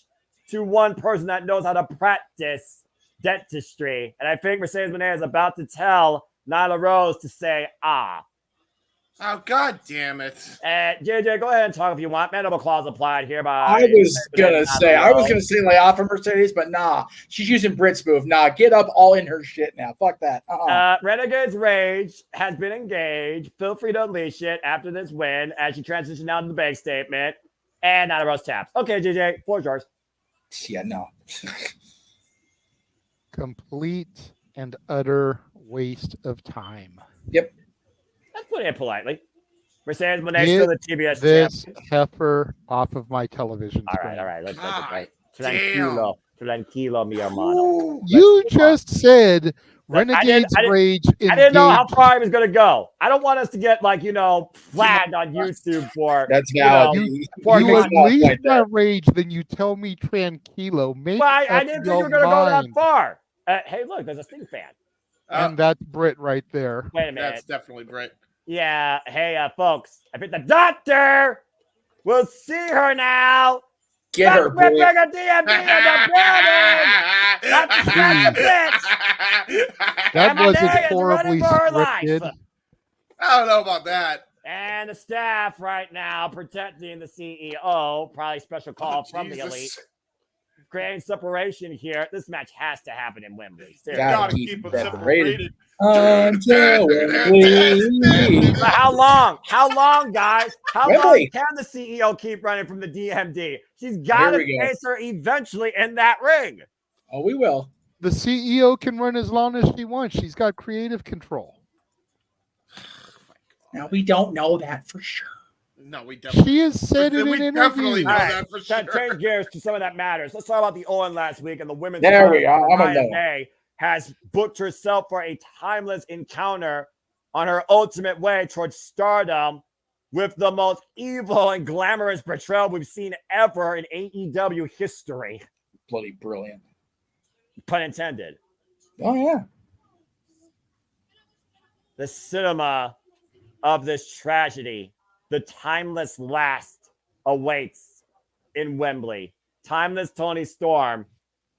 to one person that knows how to practice dentistry. And I think Mercedes Moné is about to tell Nyla Rose to say, ah. Oh, God damn it. JJ, go ahead and talk if you want. Mandible clause applied here by... I was going to say lay off of Mercedes, but nah. She's using Brit's move. Nah, get up all in her shit now. Fuck that. Renegade's Rage has been engaged. Feel free to unleash it after this win as she transitioned out to the bank statement. And Nyla Rose taps. Okay, JJ, floor's yours. Yeah, no. Complete and utter waste of time. Yep. Let's put it politely. Mercedes Moné still the TBS this champion. heifer off of my television screen. All right. Let's tranquilo, mi hermano. Ooh, you just said Renegade's Rage. I didn't know how far I was going to go. I don't want us to get flagged on YouTube for that's now. You unleash my rage, then you tell me tranquilo. I didn't think you were going to go that far. Hey, look, there's a Sting fan. And that's Brit right there. Wait a minute. That's definitely Brit. Yeah. Hey, folks, I think the doctor will see her now. Get her, Brit. That wasn't horribly scripted. I don't know about that. And the staff right now protecting the CEO. Probably special call from the Elite. Creating separation here. This match has to happen in Wembley. Gotta keep them separated. How long, guys? How long can the CEO keep running from the DMD? She's got to face her eventually in that ring. Oh, we will. The CEO can run as long as she wants. She's got creative control. Now, we don't know that for sure. No, we definitely. She has said it in definitely interviews. know that for sure. Change gears to some of that matters. Let's talk about the Owen last week and the women's. There we are. Mariah May has booked herself for a timeless encounter on her ultimate way towards stardom with the most evil and glamorous betrayal we've seen ever in AEW history. Bloody brilliant. Pun intended. Oh, yeah. The cinema of this tragedy, the timeless last awaits in Wembley. Timeless Toni Storm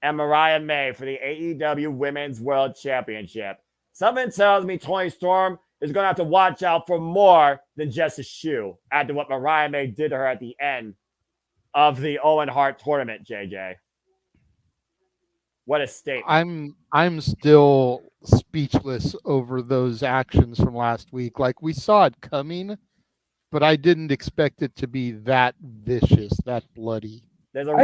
and Mariah May for the AEW Women's World Championship. Something tells me Toni Storm is going to have to watch out for more than just a shoe after what Mariah May did to her at the end of the Owen Hart tournament, JJ. What a statement. I'm still speechless over those actions from last week. Like, we saw it coming, but I didn't expect it to be that vicious, that bloody. There's a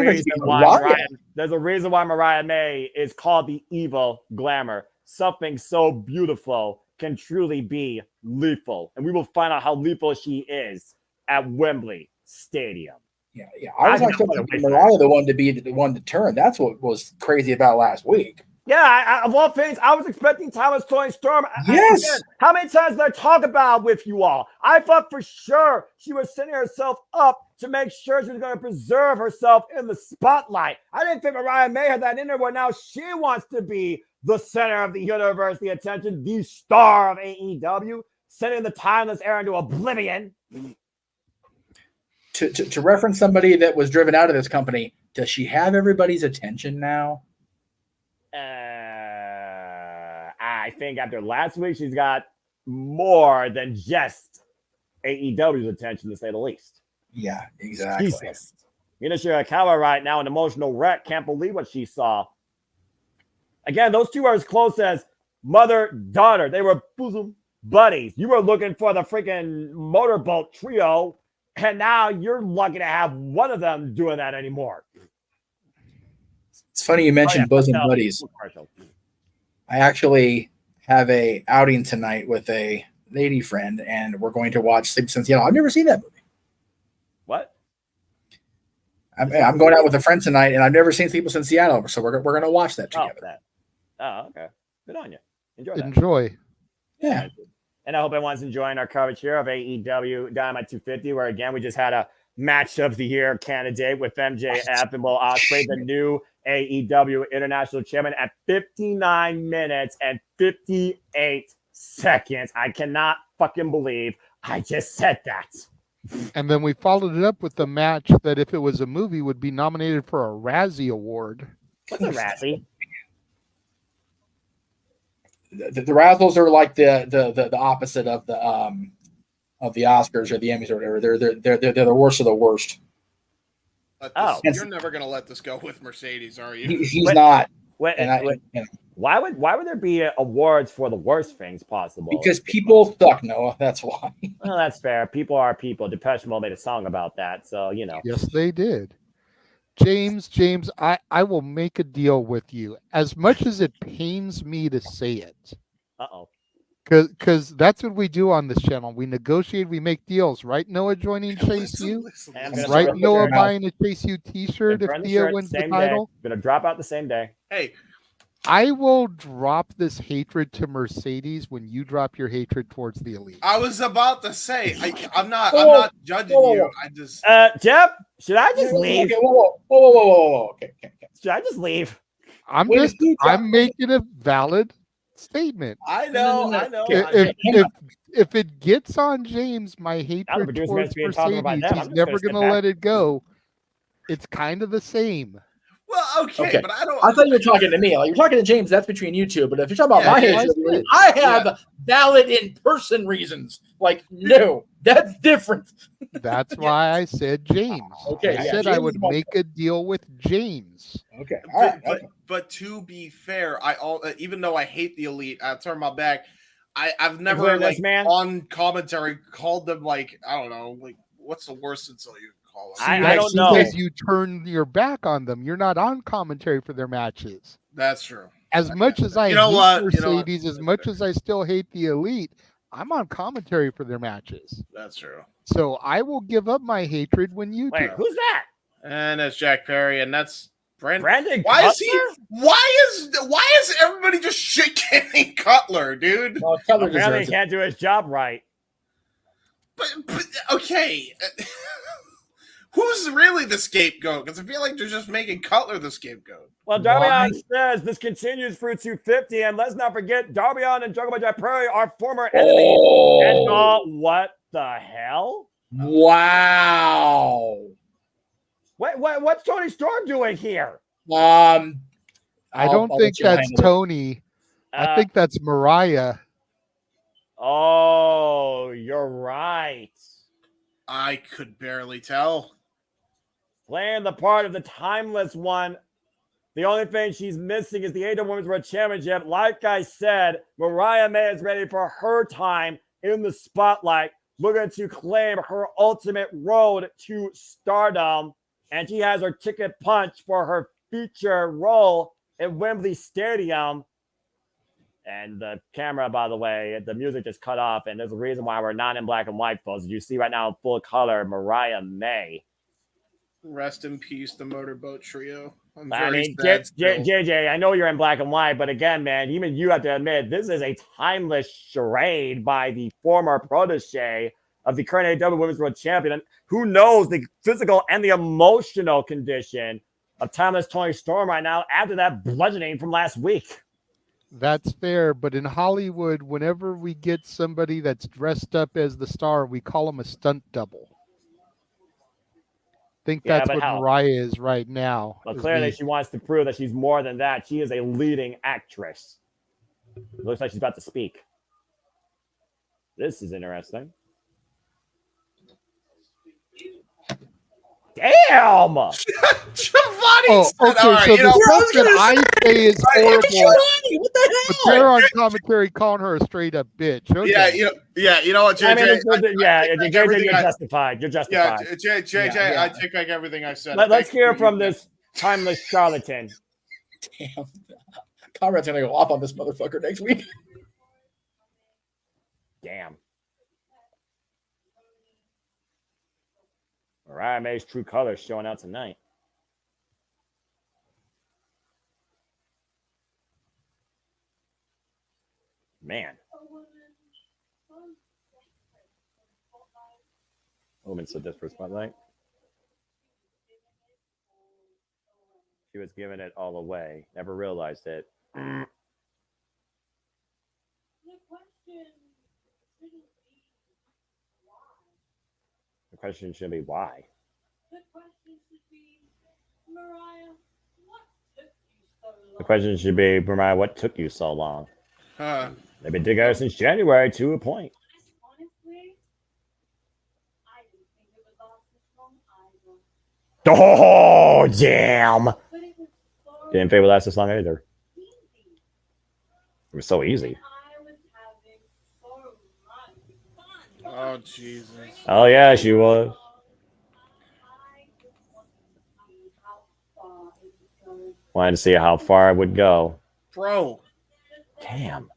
reason why Mariah May is called the evil glamour. Something so beautiful can truly be lethal. And we will find out how lethal she is at Wembley Stadium. Yeah. I was actually Mariah the one to be the one to turn. That's what was crazy about last week. Yeah, of all things, I was expecting Timeless Toni Storm. Yes. Again, how many times did I talk about with you all? I thought for sure she was setting herself up to make sure she was going to preserve herself in the spotlight. I didn't think Mariah May had that in her, but now she wants to be the center of the universe, the attention, the star of AEW, sending the timeless era into oblivion. To reference somebody that was driven out of this company, does she have everybody's attention now? I think after last week, she's got more than just AEW's attention, to say the least. Yeah, exactly. Jesus. Mina Shirakawa right now, an emotional wreck. Can't believe what she saw. Again, those two are as close as mother-daughter. They were bosom buddies. You were looking for the freaking motorboat trio, and now you're lucky to have one of them doing that anymore. It's funny you mentioned bosom buddies. I actually have a outing tonight with a lady friend, and we're going to watch Sleepless in Seattle. I've never seen that movie. What? I'm going out with a friend tonight, and I've never seen Sleepless in Seattle, so we're going to watch that together. Oh, okay. Good on you. Enjoy. Yeah. And I hope everyone's enjoying our coverage here of AEW Dynamite 250, where, again, we just had a match of the year candidate with MJF and Will Ospreay, the new AEW International Champion, at 59 minutes and 58 seconds. I cannot fucking believe I just said that. And then we followed it up with the match that, if it was a movie, would be nominated for a Razzie Award. What's a Razzie? The Razzles are like the opposite of the Oscars or the Emmys or whatever. They're the worst of the worst. You're never going to let this go with Mercedes, are you? He's not. Why would there be awards for the worst things possible? Because people suck, Noah. That's why. Well, that's fair. People are people. Depeche Mode made a song about that, so you know. Yes, they did. James, I will make a deal with you. As much as it pains me to say it. Uh-oh. Because that's what we do on this channel. We negotiate, we make deals. Right, Noah joining Chase U? Right, Noah buying a Chase U t-shirt if Theo wins the title? Going to drop out the same day. Hey. I will drop this hatred to Mercedes when you drop your hatred towards the Elite. I was about to say, I'm not judging you. I just Jeff, should I just leave? Whoa. Okay. Should I just leave? I'm making a valid statement. I know. If it gets on James, my hatred towards Mercedes, he's never going to let it go. It's kind of the same. Well, okay, but I don't. I thought you were talking to me. Like, you're talking to James. That's between you two. But if you're talking about my hatred, I have valid in-person reasons. Like, no, that's different. That's why I said James. Okay, I said I would make a deal with James. Okay, but to be fair, even though I hate the Elite, I turn my back. I've never on commentary called them like, I don't know, like, what's the worst insult you call them? I don't know. Because you turn your back on them. You're not on commentary for their matches. That's true. As much as I hate Mercedes, as much as I still hate the Elite, I'm on commentary for their matches. That's true. So I will give up my hatred when you do. Who's that? And that's Jack Perry, and that's Brandon. Why is everybody just shit-canning Cutler, dude? Well, Cutler apparently he can't do his job right. But okay. Who's really the scapegoat? Because I feel like they're just making Cutler the scapegoat. Well, Darbion says this continues through 250, and let's not forget Darbion and Jungle Jack Perry are former enemies. And what the hell? Wow. What's Toni Storm doing here? I don't think that's Tony. I think that's Mariah. Oh, you're right. I could barely tell. Playing the part of the timeless one. The only thing she's missing is the AEW Women's World Championship. Like I said, Mariah May is ready for her time in the spotlight, looking to claim her ultimate road to stardom. And she has her ticket punched for her feature role in Wembley Stadium. And the camera, by the way, the music just cut off. And there's a reason why we're not in black and white, folks. You see right now in full color, Mariah May. Rest in peace, the Motorboat Trio. JJ, I know you're in black and white, but again, man, even you have to admit, this is a timeless charade by the former protege of the current AEW Women's World Champion. And who knows the physical and the emotional condition of timeless Toni Storm right now after that bludgeoning from last week. That's fair, but in Hollywood, whenever we get somebody that's dressed up as the star, we call them a stunt double. think Yeah, that's but what how? Mariah is right now. Well, is clearly the- she wants to prove that she's more than that. She is a leading actress. It looks like she's about to speak. This is interesting. Damn! Giovanni Oh, said, okay. all right, So you know, the I was stuff that gonna I say is horrible, Giovanni, what the but hell? they're on commentary calling her a straight up bitch. Okay. You know what, JJ? I mean, JJ, JJ, you're justified. You're justified. Yeah, JJ, I take back everything I said. Let's hear from this timeless charlatan. Damn. Conrad's gonna go off on this motherfucker next week. Damn. Mariah May's true colors showing out tonight. Man. Woman so desperate spotlight. She was giving it all away. Never realized it. The question should be why. The question should be, Mariah, what took you so long? They've been together since January to a point. Oh, damn. Didn't think it would last this long either. It was so easy. Oh, Jesus. Oh, yeah, she was. Wanted to see how far it would go. Bro. Damn.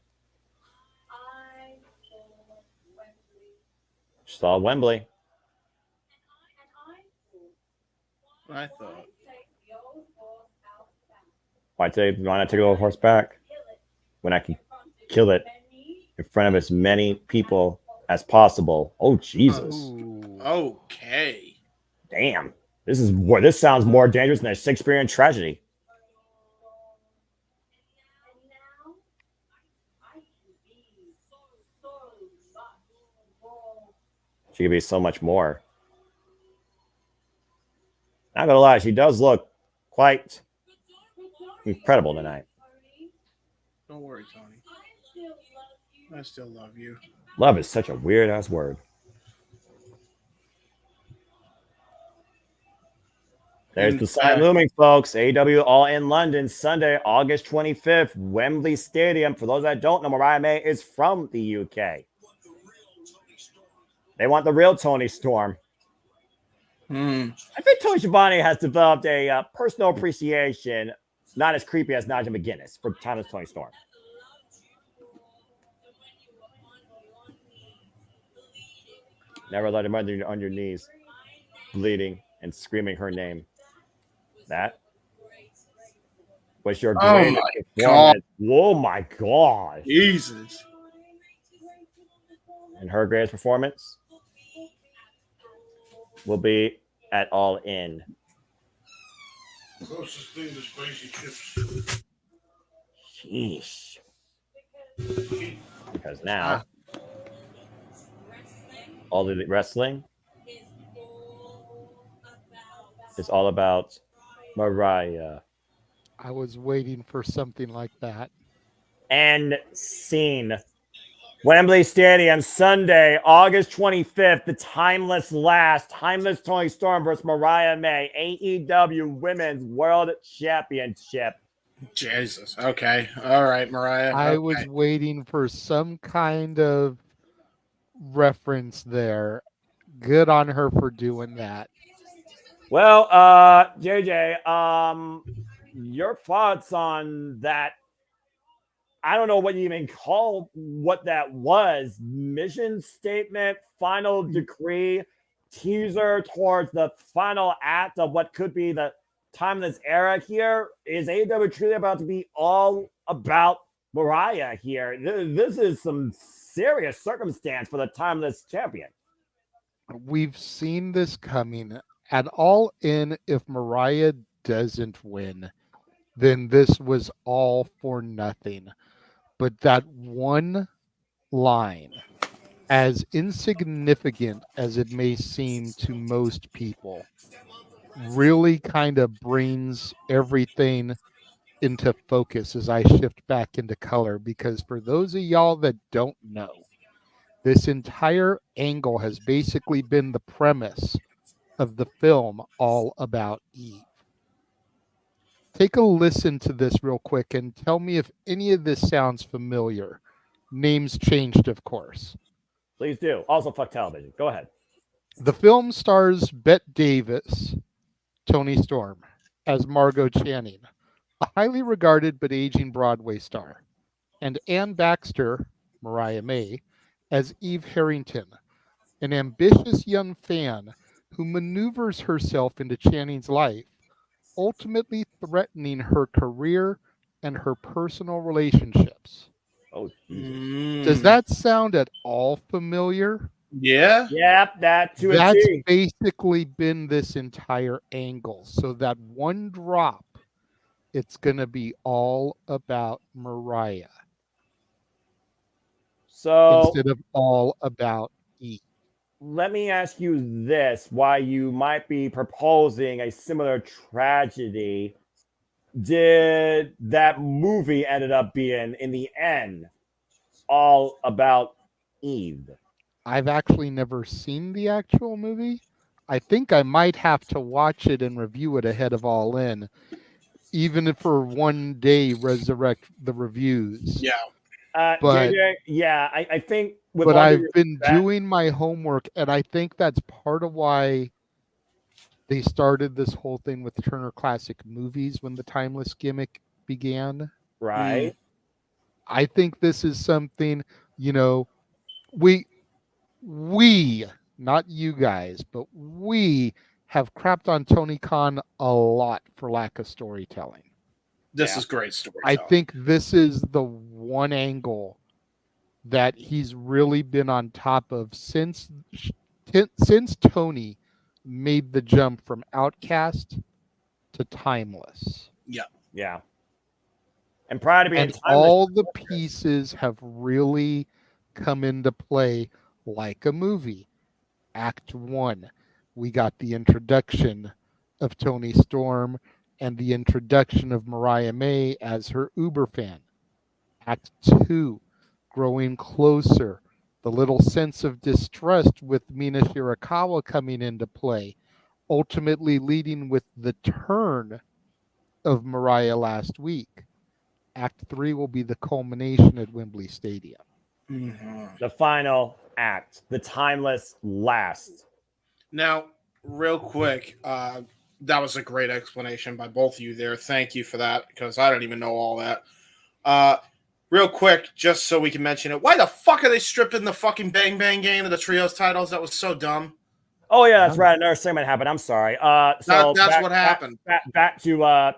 Saw Wembley. I thought. Why not take a little horse back when I can kill it in front of as many people as possible? Oh, Jesus. Okay. Damn. This sounds more dangerous than a Shakespearean tragedy. She could be so much more. Not gonna lie, she does look quite incredible tonight. Don't worry, Tony. I still love you. Love is such a weird ass word. There's the sign looming, folks. AEW All in London, Sunday, August 25th, Wembley Stadium. For those that don't know, Mariah May is from the UK. They want the real Toni Storm. I think Tony Schiavone has developed a personal appreciation, not as creepy as Nigel McGuinness, for timeless Toni Storm. Never let him on your knees, bleeding and screaming her name. That was your great performance. Oh my God. Jesus. And her greatest performance will be at All In. Closest thing to spicy chips. Sheesh. Because now, all the wrestling is all about Mariah. I was waiting for something like that. And scene. Wembley Stadium, Sunday, August 25th, the timeless Toni Storm versus Mariah May, AEW Women's World Championship. Jesus. Okay. All right, Mariah. I was waiting for some kind of reference there. Good on her for doing that. Well, JJ, your thoughts on that? I don't know what you even call what that was. Mission statement, final decree, teaser towards the final act of what could be the timeless era here. Is AEW truly about to be all about Mariah here? This is some serious circumstance for the timeless champion. We've seen this coming at All In. If Mariah doesn't win, then this was all for nothing. But that one line, as insignificant as it may seem to most people, really kind of brings everything into focus as I shift back into color, because for those of y'all that don't know, this entire angle has basically been the premise of the film All About Eve. Take a listen to this real quick and tell me if any of this sounds familiar. Names changed, of course. Please do. Also, fuck television. Go ahead. The film stars Bette Davis, Toni Storm, as Margot Channing, a highly regarded but aging Broadway star, and Ann Baxter, Mariah May, as Eve Harrington, an ambitious young fan who maneuvers herself into Channing's life, ultimately threatening her career and her personal relationships. Oh, Does that sound at all familiar? Yeah. Yep, that to a That's T. basically been this entire angle. So that one drop, it's going to be all about Mariah. So instead of all about Eve. Let me ask you this: why you might be proposing a similar tragedy? Did that movie ended up being, in the end, all about Eve? I've actually never seen the actual movie. I think I might have to watch it and review it ahead of All In, even if for one day resurrect the reviews. Yeah. But JJ, yeah, I think. But I've been doing my homework, and I think that's part of why they started this whole thing with Turner Classic Movies when the Timeless gimmick began. Right. I think this is something, you know, we, not you guys, but we have crapped on Tony Khan a lot for lack of storytelling. This is great storytelling. I think this is the one angle that he's really been on top of since Tony made the jump from Outcast to Timeless. Yeah. Yeah. And prior to being and Timeless, all the pieces have really come into play like a movie. Act 1, we got the introduction of Toni Storm and the introduction of Mariah May as her Uber fan. Act 2, growing closer, the little sense of distrust with Mina Shirakawa coming into play, ultimately leading with the turn of Mariah last week. Act 3 will be the culmination at Wembley Stadium. The final act, the timeless last. Now, real quick, that was a great explanation by both of you there. Thank you for that, because I don't even know all that. Real quick, just so we can mention it, why the fuck are they stripping the fucking Bang Bang game of the trios titles? That was so dumb. Oh yeah, that's right. Another segment happened. I'm sorry. So that's what happened. Back to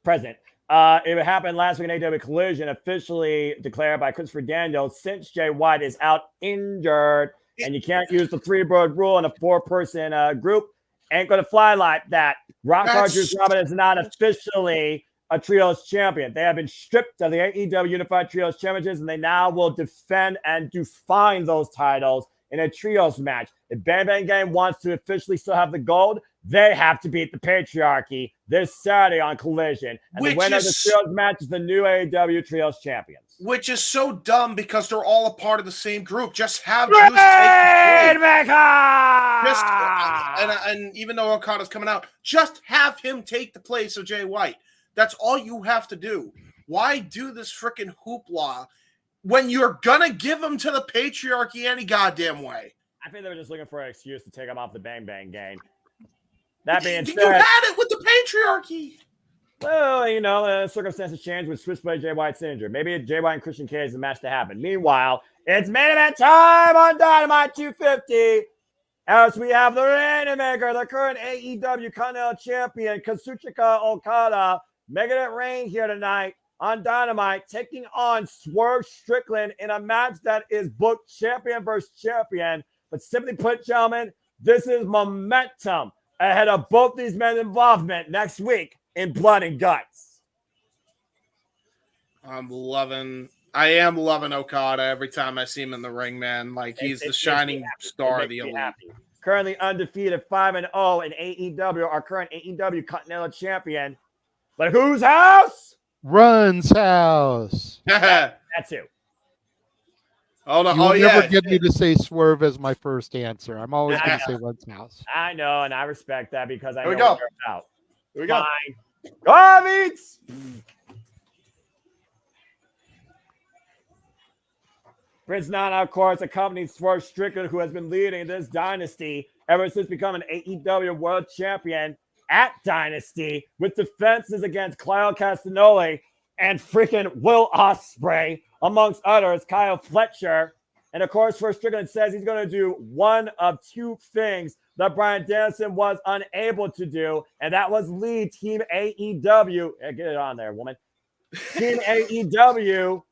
present. It happened last week in AEW Collision, officially declared by Christopher Daniels, since Jay White is out injured and you can't use the 3-bird rule in a 4-person group. Ain't going to fly like that. Rock Juice Robin is not officially a trios champion. They have been stripped of the AEW Unified Trios Championships, and they now will defend and define those titles in a trios match. If Bang Bang Gang wants to officially still have the gold, they have to beat the Patriarchy this Saturday on Collision. And the winner of the trios match is the new AEW Trios Champions. Which is so dumb because they're all a part of the same group. Just have Juice take the place. And even though Okada's coming out, just have him take the place of Jay White. That's all you have to do. Why do this freaking hoopla when you're going to give him to the Patriarchy any goddamn way? I think they were just looking for an excuse to take him off the Bang Bang Gang. That being said, you had it with the Patriarchy. Well, you know, circumstances change with Switchblade Jay White's injured. Maybe Jay White and Christian Cage is the match to happen. Meanwhile, it's main event time on Dynamite 250. As we have the Rainmaker, the current AEW Continental Champion, Kazuchika Okada, making it rain here tonight on Dynamite, taking on Swerve Strickland in a match that is booked champion versus champion. But simply put, gentlemen, this is momentum ahead of both these men's involvement next week in Blood and Guts. I am loving Okada every time I see him in the ring, man. Like, he's the shining star of the elite. currently undefeated 5-0 in AEW, our current AEW Continental Champion. But whose house? Run's house. That too. Oh no! You will yeah. never get me to say Swerve as my first answer. I'm always going to say Run's house. I know, and I respect that because I Here know we go. what you're about. Here we go. Fine. Go, Meats! Prince Nana, of course, accompanied Swerve Strickland, who has been leading this dynasty ever since becoming AEW World Champion at Dynasty, with defenses against Kyle Castagnoli and freaking Will Ospreay, amongst others, Kyle Fletcher. And of course, Swerve Strickland says he's going to do one of two things that Bryan Danielson was unable to do, and that was lead Team AEW. Yeah, get it on there, woman. Team AEW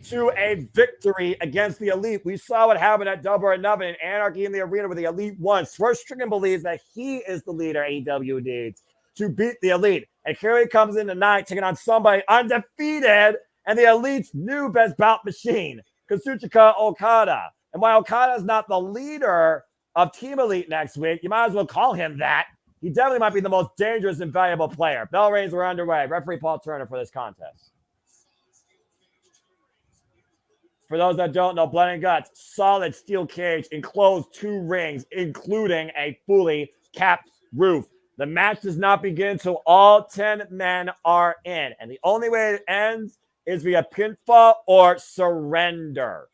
to a victory against the Elite. We saw what happened at Double or Nothing in Anarchy in the Arena with the Elite won. Swerve Strickland believes that he is the leader AEW needs to beat the Elite. And here he comes in tonight taking on somebody undefeated and the Elite's new best bout machine, Kazuchika Okada. And while Okada is not the leader of Team Elite next week, you might as well call him that. He definitely might be the most dangerous and valuable player. Bell rings were underway. Referee Paul Turner for this contest. For those that don't know, Blood and Guts, solid steel cage, enclosed 2 rings, including a fully capped roof. The match does not begin until all 10 men are in. And the only way it ends is via pinfall or surrender.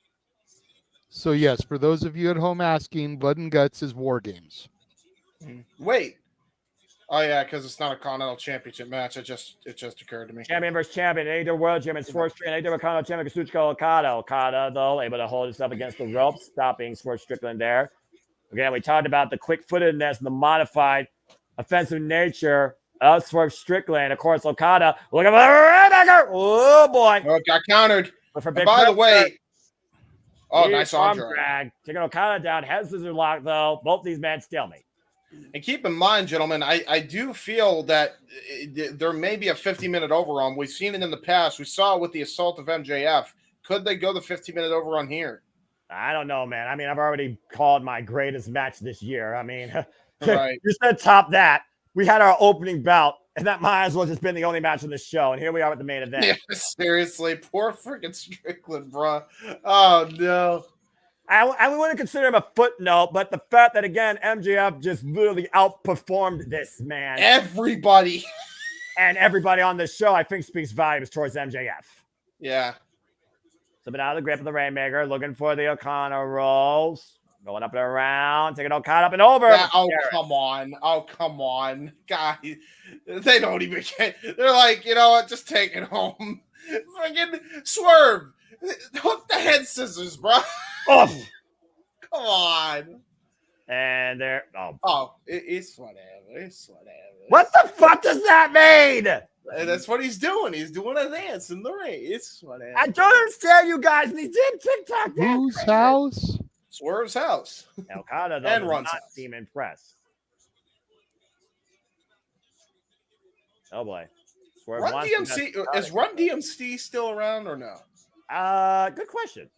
So, yes, for those of you at home asking, Blood and Guts is War Games. Wait. Oh, yeah, because it's not a Continental Championship match. It just occurred to me. Champion versus champion. AEW World Champion, Swerve Strickland. AEW Continental Champion, Kazuchika Okada. Okada, though, able to hold himself against the ropes, stopping Swerve Strickland there. Again, we talked about the quick-footedness, the modified offensive nature of Swerve Strickland. Of course, Okada looking for the Rainmaker. Oh, boy. Oh, got countered. But for and by the way, nice arm drag. Drag. Taking Okada down. Head scissors lock, though. Both these men stalemate. And keep in mind, gentlemen, I do feel that there may be a 50-minute overrun. We've seen it in the past. We saw it with the assault of MJF. Could they go the 50-minute overrun here? I don't know, man. I mean, I've already called my greatest match this year. I mean, right. You said top that. We had our opening bout, and that might as well just been the only match on the show. And here we are with the main event. Yeah, seriously. Poor freaking Strickland, bro. Oh, no. I wouldn't consider him a footnote, but the fact that, again, MJF just literally outperformed this man. Everybody. And everybody on this show, I think, speaks volumes towards MJF. Yeah. So, but out of the grip of the Rainmaker, looking for the Okada rolls. Going up and around, taking Okada up and over. Yeah, come on. Oh, come on. Guys, they don't even get. They're like, you know what? Just take it home. Freaking Swerve. Hook the head scissors, bro. Oh. Come on. And there. It's whatever. It's whatever. What the fuck does that mean? And that's what he's doing. He's doing a dance in the ring. It's whatever. I don't understand you guys. These damn TikTok. Whose house? Swerve's house. Okada, though, and does Run's not house. seem impressed. Oh, boy. Swerve Run DMC. Is Run DMC still around or no? Good question.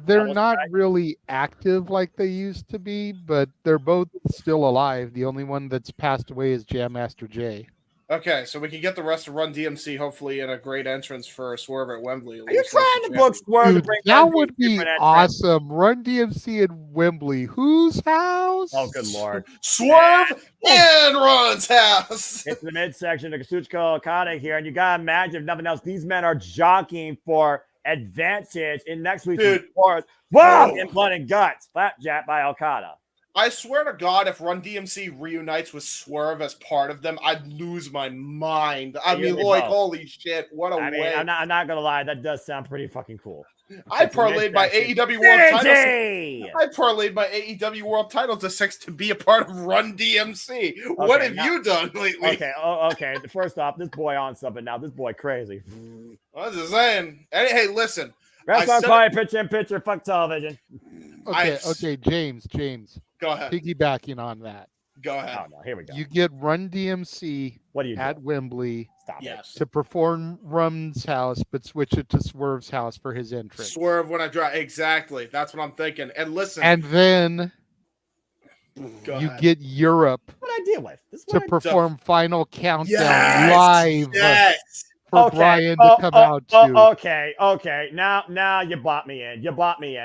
They're not really active like they used to be, but they're both still alive. The only one that's passed away is Jam Master Jay. Okay, so we can get the rest of Run DMC hopefully in a great entrance for Swerve at Wembley. Are you trying to book Swerve to bring that would be awesome. Run DMC at Wembley. Whose house? Oh, good Lord. Swerve and Run's house. It's the midsection of Kazuchika Okada here, and you got to imagine, if nothing else, these men are jockeying for advantage in next week's report. Whoa! In Blood and Guts. Flapjack by Okada. I swear to God, if Run DMC reunites with Swerve as part of them, I'd lose my mind. I mean, like, holy shit, what a way. I'm not going to lie. That does sound pretty fucking cool. I parlayed my AEW World title. I parlayed my AEW World title to 6 to be a part of Run DMC. What have you done lately? Okay. First off, this boy on something now. This boy crazy. I was just saying. Hey, listen. Wrestling Party, picture, fuck television. Okay, James. Go ahead. Piggybacking on that. Go ahead. Oh, no, here we go. You get Run DMC at Wembley yes. to perform Run's house, but switch it to Swerve's house for his entrance. Swerve when I drive. Exactly. That's what I'm thinking. And listen. And then You get Europe What I deal with to perform Final Countdown live for Brian to come out to. Okay. Now you bought me in.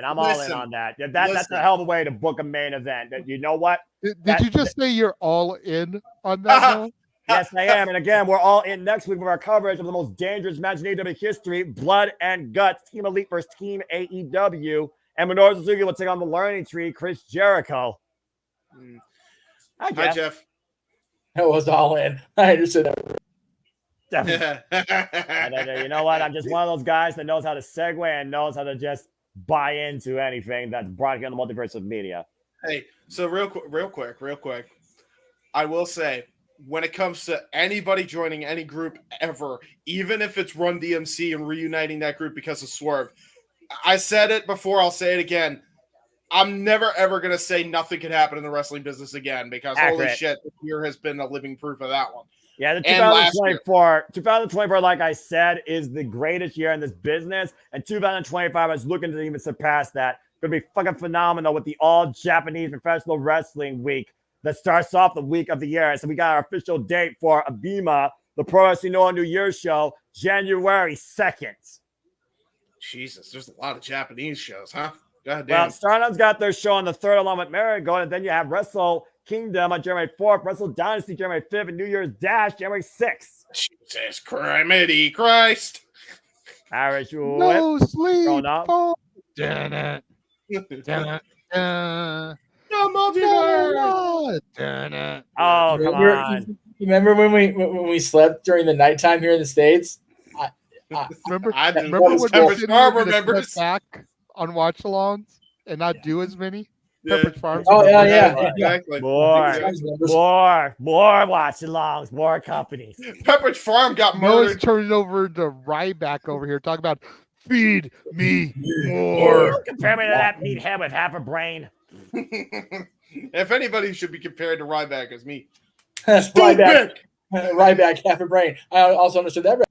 I'm all in on that. That's a hell of a way to book a main event. You know what? Did you just say you're all in on that? Yes, I am. And again, we're all in next week with our coverage of the most dangerous match in AEW history, Blood and Guts, Team Elite versus Team AEW. And Minoru Suzuki will take on the Learning Tree, Chris Jericho. Hi, Jeff. That was all in. I understood that. Definitely. You know what? I'm just one of those guys that knows how to segue and knows how to just buy into anything that's brought on the multiverse of media. Hey, so real quick. I will say, when it comes to anybody joining any group ever, even if it's Run DMC and reuniting that group because of Swerve, I said it before, I'll say it again. I'm never, ever going to say nothing could happen in the wrestling business again because holy shit, this year has been a living proof of that one. Yeah, the 2024, like I said, is the greatest year in this business, and 2025 is looking to even surpass that. Going to be fucking phenomenal with the all-Japanese professional wrestling week that starts off the week of the year. So we got our official date for Abima, the Pro Wrestling Noah New Year's show, January 2nd. Jesus, there's a lot of Japanese shows, huh? God damn. Well, Stardom's got their show on the 3rd along with Marigold, and then you have Wrestle Kingdom on January 4th, Wrestle Dynasty January 5th, and New Year's Dash January 6th. Jesus Christ. Irish Whip. No sleep. Oh. No multiverse. Oh, come on. Remember when we slept during the nighttime here in the States? Remember when we step back on watch-alongs and not do as many? Pepperidge Farms. Oh, yeah. Exactly. More watch-alongs, more companies. Pepperidge Farm got Noah's murdered. turning over to Ryback over here, talking about feed me more. Compare me to that meathead with half a brain. If anybody should be compared to Ryback, it's me. Ryback, half a brain. I also understood that.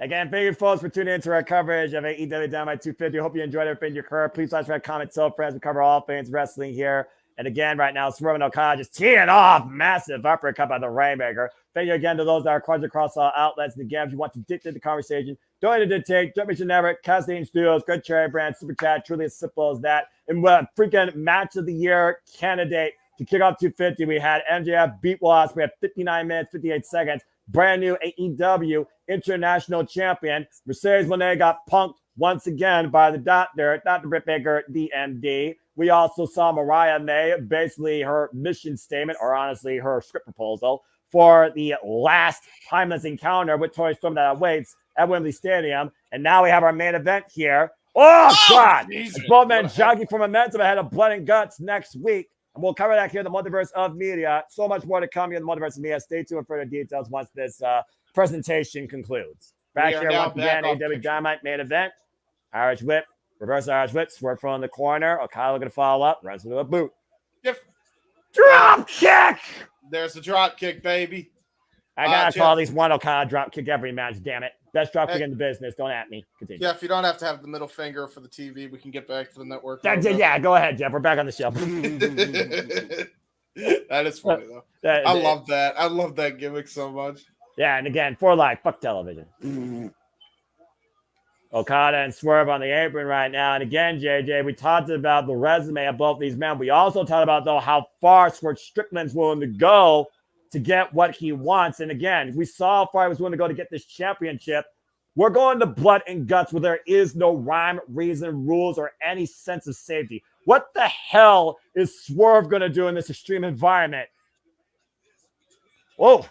Again, thank you, folks, for tuning into our coverage of AEW Dynamite 250. Hope you enjoyed everything you heard. Please like, comment, tell friends. We cover all things wrestling here. And again, right now, Swerve and Okada just teeing off massive uppercut by the Rainmaker. Thank you again to those that are crunched across all outlets. And again, if you want to dictate the conversation, don't need to dictate. Don't Network, Casting Studios, Good Cherry Brand, Super Chat, truly as simple as that. And what freaking match of the year candidate to kick off 250, we had MJF beat Wasp. We had 59 minutes, 58 seconds. Brand new AEW International Champion. Mercedes Moné got punked once again by the Dr. Britt Baker, DMD. We also saw Mariah May, basically her mission statement, or honestly her script proposal, for the last timeless encounter with Toni Storm that awaits at Wembley Stadium. And now we have our main event here. Oh God! It's both men jogging for momentum ahead of Blood and Guts next week. And we'll cover that here in the Multiverse of Media. So much more to come here in the Multiverse of Media. Stay tuned for further details once this presentation concludes. Back here once again, AEW Dynamite main event. Irish Whip, reverse Irish Whip, Swerve from the corner. Okada looking to follow up. Runs into a boot. Drop kick! There's the drop kick, baby. I gotta call these one Okada drop kick every match, damn it. Best drop kick in the business. Don't at me. Continue. Yeah, if you don't have to have the middle finger for the TV, we can get back to the network. Yeah, go ahead, Jeff. We're back on the show. That is funny, though. I love that. I love that gimmick so much. Yeah, and again, for life, fuck television. Okada and Swerve on the apron right now. And again, JJ, we talked about the resume of both these men. We also talked about, though, how far Strickland's willing to go to get what he wants. And again, we saw how far he was willing to go to get this championship. We're going to Blood and Guts where there is no rhyme, reason, rules, or any sense of safety. What the hell is Swerve going to do in this extreme environment? Whoa.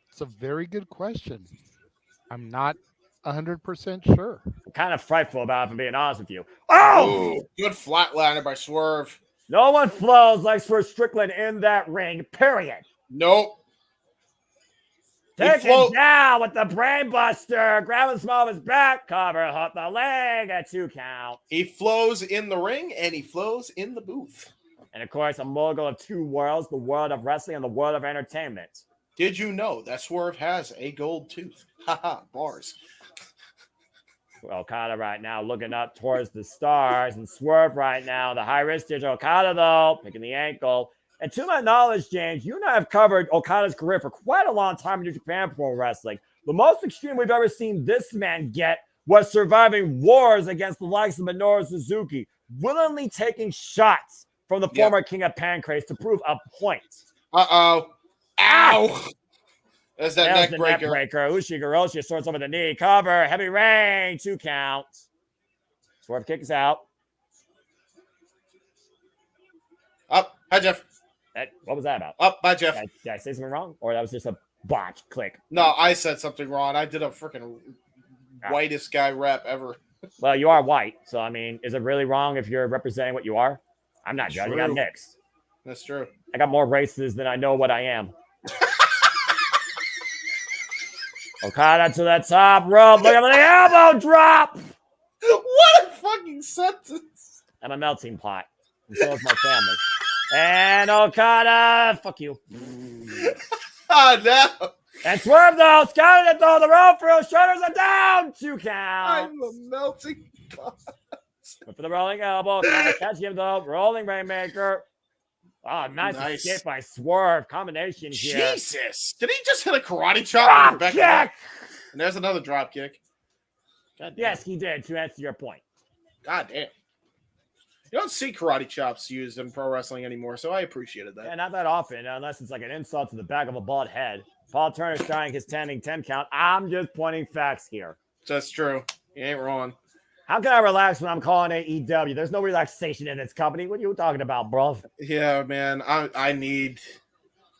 It's a very good question. I'm not 100% sure. I'm kind of frightful about it, if I'm being honest with you. Oh! Ooh, good flatliner by Swerve. No one flows like Swerve Strickland in that ring, period. Nope. Take him down with the brainbuster. Grab him small of his back. Cover, hook the leg at 2 count. He flows in the ring and he flows in the booth. And of course, a mogul of 2 worlds, the world of wrestling and the world of entertainment. Did you know that Swerve has a gold tooth? Haha, bars. Okada right now looking up towards the stars, and Swerve right now, the high-risk stitch. Okada, though, picking the ankle. And to my knowledge, James, you and I have covered Okada's career for quite a long time in New Japan Pro Wrestling. The most extreme we've ever seen this man get was surviving wars against the likes of Minoru Suzuki, willingly taking shots from the former King of Pancrase to prove a point. Uh-oh. Ow! There's that neck breaker. Ushigoroshi sorts over the knee. Cover. Heavy rain. 2 counts. Swerve kicks out. Up. Hi, Jeff. What was that about? Up. Bye, Jeff. Did I say something wrong? Or that was just a botch click? No, I said something wrong. I did a freaking whitest guy rap ever. Well, you are white. So, I mean, is it really wrong if you're representing what you are? I'm not judging. I'm mixed. That's true. I got more races than I know what I am. Okada to the top rope. Look at the elbow drop. What a fucking sentence. I'm a melting pot. And so is my family. And Okada, fuck you. Oh, no. And Swerve, though, scouted it, though. The rope for his shoulders are down. 2 counts. I'm a melting pot. But for the rolling elbow, catch him, though. Rolling Rainmaker. Oh, nice escape by Swerve. Combination here. Jesus. Did he just hit a karate chop? Drop kick. And there's another drop kick. Yes, he did, to answer your point. God damn. You don't see karate chops used in pro wrestling anymore, so I appreciated that. Yeah, not that often, unless it's like an insult to the back of a bald head. Paul Turner starting his standing 10 count. I'm just pointing facts here. That's true. You ain't wrong. How can I relax when I'm calling AEW? There's no relaxation in this company. What are you talking about, bro? Yeah, man. I need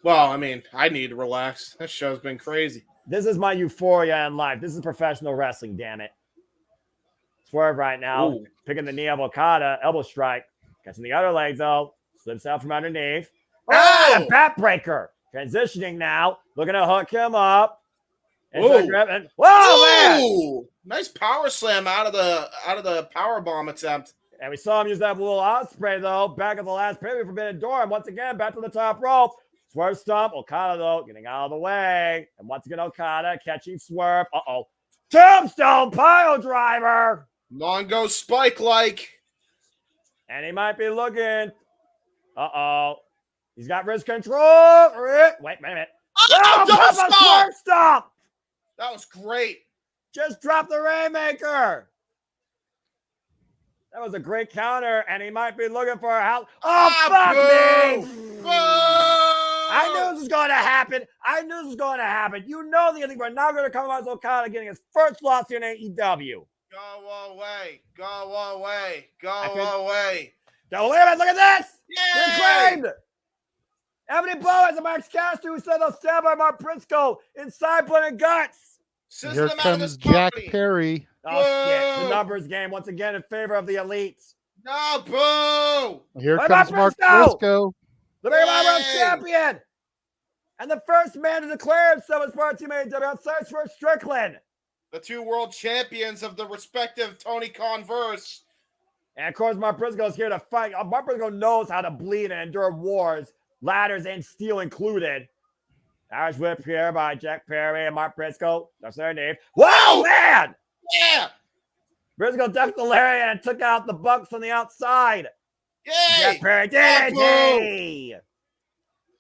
to relax. This show's been crazy. This is my euphoria in life. This is professional wrestling, damn it. Swerve right now, picking the knee of Okada, elbow strike. Catching the other leg, though. Slips out from underneath. Oh, backbreaker. Transitioning now. Looking to hook him up. Whoa, man. Nice power slam out of the power bomb attempt. And we saw him use that little Ospreay, though, back at the last pay-per-view Forbidden Door. And once again, back to the top rope. Swerve stomp. Okada, though, getting out of the way. And once again, Okada catching Swerve. Uh-oh. Tombstone pile driver. Long go spike-like. And he might be looking. Uh-oh. He's got wrist control. Wait a minute. Oh, Swerve stomp. That was great. Just drop the Rainmaker. That was a great counter, and he might be looking for a house. Oh, fuck me! Boo! I knew this was going to happen. You know the ending. We're now going to come out as Okada getting his first loss here in AEW. Go away. Go away. Go away. Now, wait a minute. Look at this. Yay! Claimed. Ebony Boaz and Max Caster, who said they'll stand by Mark Briscoe inside blood and guts. Here comes Jack Perry. Oh, shit. The numbers game once again in favor of the elites. No, boo! Here comes Mark Briscoe. The Mega Man World Champion. And the first man to declare himself as part of Team AEW outside for Strickland. The 2 world champions of the respective Tony Converse. And of course, Mark Briscoe is here to fight. Mark Briscoe knows how to bleed and endure wars, ladders and steel included. Irish whip here by Jack Perry and Mark Briscoe. That's their name. Whoa, man! Yeah! Briscoe ducked the lariat and took out the Bucks on the outside. Yay! Jack Perry did it!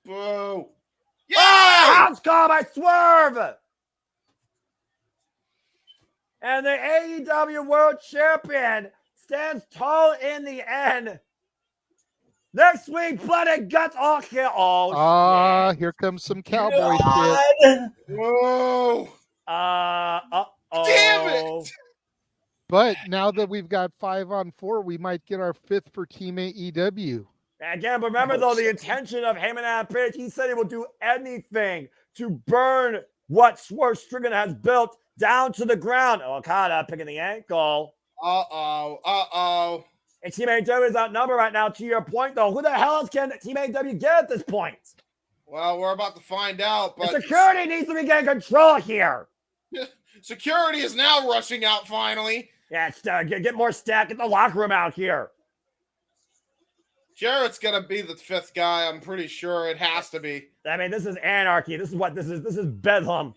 Boo! Yeah! Oh, house call by Swerve! And the AEW World Champion stands tall in the end. Next week, blood and guts all here. Oh, here comes some cowboy shit. Whoa! Damn it! But now that we've got 5-on-4, we might get our 5th for Team AEW. Again, remember though, the intention of Heyman and Page, he said he will do anything to burn what Swerve Strickland has built down to the ground. Okada picking the ankle. Uh-oh. And Team AEW is outnumbered right now, to your point, though. Who the hell else can Team AEW get at this point? Well, we're about to find out, but... The security needs to be getting control here. Security is now rushing out, finally. Yeah, get more stack. Get the locker room out here. Jarrett's going to be the 5th guy, I'm pretty sure. It has to be. I mean, this is anarchy. This is what this is. This is bedlam.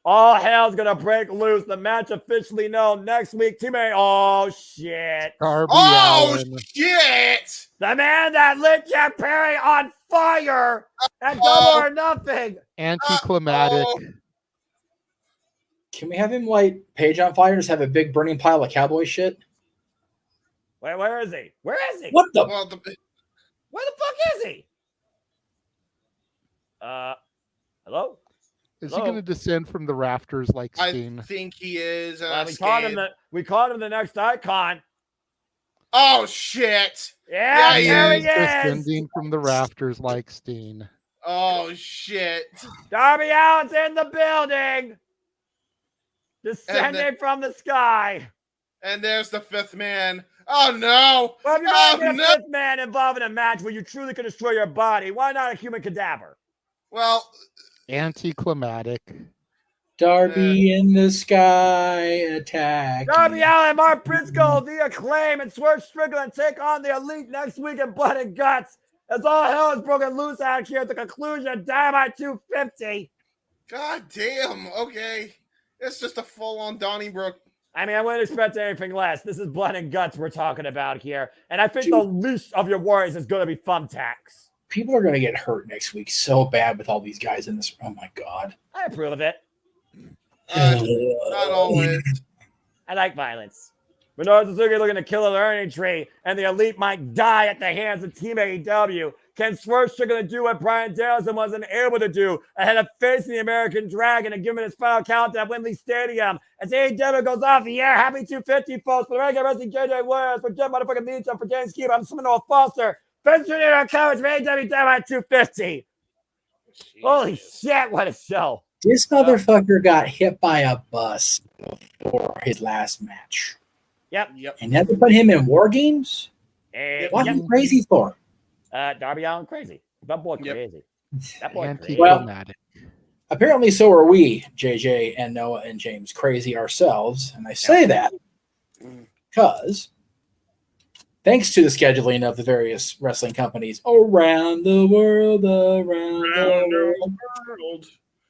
All hell's gonna break loose. The match officially known next week. Teammate. Oh shit. Darby Oh Allin. shit! The man that lit Jeff Perry on fire at Double or Nothing. Anticlimactic. Can we have him light Paige on fire and just have a big burning pile of cowboy shit? Wait, where is he? Where is he? What the? Well, Where the fuck is he? Hello? Is he going to descend from the rafters like Steen? I think he is. Well, we called him the next icon. Oh shit! Yeah, He there is he is. descending from the rafters like Steen. Oh shit! Darby Allin's in the building, descending from the sky. And there's the fifth man. Oh no! Well, if you're going to get a fifth man involved in a match where you truly can destroy your body, why not a human cadaver? Well, Anticlimactic. Darby in the sky attack. Darby Allin, Mark Briscoe, The Acclaim, and Swerve Strickland take on the Elite next week in Blood and Guts. As all hell is broken loose out here at the conclusion of Dynamite 250. God damn. Okay. It's just a full-on Donnybrook. I mean, I wouldn't expect anything less. This is Blood and Guts we're talking about here. And I think the least of your worries is going to be thumbtacks. People are going to get hurt next week so bad with all these guys in this. Oh, my God. I approve of it. Not always. I like violence. Minoru Suzuki looking to kill a learning tree, and the Elite might die at the hands of Team AEW. Can Swerve Strickland do what Bryan Danielson wasn't able to do ahead of facing the American Dragon and giving his final count at Wembley Stadium? As AEW goes off the air, happy 250, folks. For the regular wrestling, JJ Williams, for Jim Motherfucking Meacham, for James Keeper, I'm Seminole Foster. Featuring our coverage for AEW Dynamite 250. Holy shit, what a show. This motherfucker got hit by a bus before his last match. Yep. And never put him in War Games? What are you crazy for? Darby Allin crazy. That boy crazy. That boy crazy. Well, apparently so are we, JJ and Noah and James, crazy ourselves. And I say that because thanks to the scheduling of the various wrestling companies around the world,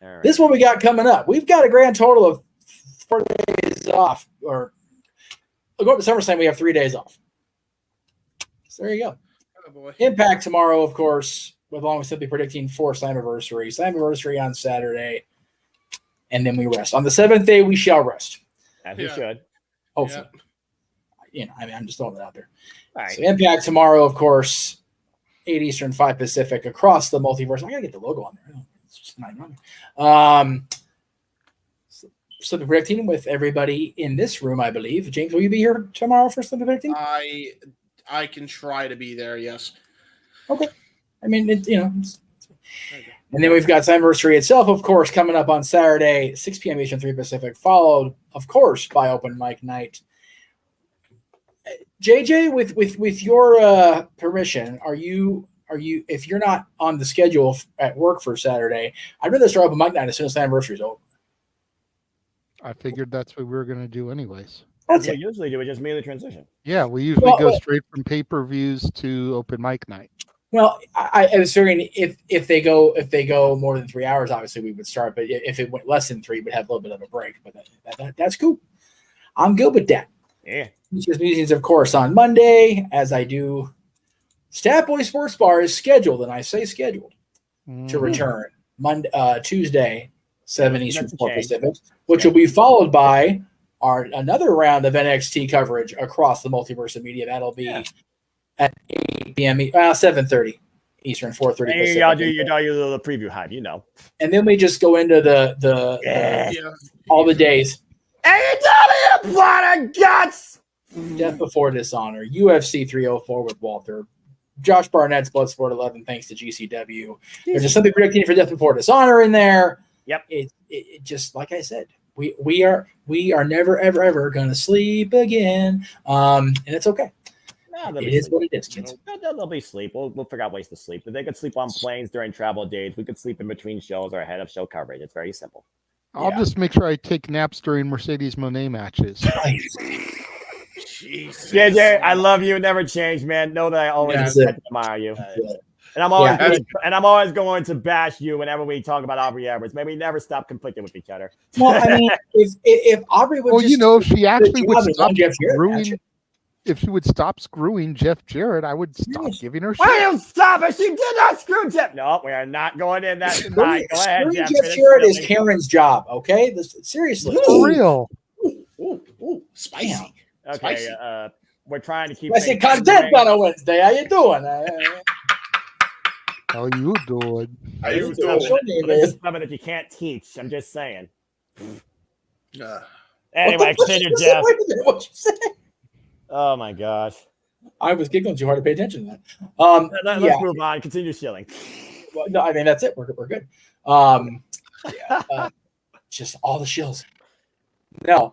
Right. This is what we got coming up. We've got a grand total of 4 days off, or we'll go up to SummerSlam. We have 3 days off. So there you go. Oh, boy. Impact tomorrow, of course, along with Simply Predicting for Slammiversary. Slammiversary on Saturday, and then we rest. On the 7th day, we shall rest. As we should. Hopefully. You know, I mean, I'm just throwing it out there. All right. So Impact tomorrow, of course, 8 Eastern, 5 Pacific, across the multiverse. I got to get the logo on there. It's just not running. Simply Predicting with everybody in this room, I believe. James, will you be here tomorrow for Simply Predicting? I can try to be there, yes. Okay. I mean, and then we've got Slammiversary itself, of course, coming up on Saturday, 6 p.m. Eastern, 3 Pacific, followed, of course, by Open Mic Night. JJ, with your permission, are you if you're not on the schedule at work for Saturday, I'd rather start Open Mic Night as soon as Slammiversary is over. I figured that's what we were going to do anyways. That's what we usually do. We just immediately transition. Yeah, we usually go straight from pay-per-views to Open Mic Night. Well, I was figuring if they go more than 3 hours, obviously we would start. But if it went less than 3, we'd have a little bit of a break. But that's cool. I'm good with that. Yeah. Meetings, of course, on Monday, as I do. Stat Boy Sports Bar is scheduled, and I say scheduled, to return Tuesday, 7 Eastern, 4 Pacific, which will be followed by another round of NXT coverage across the multiverse of media. That'll be at 8 p.m. 7:30 Eastern, 4:30 Pacific. Y'all do your little preview hype, you know. And then we just go into all the days. AEW Blood and Guts! Death Before Dishonor, UFC 304 with Walter, Josh Barnett's Bloodsport 11, thanks to GCW. There's just something predicting for Death Before Dishonor in there. Yep. It just, like I said, we are never ever gonna sleep again. And it's okay. No, it is what it is, kids. They'll be sleep. We'll figure out ways to sleep. If they could sleep on planes during travel days, we could sleep in between shows or ahead of show coverage. It's very simple. I'll just make sure I take naps during Mercedes Moné matches. JJ, I love you. Never change, man. Know that I always admire you. And I'm always going to bash you whenever we talk about Aubrey Edwards. Maybe never stop conflicting with each other. Well, I mean, if Aubrey would if she actually would stop screwing, if she would stop screwing Jeff Jarrett, I would stop giving her shit. Why don't you stop it? She did not screw Jeff. No, we are not going in that tonight. Go ahead, Jeff. Jeff Jarrett is Karen's job, okay? Seriously. For real. Ooh, spicy. Okay, Spicy. we're trying to keep. I see content on a Wednesday. How you doing? How you doing? How you This doing? is something that you can't teach. I'm just saying. Anyway, continue, Jeff. What you say? Oh my gosh. I was giggling too hard to pay attention to that. Let's move on. Continue shilling. Well, no, I mean that's it. We're good. Just all the shills. No,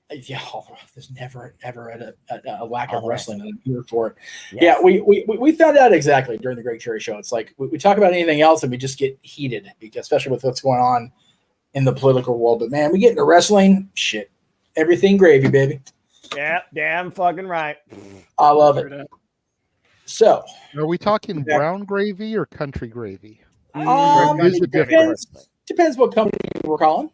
there's never ever a lack of wrestling, and I'm here for it. Yes. Yeah, we found out exactly during the Greg Cherry show. It's like we talk about anything else and we just get heated, because especially with what's going on in the political world. But man, we get into wrestling, shit, everything gravy, baby. Yeah, damn fucking right. I love it. So, are we talking brown gravy or country gravy? Is it depends what company we're calling.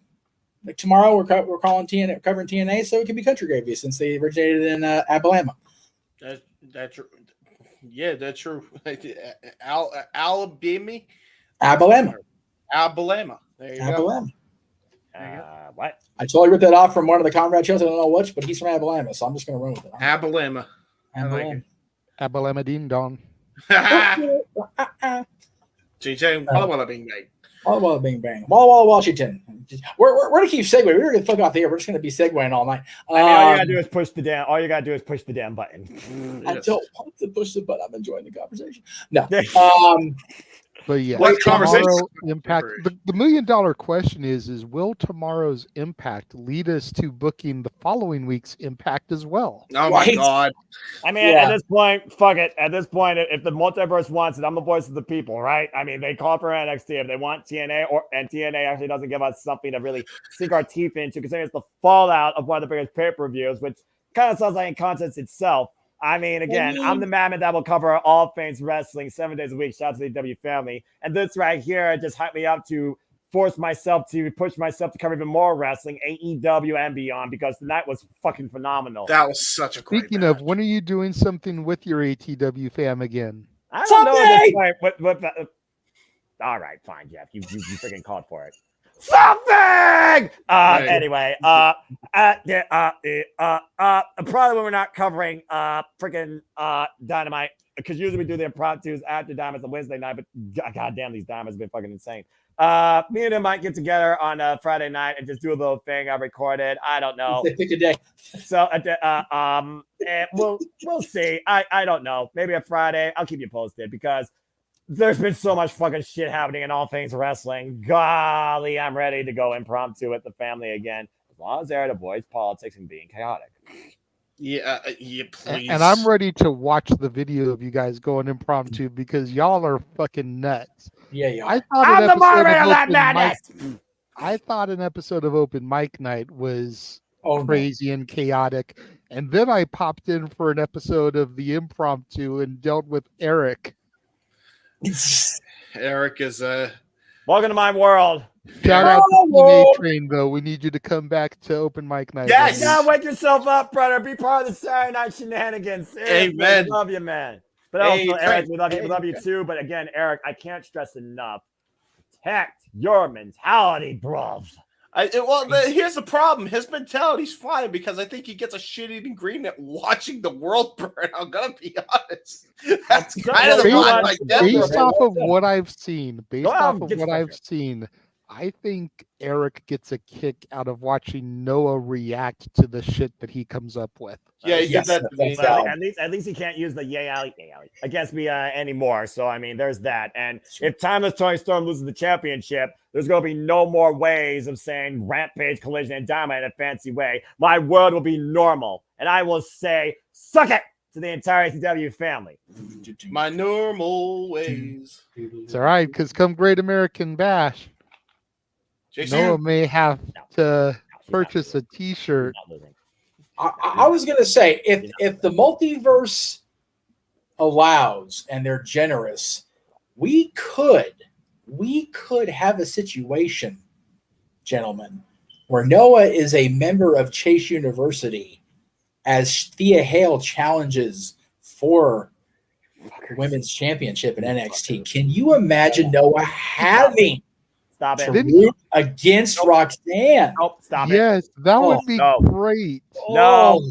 Like tomorrow, we're calling TNA, covering TNA, so it could be country gravy since they originated in Alabama. That's true. Alabama. There you go. What? I totally ripped that off from one of the Conrad shows. I don't know which, but he's from Alabama, so I'm just going to run with it. Alabama. I like it. Alabama ding dong. JJ, Walla Bing Bang. Walla Bing Bang. Walla Washington. We're going to keep segueing. We're going to fuck off the air. We're just going to be segueing all night. I mean, all you got to do is push the damn. All you got to do is push the damn button. I don't want to push the button. I'm enjoying the conversation. No. But yeah, what conversation? Impact. The $1 million question is will tomorrow's Impact lead us to booking the following week's Impact as well? Oh my God! I mean, at this point, fuck it. At this point, if the multiverse wants it, I'm the voice of the people, right? I mean, they call for NXT if they want TNA, and TNA actually doesn't give us something to really sink our teeth into, considering it's the fallout of one of the biggest pay-per-views, which kind of sounds like incontinence itself. I mean, again, I'm the mammoth that will cover all things wrestling 7 days a week. Shout out to the AEW family. And this right here just hyped me up to push myself to cover even more wrestling, AEW and beyond, because tonight was fucking phenomenal. That was such a great Speaking of, when are you doing something with your ATW fam again? I don't know at this point. All right, fine, Jeff. You freaking called for it. Something. Anyway, probably when we're not covering freaking Dynamite, because usually we do the impromptus after Dynamite on Wednesday night, but goddamn, these Dynamites have been fucking insane. Me and him might get together on Friday night and just do a little thing I recorded. I don't know. Pick a day. So we'll see. I don't know. Maybe a Friday. I'll keep you posted, because there's been so much fucking shit happening in all things wrestling. Golly, I'm ready to go impromptu with the family again, as long as they're to avoid politics and being chaotic. Yeah, please. And I'm ready to watch the video of you guys going impromptu, because y'all are fucking nuts. Yeah. I'm the moderator of that madness. I thought an episode of Open Mic Night was crazy and chaotic, and then I popped in for an episode of the impromptu and dealt with Eric. Eric is welcome to my world. Shout out to TNA Train, though. We need you to come back to Open Mic Night. Yes, now wake yourself up, brother. Be part of the Saturday Night Shenanigans. Amen. Love you, man. But also, Eric, we love you too. But again, Eric, I can't stress enough. Protect your mentality, bruv. Here's the problem. His mentality's fine, because I think he gets a shit-eating green at watching the world burn. I'm gonna be honest. That's kind of the vibe. Based off of what I've seen, I think Eric gets a kick out of watching Noah react to the shit that he comes up with. Yeah, he did that. Well, at least he can't use the yay alley against me anymore. So I mean, there's that. And if Timeless Toni Storm loses the championship, there's going to be no more ways of saying Rampage, Collision, and Dynamite in a fancy way. My word will be normal, and I will say, suck it to the entire AEW family. My normal ways. It's all right, because come Great American Bash, Noah may have to purchase a T-shirt. I was gonna say, if the multiverse allows and they're generous, we could have a situation, gentlemen, where Noah is a member of Chase University as Thea Hale challenges for women's championship in NXT. Can you imagine Noah having to root against Roxanne? Stop it. Yes, that would be great. No.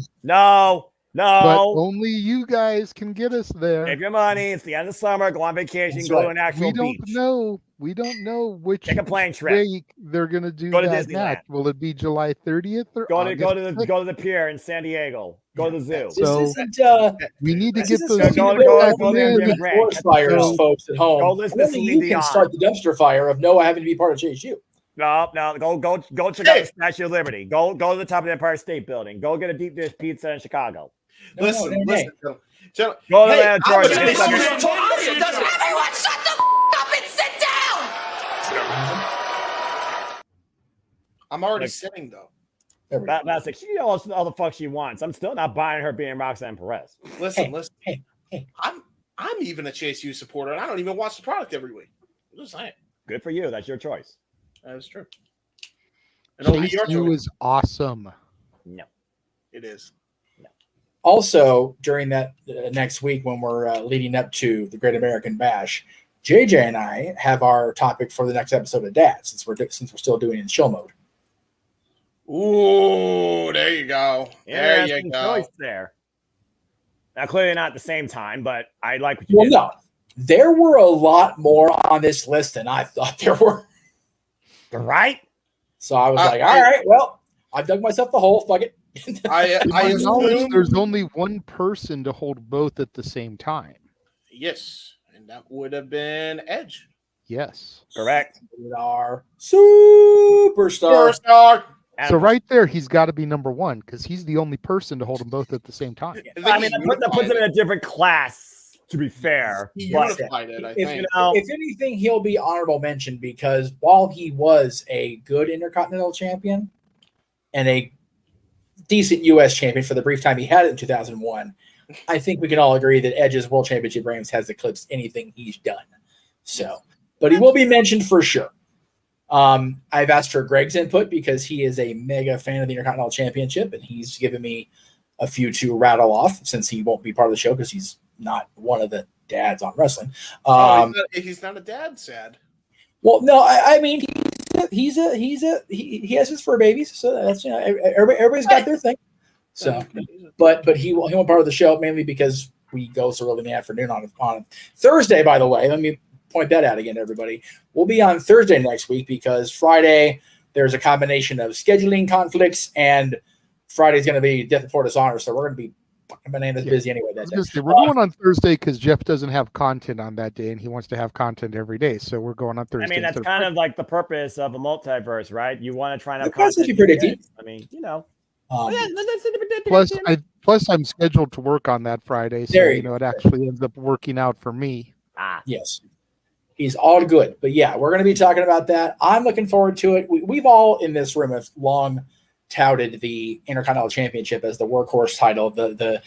But only you guys can get us there. Save your money. It's the end of summer. Go on vacation. That's go right. to an actual beach. We don't know which Take a plane trip. week they're going to do Go to that Disneyland. match. Will it be July 30th or Go to August the pier in San Diego. Go to the zoo. So we need to get those. Forest fires, folks at home. Go listen to Only Celine you can Dion. start the dumpster fire of Noah having to be part of JSU. No. Go check out the Statue of Liberty. Go to the top of the Empire State Building. Go get a deep dish pizza in Chicago. Listen. Go to Georgia. Georgia. Everyone shut the up and sit down. I'm already sitting though. That's like she knows all the fuck she wants. I'm still not buying her being Roxanne Perez. Listen. I'm even a Chase U supporter, and I don't even watch the product every week. I'm just saying. Good for you. That's your choice. That is true. And it'll be Chase your U choice. is awesome. No, it is. Also, during that next week when we're leading up to the Great American Bash, JJ and I have our topic for the next episode of Dad, since we're still doing it in show mode. Ooh, there you go. There you Interesting go. choice there. Now, clearly not at the same time, but I like what you Well, did. no, there were a lot more on this list than I thought there were. Right? So I was like, all right, well, I've dug myself the hole. Fuck it. I assume There's only one person to hold both at the same time. yes, and that would have been Edge. Yes. Correct. Our superstar. So right there, he's got to be number one because he's the only person to hold them both at the same time. I mean, that puts him in a different class, to be fair. He But, unified it, I If, think. if anything, he'll be honorable mention because while he was a good Intercontinental champion and a decent U.S. champion for the brief time he had it in 2001, I think we can all agree that Edge's World Championship reigns has eclipsed anything he's done. So, but he will be mentioned for sure. I've asked for Greg's input because he is a mega fan of the Intercontinental Championship, and he's given me a few to rattle off since he won't be part of the show because he's not one of the dads on wrestling. He's not a dad, sad. Well, no, I mean he has his fur babies, so that's everybody's got their thing. So, but he won't part of the show mainly because we go so early in the afternoon on Thursday. By the way, let me point that out again, everybody. We'll be on Thursday next week because Friday there's a combination of scheduling conflicts and Friday's going to be Death Before Dishonor, so we're going to be fucking bananas busy anyway that day. We're going on Thursday because Jeff doesn't have content on that day, and he wants to have content every day. So we're going on Thursday. I mean, that's kind of like the purpose of a multiverse, right? You want to try and have That's content. what you predicted. I mean, you know. Plus, I'm scheduled to work on that Friday, so There you it actually ends up working out for me. Yes. He's all good. But yeah, we're going to be talking about that. I'm looking forward to it. We've all in this room have long touted the Intercontinental Championship as the workhorse title, the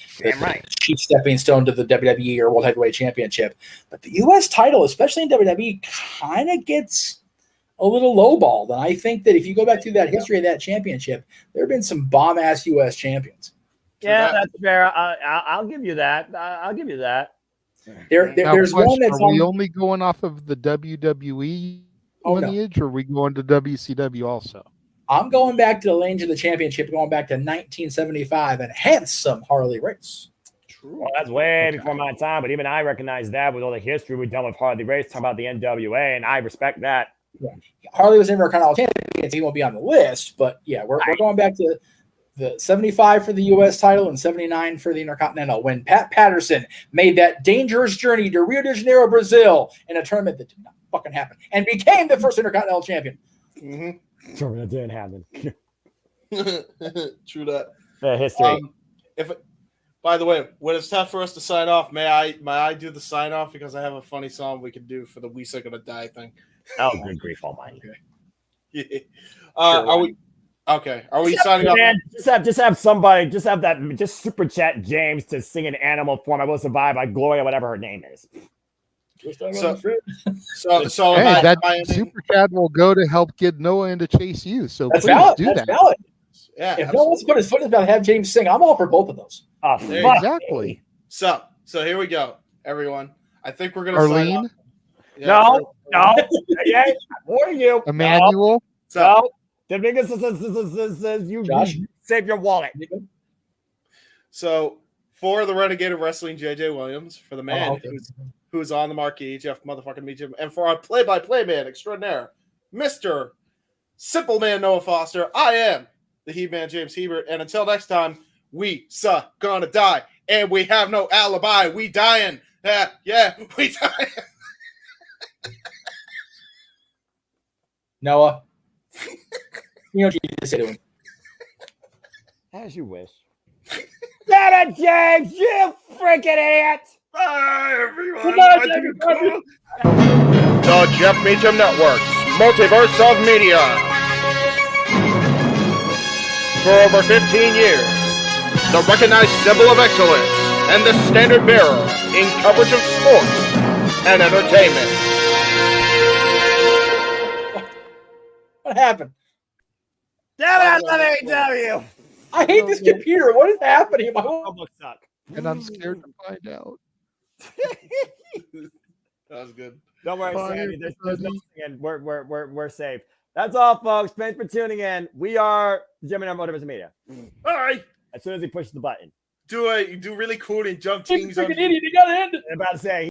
chief stepping stone to the WWE or World Heavyweight Championship. But the U.S. title, especially in WWE, kind of gets a little lowballed. And I think that if you go back through that history of that championship, there have been some bomb-ass U.S. champions. Yeah, that's fair. I'll give you that. I'll give you that. There's one that's Are we only going off of the WWE lineage, or are we going to WCW also? I'm going back to the lineage of the championship, going back to 1975, and hence some Harley Race. Well, that's way before my time, but even I recognize that with all the history we've done with Harley Race, talking about the NWA, and I respect that. Yeah. Harley was never kind of champion, so he won't be on the list, but yeah, we're going back to the 75 for the U.S. title and 79 for the Intercontinental when Pat Patterson made that dangerous journey to Rio de Janeiro, Brazil in a tournament that did not fucking happen and became the first Intercontinental champion. Mm-hmm. Sure, that didn't happen. True that. History. By the way, when it's time for us to sign off, may I do the sign off because I have a funny song we could do for the "We Sick Gonna Die" thing. Oh, good grief, almighty! Yeah. Okay. Are we signing off? Man, just have somebody, just super chat James to sing in animal form. I Will Survive by Gloria, whatever her name is. So hey, that super chat will go to help get Noah into Chase U. So That's please valid. do That's that. valid. Yeah. If no one wants to put his foot in his mouth, have James sing. I'm all for both of those. Oh, Exactly. So here we go, everyone. I think we're gonna Arlene? No. Yeah, more you. Emmanuel? No. Dominguez says you save your wallet. So for the Renegade of Wrestling, JJ Williams, for the man who's on the marquee, Jeff motherfucking Meacham, and for our play-by-play man extraordinaire, Mr. Simple Man Noah Foster, I am the He-Man James Hebert, and until next time, we gonna die, and we have no alibi. We dying. Yeah, we dying. Noah, you know what you need to say to him. As you wish. Damn it, James! You freaking idiot! Bye, everyone. Good night, everybody. The Jeff Meacham Network's Multiverse of Media. For over 15 years, the recognized symbol of excellence and the standard bearer in coverage of sports and entertainment. What happened? Damn it, I love AEW! I hate this computer. What is happening? My whole suck. And I'm scared to find out. That was good. Don't worry, Bye, Sammy. There's everybody. nothing, and we're safe. That's all, folks. Thanks for tuning in. We are JMN Multiverse Media. Bye. As soon as he pushes the button. Do really cool and jump you things. freaking idiot. You got to end it. I'm about to say.